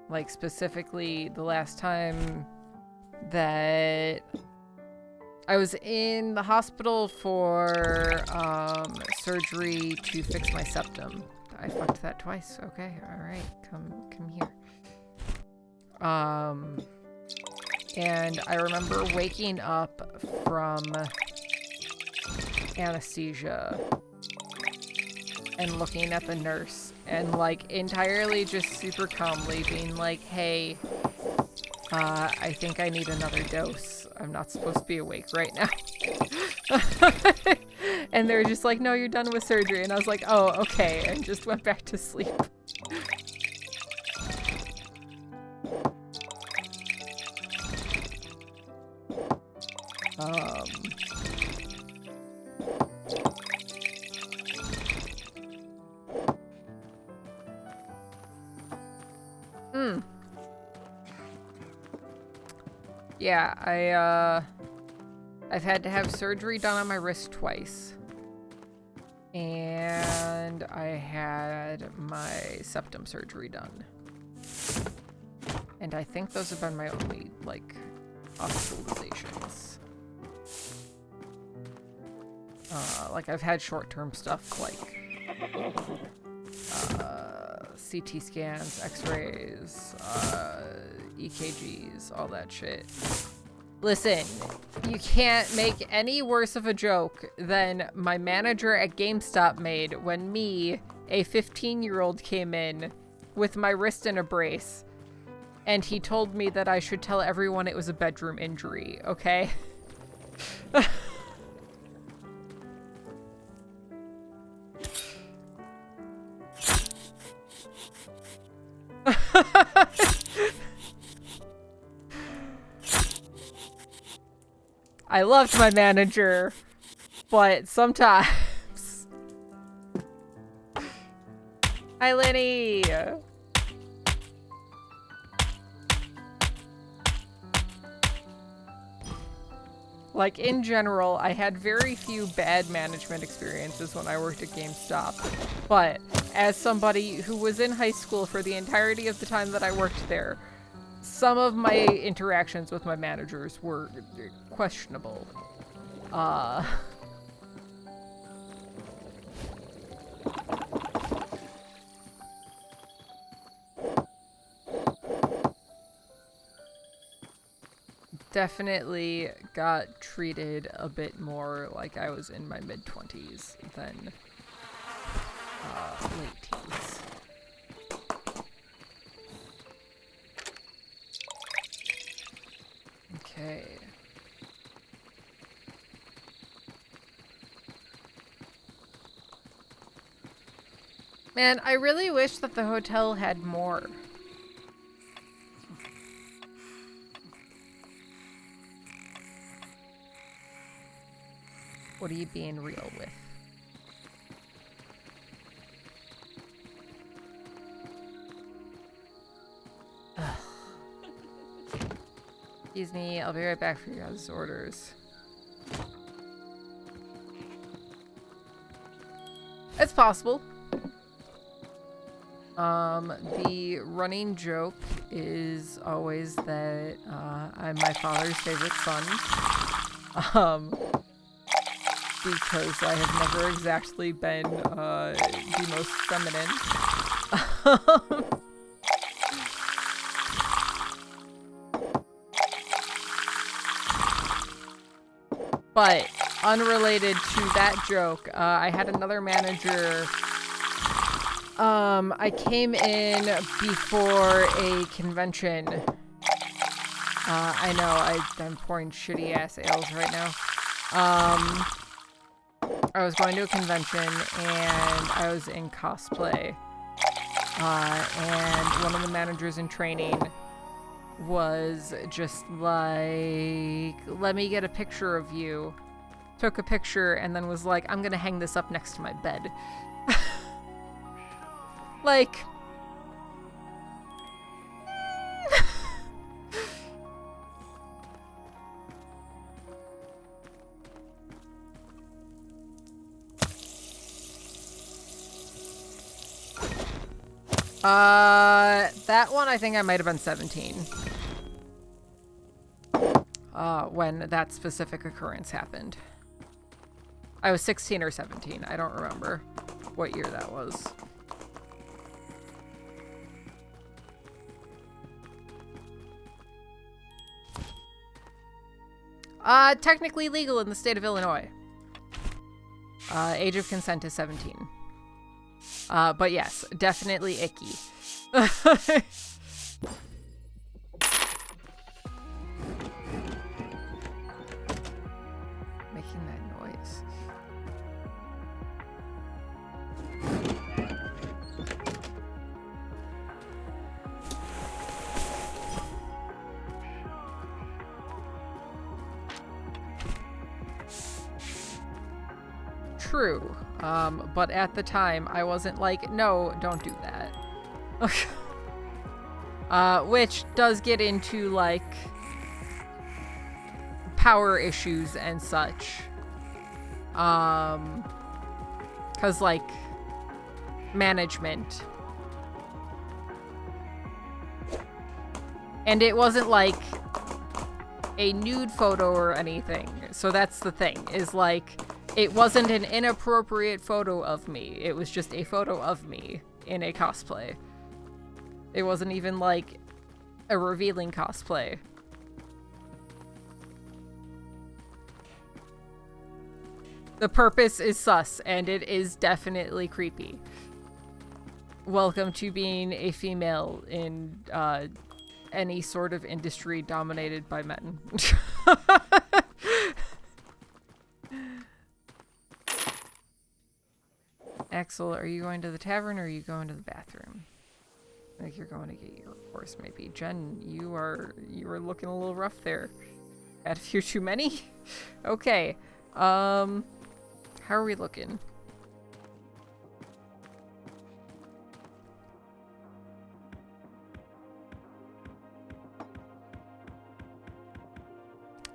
Speaker 1: Like specifically the last time that I was in the hospital for surgery to fix my septum. I fucked that twice. Okay, alright. Come here. And I remember waking up from anesthesia and looking at the nurse and, like, entirely just super calmly being like, hey, I think I need another dose. I'm not supposed to be awake right now. And they're just like, no, you're done with surgery. And I was like, oh, okay. And just went back to sleep. Yeah, I've had to have surgery done on my wrist twice. And I had my septum surgery done. And I think those have been my only, like, hospitalizations. Like, I've had short-term stuff like CT scans, x-rays, EKGs, all that shit. Listen, you can't make any worse of a joke than my manager at GameStop made when me, a 15-year-old, came in with my wrist in a brace, and he told me that I should tell everyone it was a bedroom injury, okay? I loved my manager, but sometimes... Hi, Lenny! Like, in general, I had very few bad management experiences when I worked at GameStop. But, as somebody who was in high school for the entirety of the time that I worked there, some of my interactions with my managers were questionable. Definitely got treated a bit more like I was in my mid-20s than late teens. Okay. Man, I really wish that the hotel had more. What are you being real with? Ugh. Excuse me, I'll be right back for your guys' orders. It's possible. The running joke is always that I'm my father's favorite son. Because I have never exactly been the most feminine. But unrelated to that joke, I had another manager. I came in before a convention. I know, I'm pouring shitty ass ales right now. I was going to a convention and I was in cosplay. And one of the managers in training was just like, let me get a picture of you. Took a picture and then was like, I'm gonna hang this up next to my bed. Like... that one I think I might have been 17. When that specific occurrence happened. I was 16 or 17, I don't remember what year that was. Technically legal in the state of Illinois. Age of consent is 17. But yes, definitely icky. Making that noise. True. But at the time, I wasn't like, no, don't do that. Which does get into, like, power issues and such. 'Cause, like, management. And it wasn't, like, a nude photo or anything. So that's the thing, is, like, it wasn't an inappropriate photo of me. It was just a photo of me in a cosplay. It wasn't even, like, a revealing cosplay. The purpose is sus, and it is definitely creepy. Welcome to being a female in, any sort of industry dominated by men. Axel, are you going to the tavern or are you going to the bathroom? I think you're going to get your horse, maybe. Jen, you were looking a little rough there. Had a few too many? Okay. How are we looking?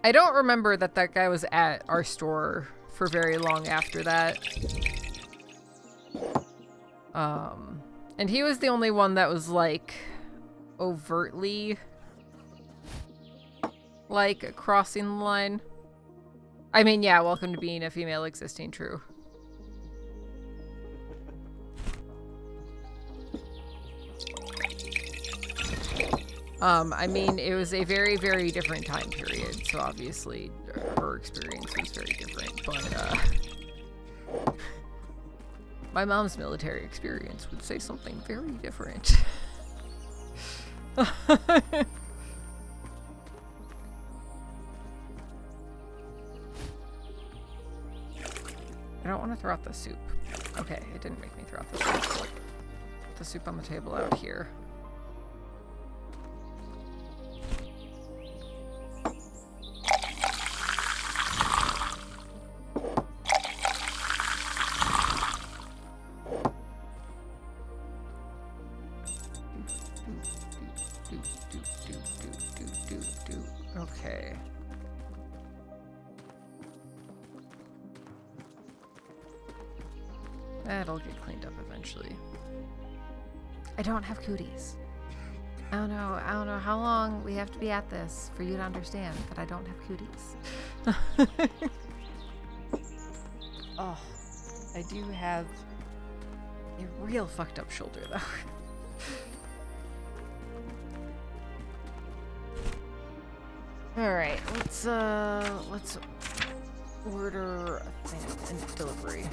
Speaker 1: I don't remember that guy was at our store for very long after that. And he was the only one that was, like, overtly, like, crossing the line. I mean, yeah, welcome to being a female existing, true. I mean, it was a very, very different time period, so obviously her experience was very different, but, my mom's military experience would say something very different. I don't want to throw out the soup. Okay, it didn't make me throw out the soup. Put the soup on the table out here. Okay. That'll get cleaned up eventually. I don't have cooties. I don't know how long we have to be at this for you to understand that I don't have cooties. Oh, I do have a real fucked up shoulder though. Alright, let's order a thing in delivery.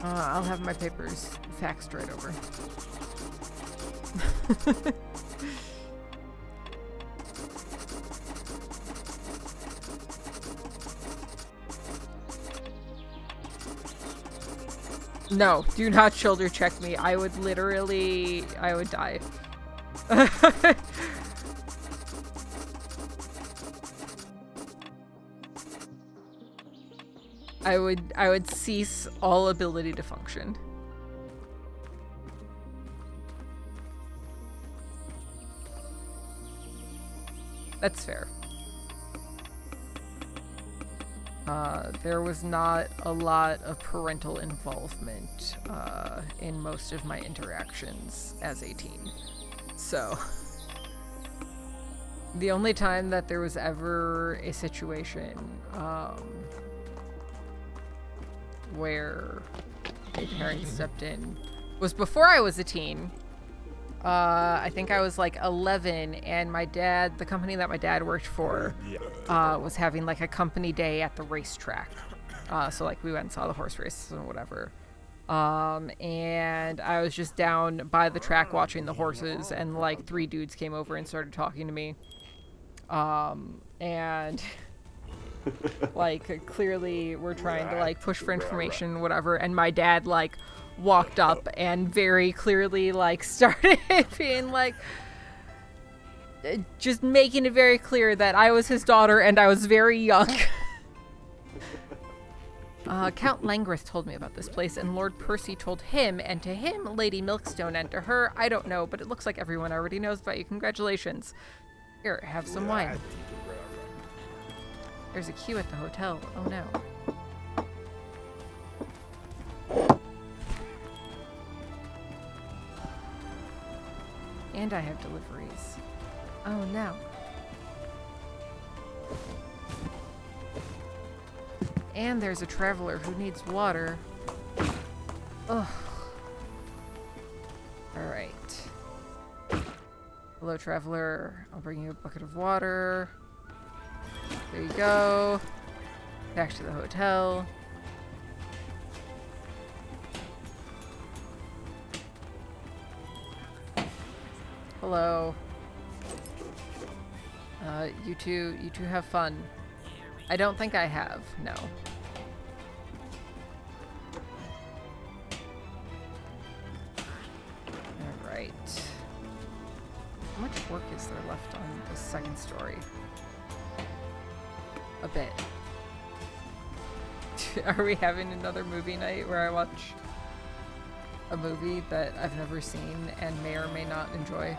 Speaker 1: I'll have my papers faxed right over. No, do not shoulder check me. I would die. I would cease all ability to function. That's fair. There was not a lot of parental involvement in most of my interactions as a teen. So, the only time that there was ever a situation where a parent stepped in was before I was a teen, I think I was like 11, and my dad, the company that my dad worked for, was having like a company day at the racetrack. So like we went and saw the horse races and whatever. And I was just down by the track watching the horses, and like 3 dudes came over and started talking to me. And like clearly we're trying to like push for information, whatever. And my dad like walked up and very clearly like started being like, just making it very clear that I was his daughter and I was very young. Count Langworth told me about this place, and Lord Percy told him, and to him, Lady Milkstone, and to her, I don't know, but it looks like everyone already knows about you. Congratulations. Here, have some wine. There's a queue at the hotel. Oh no. And I have deliveries. Oh no. And there's a traveler who needs water. Ugh. Alright. Hello, traveler. I'll bring you a bucket of water. There you go. Back to the hotel. Hello. You two have fun. I don't think I have, no. Alright. How much work is there left on the second story? A bit. Are we having another movie night where I watch a movie that I've never seen and may or may not enjoy?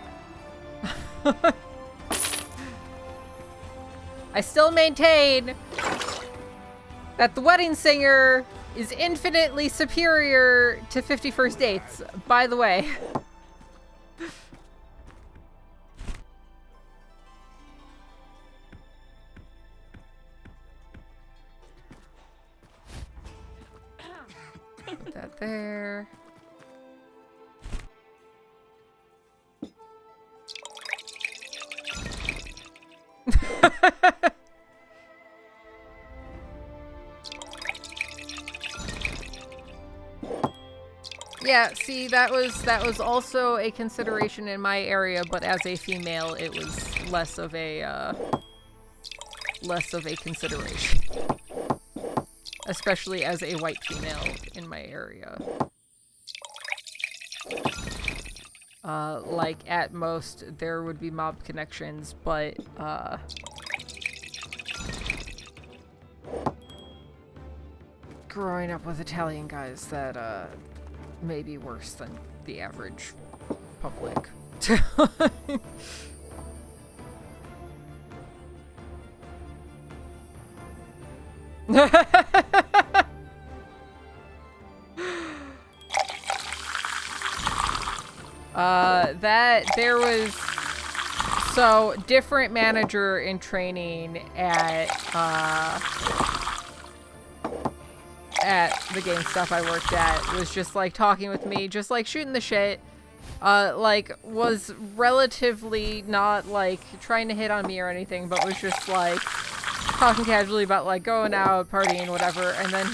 Speaker 1: I still maintain that The Wedding Singer is infinitely superior to 50 First Dates, by the way. Put that there. Yeah, see, that was also a consideration in my area, but as a female, it was less of a consideration. Especially as a white female in my area. Like, at most, there would be mob connections, but, growing up with Italian guys, that, may be worse than the average public. That there was so different manager in training at the GameStop I worked at was just like talking with me, just like shooting the shit. Like was relatively not like trying to hit on me or anything, but was just like talking casually about like going out, partying, whatever. And then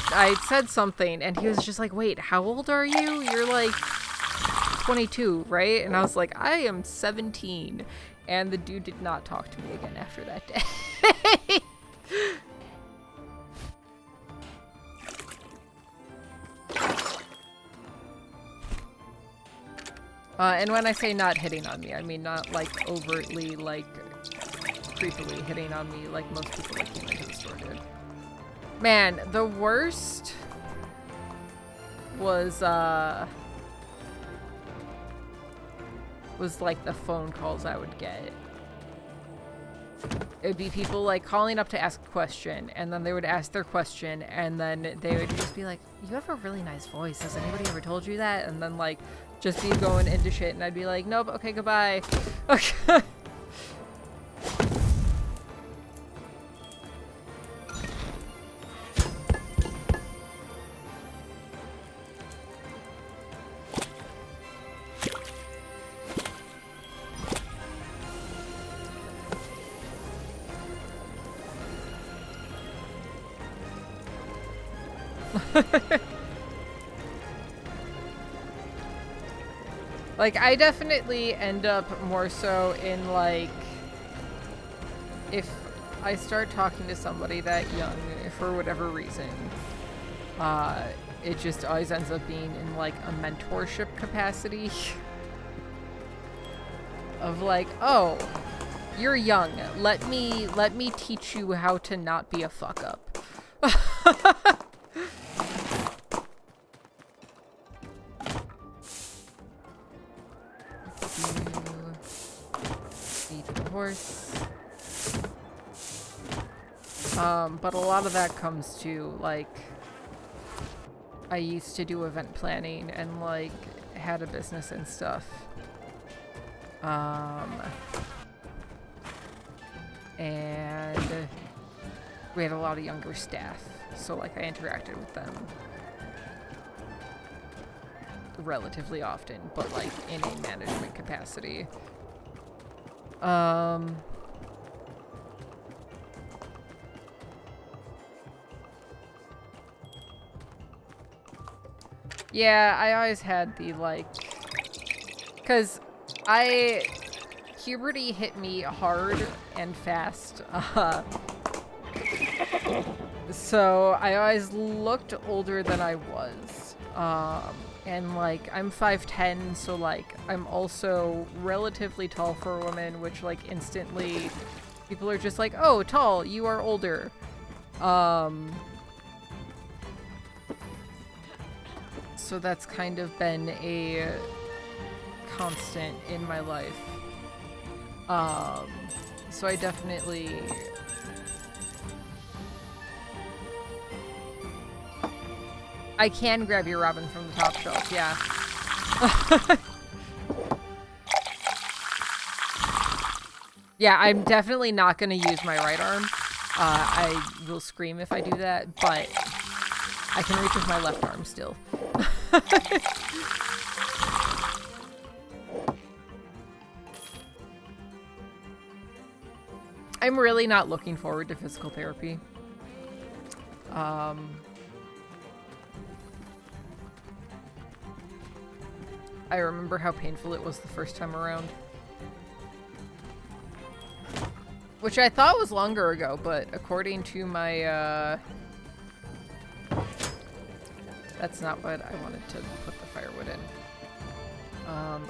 Speaker 1: I said something and he was just like, wait, how old are you? You're like 22, right? And I was like, I am 17. And the dude did not talk to me again after that day. And when I say not hitting on me, I mean not like overtly, like creepily hitting on me like most people that came into the store did. Man, the worst was like the phone calls I would get. It'd be people like calling up to ask a question, and then they would ask their question, and then they would just be like, you have a really nice voice. Has anybody ever told you that? And then like just be going into shit, and I'd be like, nope, okay, goodbye. Okay. Like, I definitely end up more so in, like, if I start talking to somebody that young for whatever reason, it just always ends up being in, like, a mentorship capacity. Of like, oh, you're young. Let me teach you how to not be a fuck up. Feed the horse. But a lot of that comes to, like, I used to do event planning and, like, had a business and stuff. And we had a lot of younger staff, so, like, I interacted with them relatively often, but, like, in a management capacity. Yeah, I always had the, like, because puberty hit me hard and fast, so I always looked older than I was, and, like, I'm 5'10", so, like, I'm also relatively tall for a woman, which, like, instantly people are just like, oh, tall, you are older, so that's kind of been a constant in my life. So I definitely... I can grab your Robin from the top shelf, yeah. Yeah, I'm definitely not gonna use my right arm. I will scream if I do that, but I can reach with my left arm still. I'm really not looking forward to physical therapy. I remember how painful it was the first time around. Which I thought was longer ago, but according to my, that's not what I wanted to put the firewood in.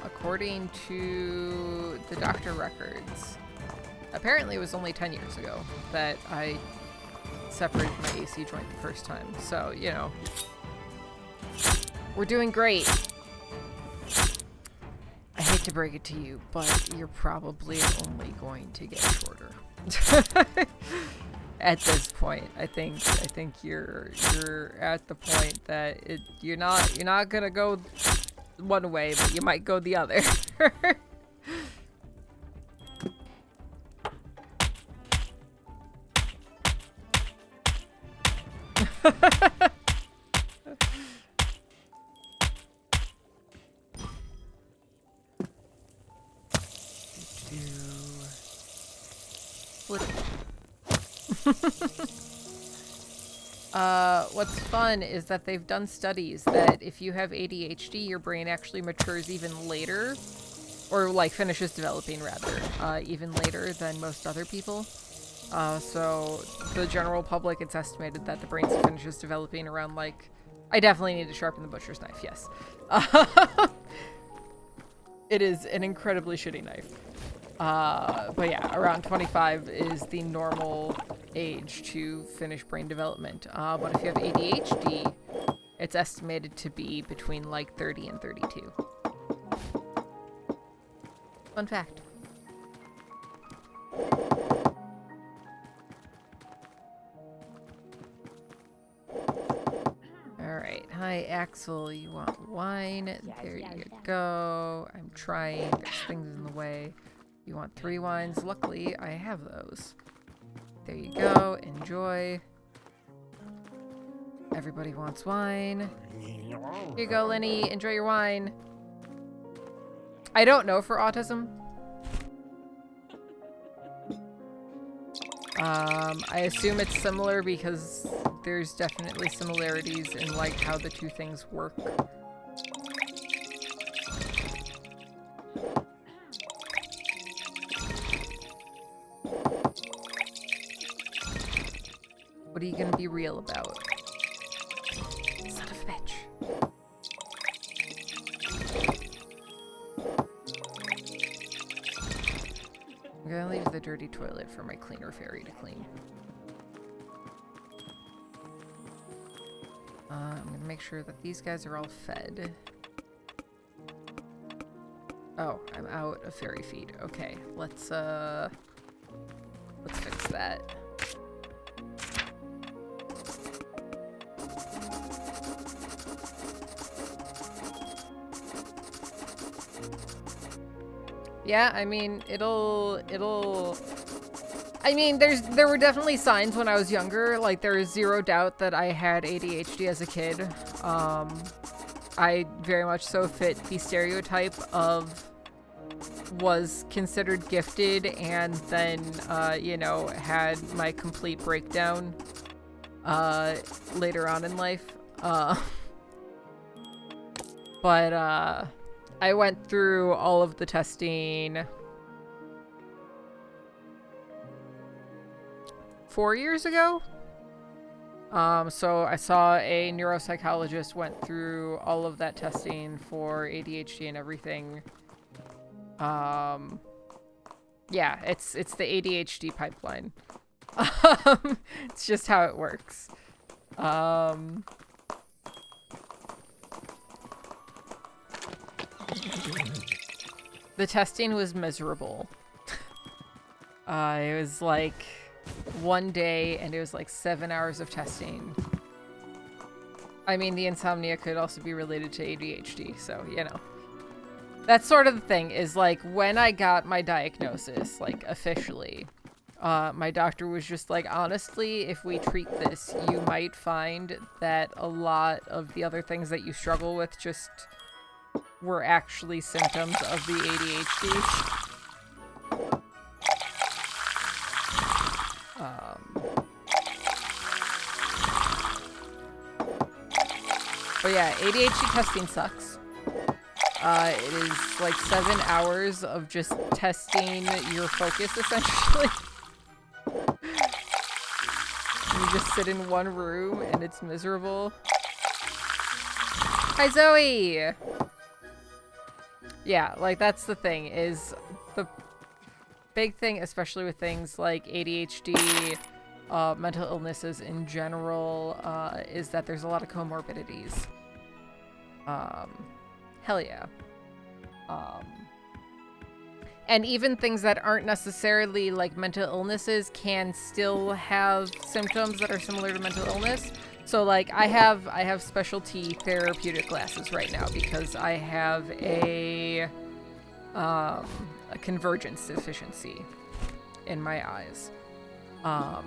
Speaker 1: According to the doctor records, apparently it was only 10 years ago that I separated my AC joint the first time. So, you know, we're doing great. I hate to break it to you, but you're probably only going to get shorter. At this point, I think you're at the point that you're not gonna go one way, but you might go the other. What's fun is that they've done studies that if you have ADHD, your brain actually matures even later, or like finishes developing rather, even later than most other people. So the general public, it's estimated that the brain finishes developing around, like, I definitely need to sharpen the butcher's knife, yes. It is an incredibly shitty knife. But yeah, around 25 is the normal age to finish brain development. But if you have ADHD, it's estimated to be between like 30 and 32. Fun fact. Alright, hi Axel, you want wine? There you go. I'm trying, there's things in the way. You want 3 wines? Luckily, I have those. There you go, enjoy. Everybody wants wine. Here you go, Lenny, enjoy your wine. I don't know for autism. I assume it's similar because there's definitely similarities in like how the two things work. What are you gonna be real about? Son of a bitch. I'm gonna leave the dirty toilet for my cleaner fairy to clean. I'm gonna make sure that these guys are all fed. Oh, I'm out of fairy feed. Okay, let's fix that. Yeah, I mean, I mean, there were definitely signs when I was younger. Like, there is zero doubt that I had ADHD as a kid. I very much so fit the stereotype of was considered gifted and then, you know, had my complete breakdown, later on in life. But, I went through all of the testing 4 years ago. So I saw a neuropsychologist, went through all of that testing for ADHD and everything. Yeah, it's the ADHD pipeline. It's just how it works. The testing was miserable. It was like one day and it was like 7 hours of testing. I mean, the insomnia could also be related to ADHD, so, you know. That's sort of the thing, is like when I got my diagnosis, like officially, my doctor was just like, honestly, if we treat this, you might find that a lot of the other things that you struggle with just were actually symptoms of the ADHD. But yeah, ADHD testing sucks. It is like 7 hours of just testing your focus, essentially. You just sit in one room and it's miserable. Hi, Zoe! Yeah, like that's the thing, is the big thing, especially with things like ADHD, mental illnesses in general, is that there's a lot of comorbidities. Hell yeah. And even things that aren't necessarily like mental illnesses can still have symptoms that are similar to mental illness. So like I have specialty therapeutic glasses right now because I have a convergence deficiency in my eyes.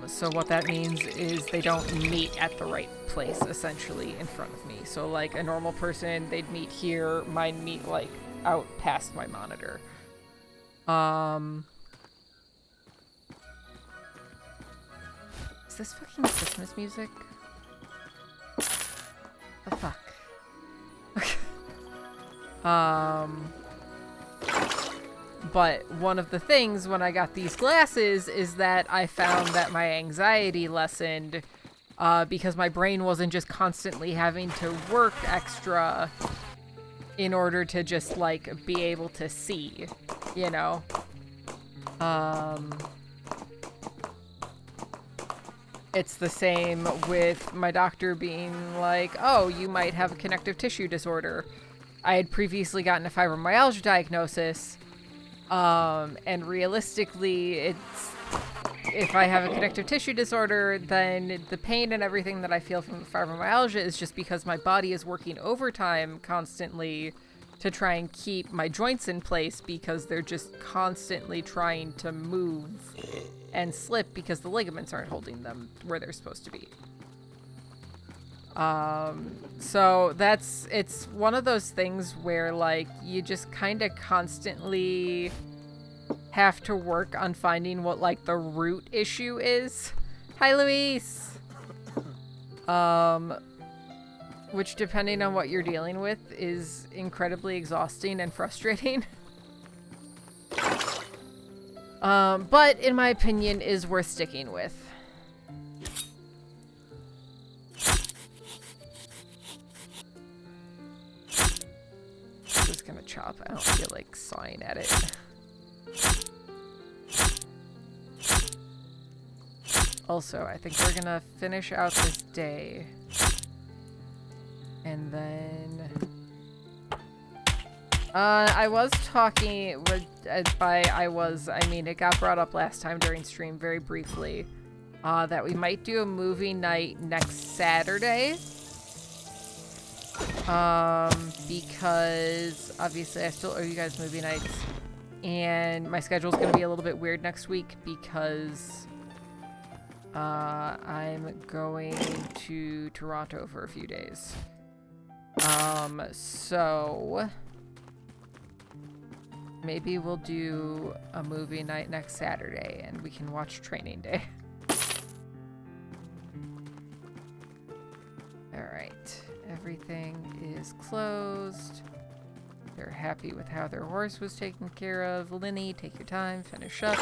Speaker 1: So what that means is they don't meet at the right place, essentially, in front of me. So like a normal person, they'd meet here, mine meet like out past my monitor. Is this fucking Christmas music? The fuck? But one of the things when I got these glasses is that I found that my anxiety lessened because my brain wasn't just constantly having to work extra in order to just like be able to see, you know? It's the same with my doctor being like, oh, you might have a connective tissue disorder. I had previously gotten a fibromyalgia diagnosis, and realistically, if I have a connective tissue disorder, then the pain and everything that I feel from the fibromyalgia is just because my body is working overtime constantly to try and keep my joints in place because they're just constantly trying to move and slip because the ligaments aren't holding them where they're supposed to be. So it's one of those things where like you just kind of constantly have to work on finding what, like, the root issue is. Hi, Luis! Which, depending on what you're dealing with, is incredibly exhausting and frustrating. But, in my opinion, is worth sticking with. I'm just gonna chop. I don't feel like sawing at it. Also, I think we're gonna finish out this day. And then... I was talking with... I mean, it got brought up last time during stream very briefly. That we might do a movie night next Saturday. Because obviously I still owe you guys movie nights. And my schedule's gonna be a little bit weird next week because... I'm going to Toronto for a few days. So maybe we'll do a movie night next Saturday and we can watch Training Day. Alright, everything is closed. They're happy with how their horse was taken care of. Linny, take your time, finish up.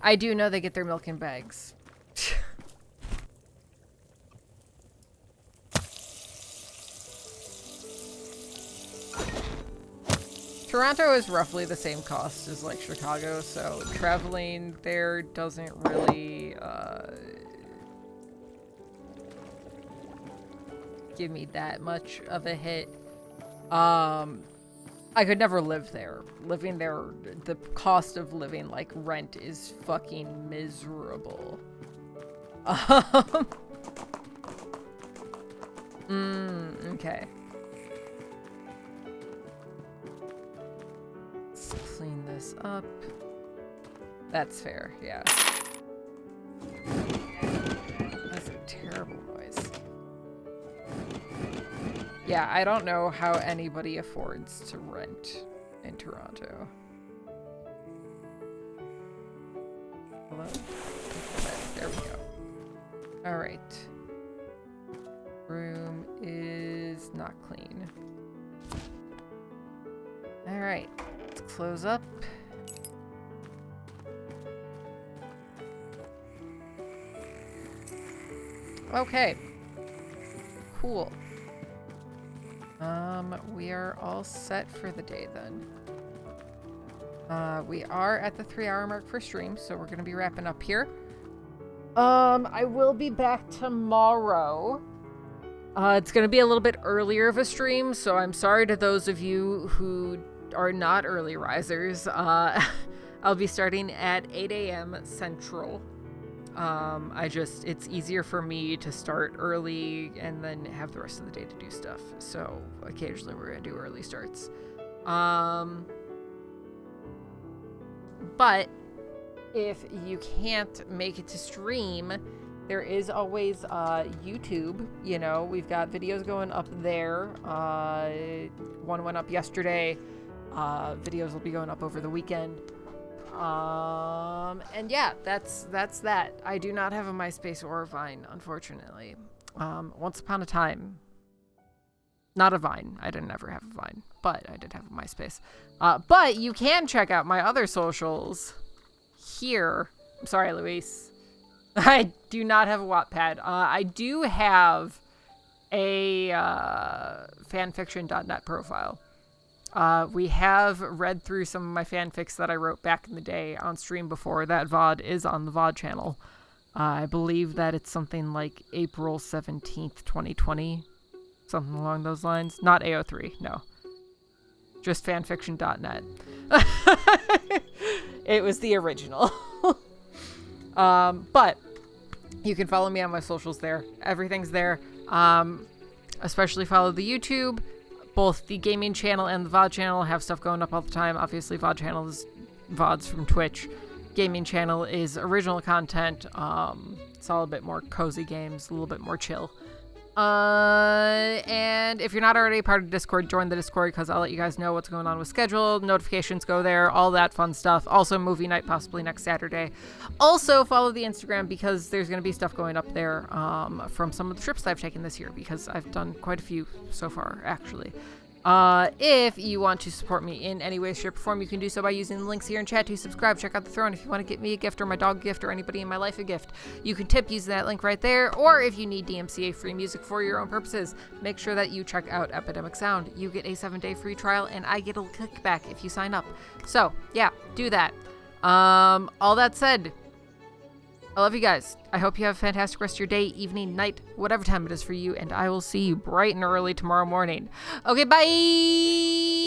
Speaker 1: I do know they get their milk in bags. Toronto is roughly the same cost as, like, Chicago, so traveling there doesn't really, give me that much of a hit. I could never live there. Living there, the cost of living, like, rent is fucking miserable. Okay. Let's clean this up. That's fair, yeah. That's a terrible noise. Yeah, I don't know how anybody affords to rent in Toronto. Hello? There we go. Alright. Room is not clean. Alright, let's close up. Okay. Cool. We are all set for the day then. We are at the 3-hour mark for stream, so we're gonna be wrapping up here. I will be back tomorrow. It's gonna be a little bit earlier of a stream, so I'm sorry to those of you who are not early risers. I'll be starting at 8 a.m. Central. It's easier for me to start early and then have the rest of the day to do stuff. So occasionally we're gonna do early starts. But if you can't make it to stream, there is always YouTube. You know, we've got videos going up there. One went up yesterday. Videos will be going up over the weekend. And yeah, that's that. I do not have a MySpace or a Vine, unfortunately. Once upon a time, not a Vine. I didn't ever have a Vine, but I did have a MySpace. But you can check out my other socials here. I'm sorry, Luis. I do not have a Wattpad. I do have a fanfiction.net profile. We have read through some of my fanfics that I wrote back in the day on stream before. That VOD is on the VOD channel. I believe that it's something like April 17th, 2020. Something along those lines. Not AO3, no. Just fanfiction.net. It was the original. But you can follow me on my socials there. Everything's there. Especially follow the YouTube. Both the gaming channel and the VOD channel have stuff going up all the time. Obviously, VOD channel is VODs from Twitch. Gaming channel is original content. It's all a bit more cozy games, a little bit more chill. And if you're not already part of Discord, join the Discord because I'll let you guys know what's going on with schedule. Notifications go there, all that fun stuff. Also, movie night possibly next Saturday. Also, follow the Instagram because there's going to be stuff going up there from some of the trips that I've taken this year because I've done quite a few so far, actually. If you want to support me in any way, shape, or form, you can do so by using the links here in chat to subscribe, check out the throne. If you want to get me a gift or my dog a gift or anybody in my life a gift, you can tip using that link right there. Or if you need DMCA free music for your own purposes, make sure that you check out Epidemic Sound. You get a 7-day free trial and I get a kickback if you sign up. So yeah, do that. All that said, I love you guys. I hope you have a fantastic rest of your day, evening, night, whatever time it is for you, and I will see you bright and early tomorrow morning. Okay, bye!